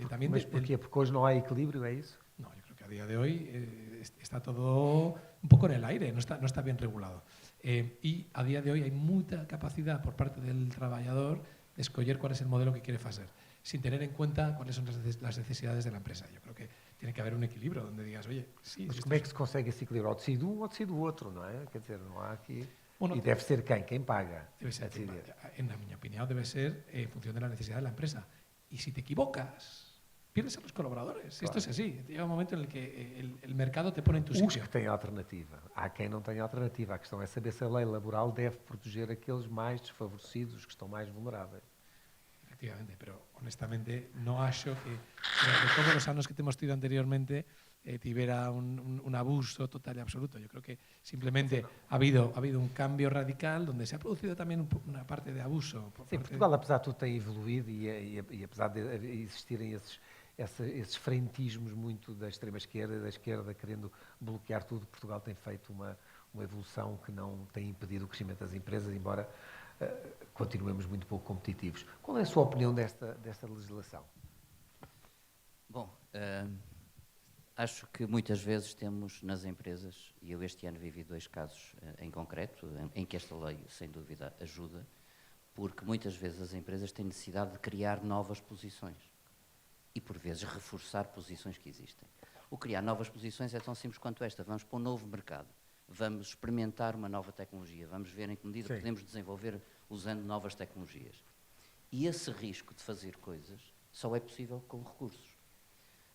también... Mas porquê? Porque hoje não há equilíbrio, é isso? No, yo creo que a día de hoy está todo un poco en el aire, no está bien regulado. Y a día de hoy hay mucha capacidad por parte del trabajador de escoger cuál es el modelo que quiere hacer, sin tener en cuenta cuáles son las necesidades de la empresa. Yo creo que tiene que haber un equilibrio donde digas, oye, sí... Mas como é que se consegue esse equilíbrio? Ou decide um ou decide o outro, não é? Quer dizer, não há aqui... E deve ser quem? Quem paga? Debe ser, en mi opinión, debe ser en función de la necesidad de la empresa. Y si te equivocas, pierdes a los colaboradores. Claro. Esto es así. Llega un momento en el que el mercado te pone en tu sitio. Os que têm alternativa. Há quem não tenha alternativa. A questão é saber se a lei laboral deve proteger aqueles mais desfavorecidos, os que estão mais vulneráveis. Efectivamente, pero honestamente no acho que durante todos los años que te hemos tenido anteriormente tuviera un abuso total y absoluto. Yo creo que simplemente ha habido un cambio radical donde se ha producido también una parte de abuso. Sim, Portugal, apesar de tudo, tem evoluído e apesar de existirem esses frentismos muito da extrema-esquerda e da esquerda querendo bloquear tudo, Portugal tem feito uma evolução que não tem impedido o crescimento das empresas, embora continuemos muito pouco competitivos. Qual é a sua opinião desta legislação? Bom, acho que muitas vezes temos nas empresas, e eu este ano vivi 2 casos em concreto, em que esta lei, sem dúvida, ajuda, porque muitas vezes as empresas têm necessidade de criar novas posições e, por vezes, reforçar posições que existem. O criar novas posições é tão simples quanto esta. Vamos para um novo mercado, vamos experimentar uma nova tecnologia, vamos ver em que medida podemos desenvolver usando novas tecnologias. E esse risco de fazer coisas só é possível com recursos.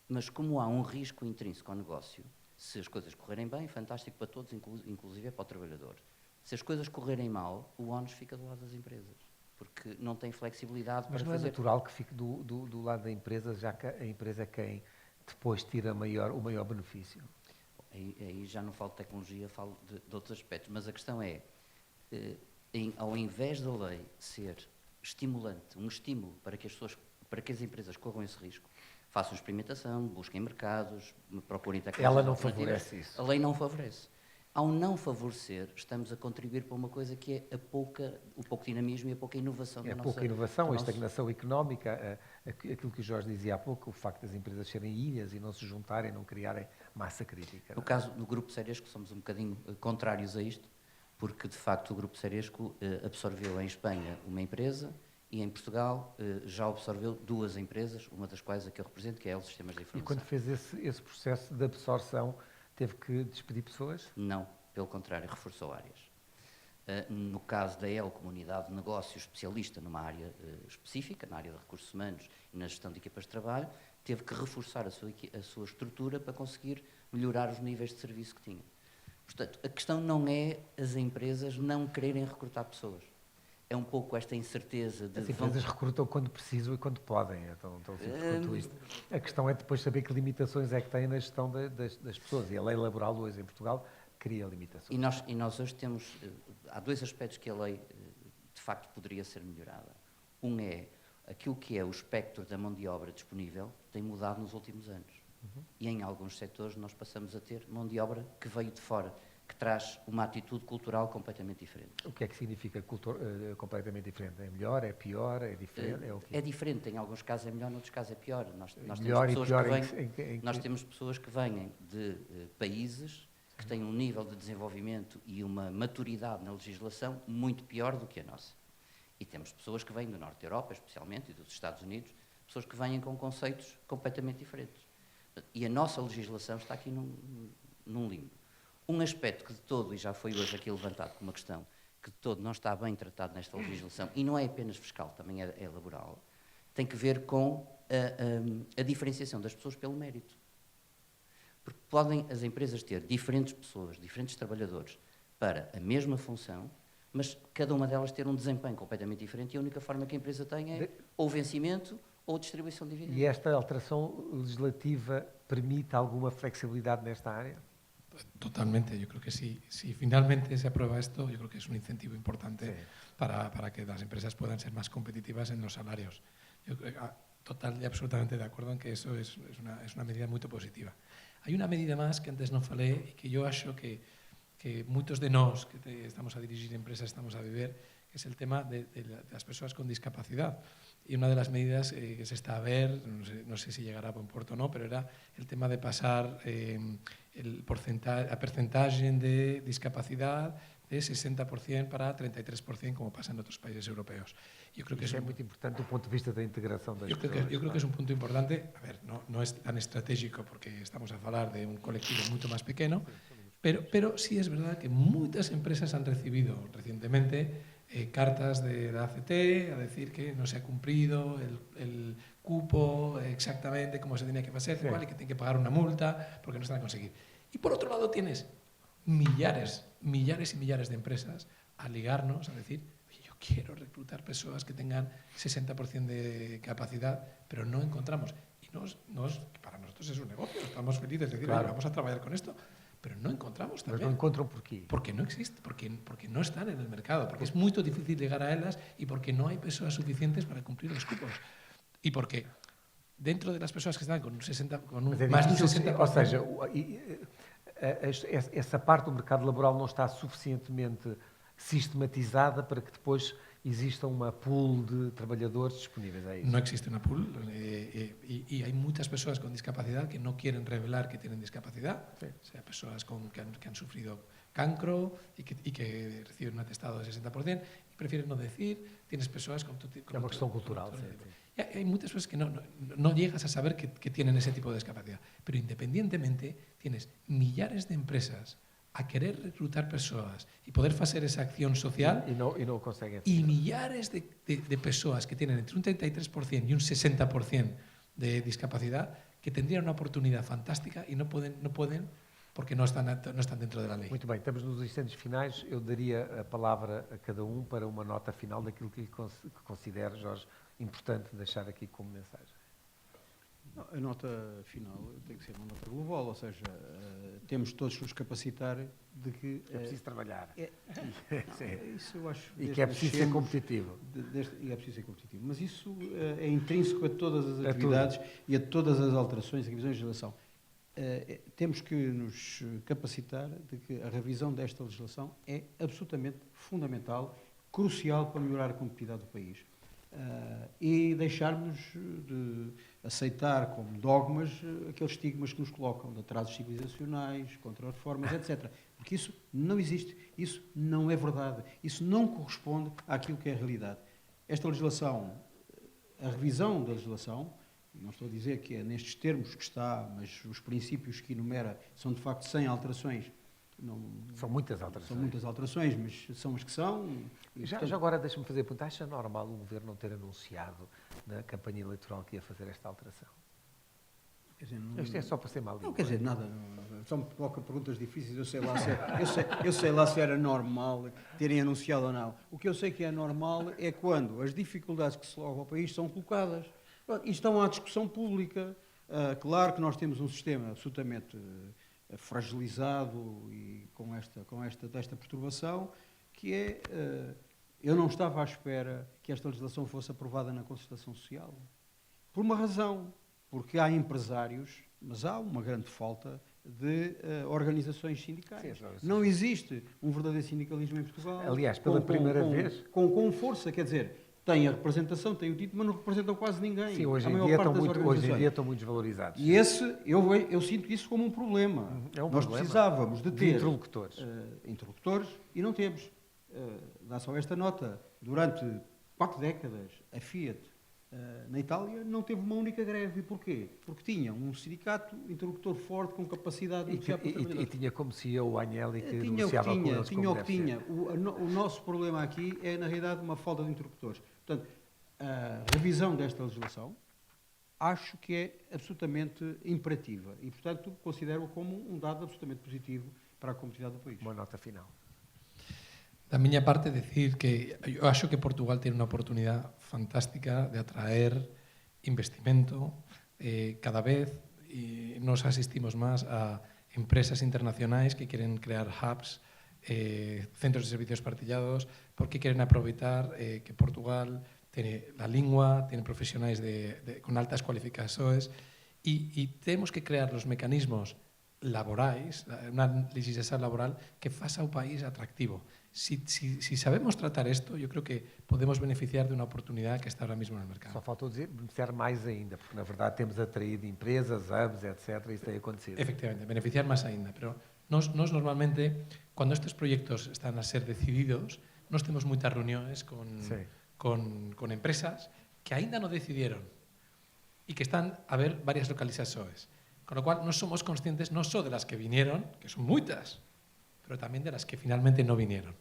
Mas como há um risco intrínseco ao negócio, se as coisas correrem bem, fantástico para todos, inclusive para o trabalhador. Se as coisas correrem mal, o ónus fica do lado das empresas. porque não tem flexibilidade Mas para não é fazer. natural que fique do lado da empresa, já que a empresa é quem depois tira o maior benefício? Aí já não falo de tecnologia, falo de outros aspectos, mas a questão é, ao invés da lei ser estimulante, um estímulo para que as empresas corram esse risco, façam experimentação, busquem mercados, procurem tecnologias Ela não alternativas, favorece isso. a lei não favorece. Ao não favorecer, estamos a contribuir para uma coisa que é o pouco dinamismo e a pouca inovação da É nossa... pouca inovação, a da nossa- estagnação económica, aquilo que o Jorge dizia há pouco, o facto das empresas serem ilhas e não se juntarem, não criarem massa crítica. No caso do Grupo Ceresco, somos um bocadinho contrários a isto, porque de facto o Grupo Ceresco absorveu em Espanha uma empresa e em Portugal já absorveu 2 empresas, uma das quais a que eu represento, que é a Sistemas de E Informação. quando fez esse processo de absorção, teve que despedir pessoas? Não, pelo contrário, reforçou áreas. No caso da EL, como unidade de negócio especialista numa área específica, na área de recursos humanos e na gestão de equipas de trabalho, teve que reforçar a sua estrutura para conseguir melhorar os níveis de serviço que tinha. Portanto, a questão não é as empresas não quererem recrutar pessoas. É um pouco esta incerteza de... As empresas recrutam quando precisam e quando podem, é tão simples quanto isto. A questão é depois saber que limitações é que têm na gestão das pessoas, e a lei laboral hoje em Portugal cria limitações. E nós hoje temos... há 2 aspectos que a lei, de facto, poderia ser melhorada. Um é aquilo que é o espectro da mão de obra disponível tem mudado nos últimos anos. E em alguns setores nós passamos a ter mão de obra que veio de fora, que traz uma atitude cultural completamente diferente. O que é que significa completamente diferente? É melhor, é pior, é diferente? É o quê? É diferente, em alguns casos é melhor, em outros casos é pior. Nós Melhor temos e pessoas pior que vêm, nós temos pessoas que vêm de países que têm um nível de desenvolvimento e uma maturidade na legislação muito pior do que a nossa. E temos pessoas que vêm do norte da Europa, especialmente, e dos Estados Unidos, pessoas que vêm com conceitos completamente diferentes. E a nossa legislação está aqui num limbo. Um aspecto que de todo, e já foi hoje aqui levantado como uma questão, que de todo não está bem tratado nesta legislação, e não é apenas fiscal, também é laboral, tem que ver com a diferenciação das pessoas pelo mérito. Porque podem as empresas ter diferentes pessoas, diferentes trabalhadores, para a mesma função, mas cada uma delas ter um desempenho completamente diferente, e a única forma que a empresa tem é ou vencimento ou distribuição de dividendos. E esta alteração legislativa permite alguma flexibilidade nesta área? Totalmente, yo creo que si finalmente se aprueba esto, yo creo que es un incentivo importante para que las empresas puedan ser más competitivas en los salarios. Yo total y absolutamente de acuerdo en que eso es una medida muy positiva. Hay una medida más que antes no falé y que yo acho que muchos de nós que estamos a dirigir empresas estamos a viver, que es el tema de las personas con discapacidad. Y una de las medidas que se está a ver, no sé si llegará a buen puerto o no, pero era el tema de pasar a porcentaje de discapacidad de 60% para 33%, como pasa en otros países europeos. Yo creo que Isso é muito importante do ponto de vista da integração das pessoas. yo creo que es un punto importante. A ver, no es tan estratégico porque estamos a hablar de un colectivo mucho más pequeño, pero sí es verdad que muchas empresas han recibido recientemente cartas de la ACT a decir que no se ha cumplido el cupo exactamente como se tenía que hacer, y que tienen que pagar una multa porque no están a conseguir. Y por otro lado tienes millares y millares de empresas a ligarnos, a decir, yo quiero reclutar personas que tengan 60% de capacidad, pero no encontramos. Y para nosotros es un negocio, estamos felices de decir, claro, oye, vamos a trabajar con esto, pero no encontramos también. Mas não encontram por quê? Porque no existe, porque no están en el mercado, porque es muy difícil llegar a ellas y porque no hay personas suficientes para cumplir los cupos. Y porque dentro de las personas que están con un 60, más de un 60%... Ou seja, essa parte do mercado laboral não está suficientemente sistematizada para que depois exista uma pool de trabalhadores disponíveis. É isso? No existe una pool y hay muchas personas con discapacidad que no quieren revelar que tienen discapacidad, o sea, personas que han sufrido cancro y que reciben un atestado de 60% y prefieren no decir. Tienes personas con... É uma questão cultural. Y hay muchas personas que no llegas a saber que tienen ese tipo de discapacidad, pero independientemente tienes millares de empresas a querer reclutar personas y poder hacer esa acción social y no conseguem. Y millares de personas que tienen entre un 33% y un 60% de discapacidad que tendrían una oportunidad fantástica y no pueden porque no están dentro de la ley. Muito bem, estamos nos instantes finais. Eu daria a palavra a cada um para uma nota final daquilo que considere, Jorge, importante deixar aqui como mensagem. A nota final tem que ser uma nota global, ou seja, temos todos que nos capacitar de que... É preciso trabalhar. Isso eu acho... E que é preciso ser competitivo. E é preciso ser competitivo. Mas isso é intrínseco a todas as atividades e a todas as alterações e revisões de legislação. Temos que nos capacitar de que a revisão desta legislação é absolutamente fundamental, crucial para melhorar a competitividade do país. E deixarmos de aceitar como dogmas aqueles estigmas que nos colocam de atrasos civilizacionais, contra-reformas, etc. Porque isso não existe, isso não é verdade, isso não corresponde àquilo que é a realidade. Esta legislação, a revisão da legislação, não estou a dizer que é nestes termos que está, mas os princípios que enumera são de facto 100 alterações. São muitas alterações. São muitas alterações, mas são as que são. Já agora deixa-me fazer a pergunta, acha normal o Governo não ter anunciado na campanha eleitoral que ia fazer esta alteração? Quer dizer, Isto é só para ser mal. Não, quer dizer, nada. Só me coloca perguntas difíceis. Eu sei lá se era normal terem anunciado ou não. O que eu sei que é normal é quando as dificuldades que se colocam ao país são colocadas e estão à discussão pública. Claro que nós temos um sistema absolutamente fragilizado e desta perturbação, que é... eu não estava à espera que esta legislação fosse aprovada na concertação social. Por uma razão. Porque há empresários, mas há uma grande falta de organizações sindicais. Sim, não existe um verdadeiro sindicalismo em Portugal. Aliás, pela primeira vez... Com força, quer dizer, tem a representação, tem o título, mas não representam quase ninguém. Sim, hoje em dia estão muito desvalorizados. E eu sinto isso como um problema. Nós precisávamos de ter... interlocutores e não temos. Dá só esta nota. Durante 4 décadas, a Fiat... na Itália não teve uma única greve. E porquê? Porque tinha um sindicato interlocutor forte com capacidade de negociar para trabalhadores. E tinha como CEO o Agnelli que negociava com eles. Tinha o que tinha. O nosso problema aqui é, na realidade, uma falta de interlocutores. Portanto, a revisão desta legislação acho que é absolutamente imperativa e, portanto, considero-a como um dado absolutamente positivo para a competitividade do país. Uma nota final. Da minha parte, decir que eu acho que Portugal tiene una oportunidad fantástica de atraer investimento cada vez y nos asistimos más a empresas internacionales que quieren crear hubs, centros de servicios partillados, porque quieren aprovechar que Portugal tiene la lengua, tiene profesionales con altas cualificaciones y tenemos que crear los mecanismos laborais, una legislación laboral que faça o país atractivo. Si sabemos tratar esto, yo creo que podemos beneficiar de una oportunidad que está ahora mismo en el mercado. Só faltou dizer beneficiar mais ainda, porque na verdade temos atraído empresas, hubs, etc. Isso tem acontecido. Efectivamente, beneficiar más ainda. Pero nos normalmente, cuando estos proyectos están a ser decididos, nos tenemos muchas reuniones con empresas que ainda no decidieron y que están a ver varias localizaciones. Con lo cual, no somos conscientes no solo de las que vinieron, que son muchas, pero también de las que finalmente no vinieron.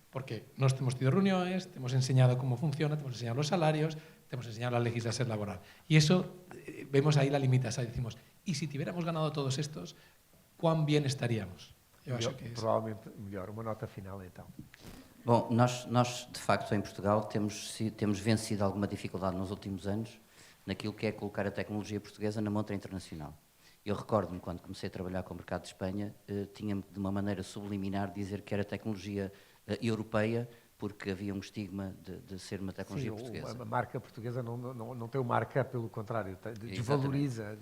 Porque nos hemos tenido reuniones, te hemos enseñado cómo funciona, te hemos enseñado los salarios, te hemos enseñado la legislación laboral. Y eso, vemos ahí la limitación. Decimos, ¿y si tuviéramos ganado todos estos, cuán bien estaríamos? Eu acho que provavelmente melhor. Uma nota final, então. Bom, nós de facto, em Portugal, temos vencido alguma dificuldade nos últimos anos naquilo que é colocar a tecnologia portuguesa na montra internacional. Eu recordo-me, quando comecei a trabalhar com o mercado de Espanha, tinha-me de uma maneira subliminar dizer que era tecnologia europeia, porque havia um estigma de ser uma tecnologia portuguesa. A marca portuguesa não tem o markup, pelo contrário, desvaloriza.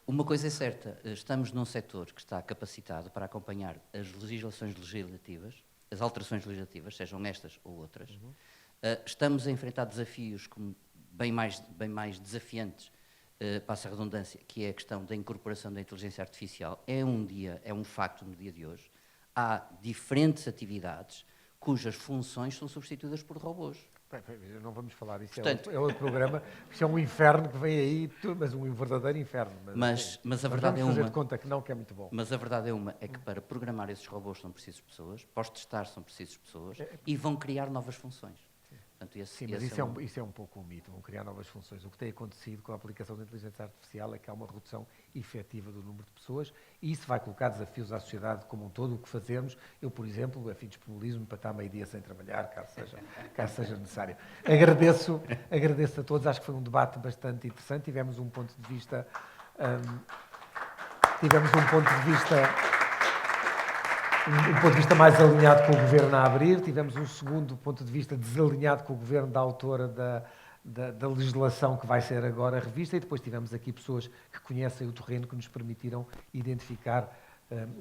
Uma coisa é certa, estamos num setor que está capacitado para acompanhar as legislações legislativas, as alterações legislativas, sejam estas ou outras. Estamos a enfrentar desafios como bem mais desafiantes, passa a redundância, que é a questão da incorporação da inteligência artificial. É um facto no dia de hoje. Há diferentes atividades cujas funções são substituídas por robôs. Não vamos falar disso. Portanto, é outro programa. Isto é um inferno que vem aí, mas um verdadeiro inferno. Mas a verdade é uma... fazer de conta que não, que é muito bom. Mas a verdade é que para programar esses robôs são precisas pessoas, para os testar são precisas pessoas e vão criar novas funções. Portanto, Sim, mas isso é um pouco um mito, vão criar novas funções. O que tem acontecido com a aplicação da inteligência artificial é que há uma redução efetiva do número de pessoas e isso vai colocar desafios à sociedade como um todo. O que fazemos, eu, por exemplo, a fim de disponibilismo para estar meio-dia sem trabalhar, caso seja necessário. Agradeço a todos, acho que foi um debate bastante interessante, tivemos um ponto de vista mais alinhado com o Governo a abrir, tivemos um segundo ponto de vista desalinhado com o Governo da autora da legislação que vai ser agora revista e depois tivemos aqui pessoas que conhecem o terreno que nos permitiram identificar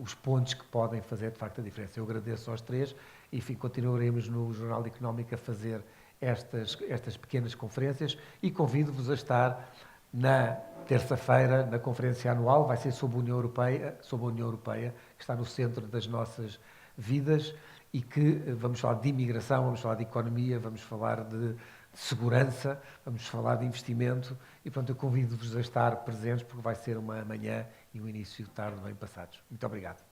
os pontos que podem fazer de facto a diferença. Eu agradeço aos três e enfim, continuaremos no Jornal de Económica a fazer estas pequenas conferências e convido-vos a estar na terça-feira, na conferência anual, vai ser sobre a União Europeia, que está no centro das nossas vidas e que vamos falar de imigração, vamos falar de economia, vamos falar de segurança, vamos falar de investimento e, portanto, eu convido-vos a estar presentes porque vai ser uma manhã e um início de tarde bem passados. Muito obrigado.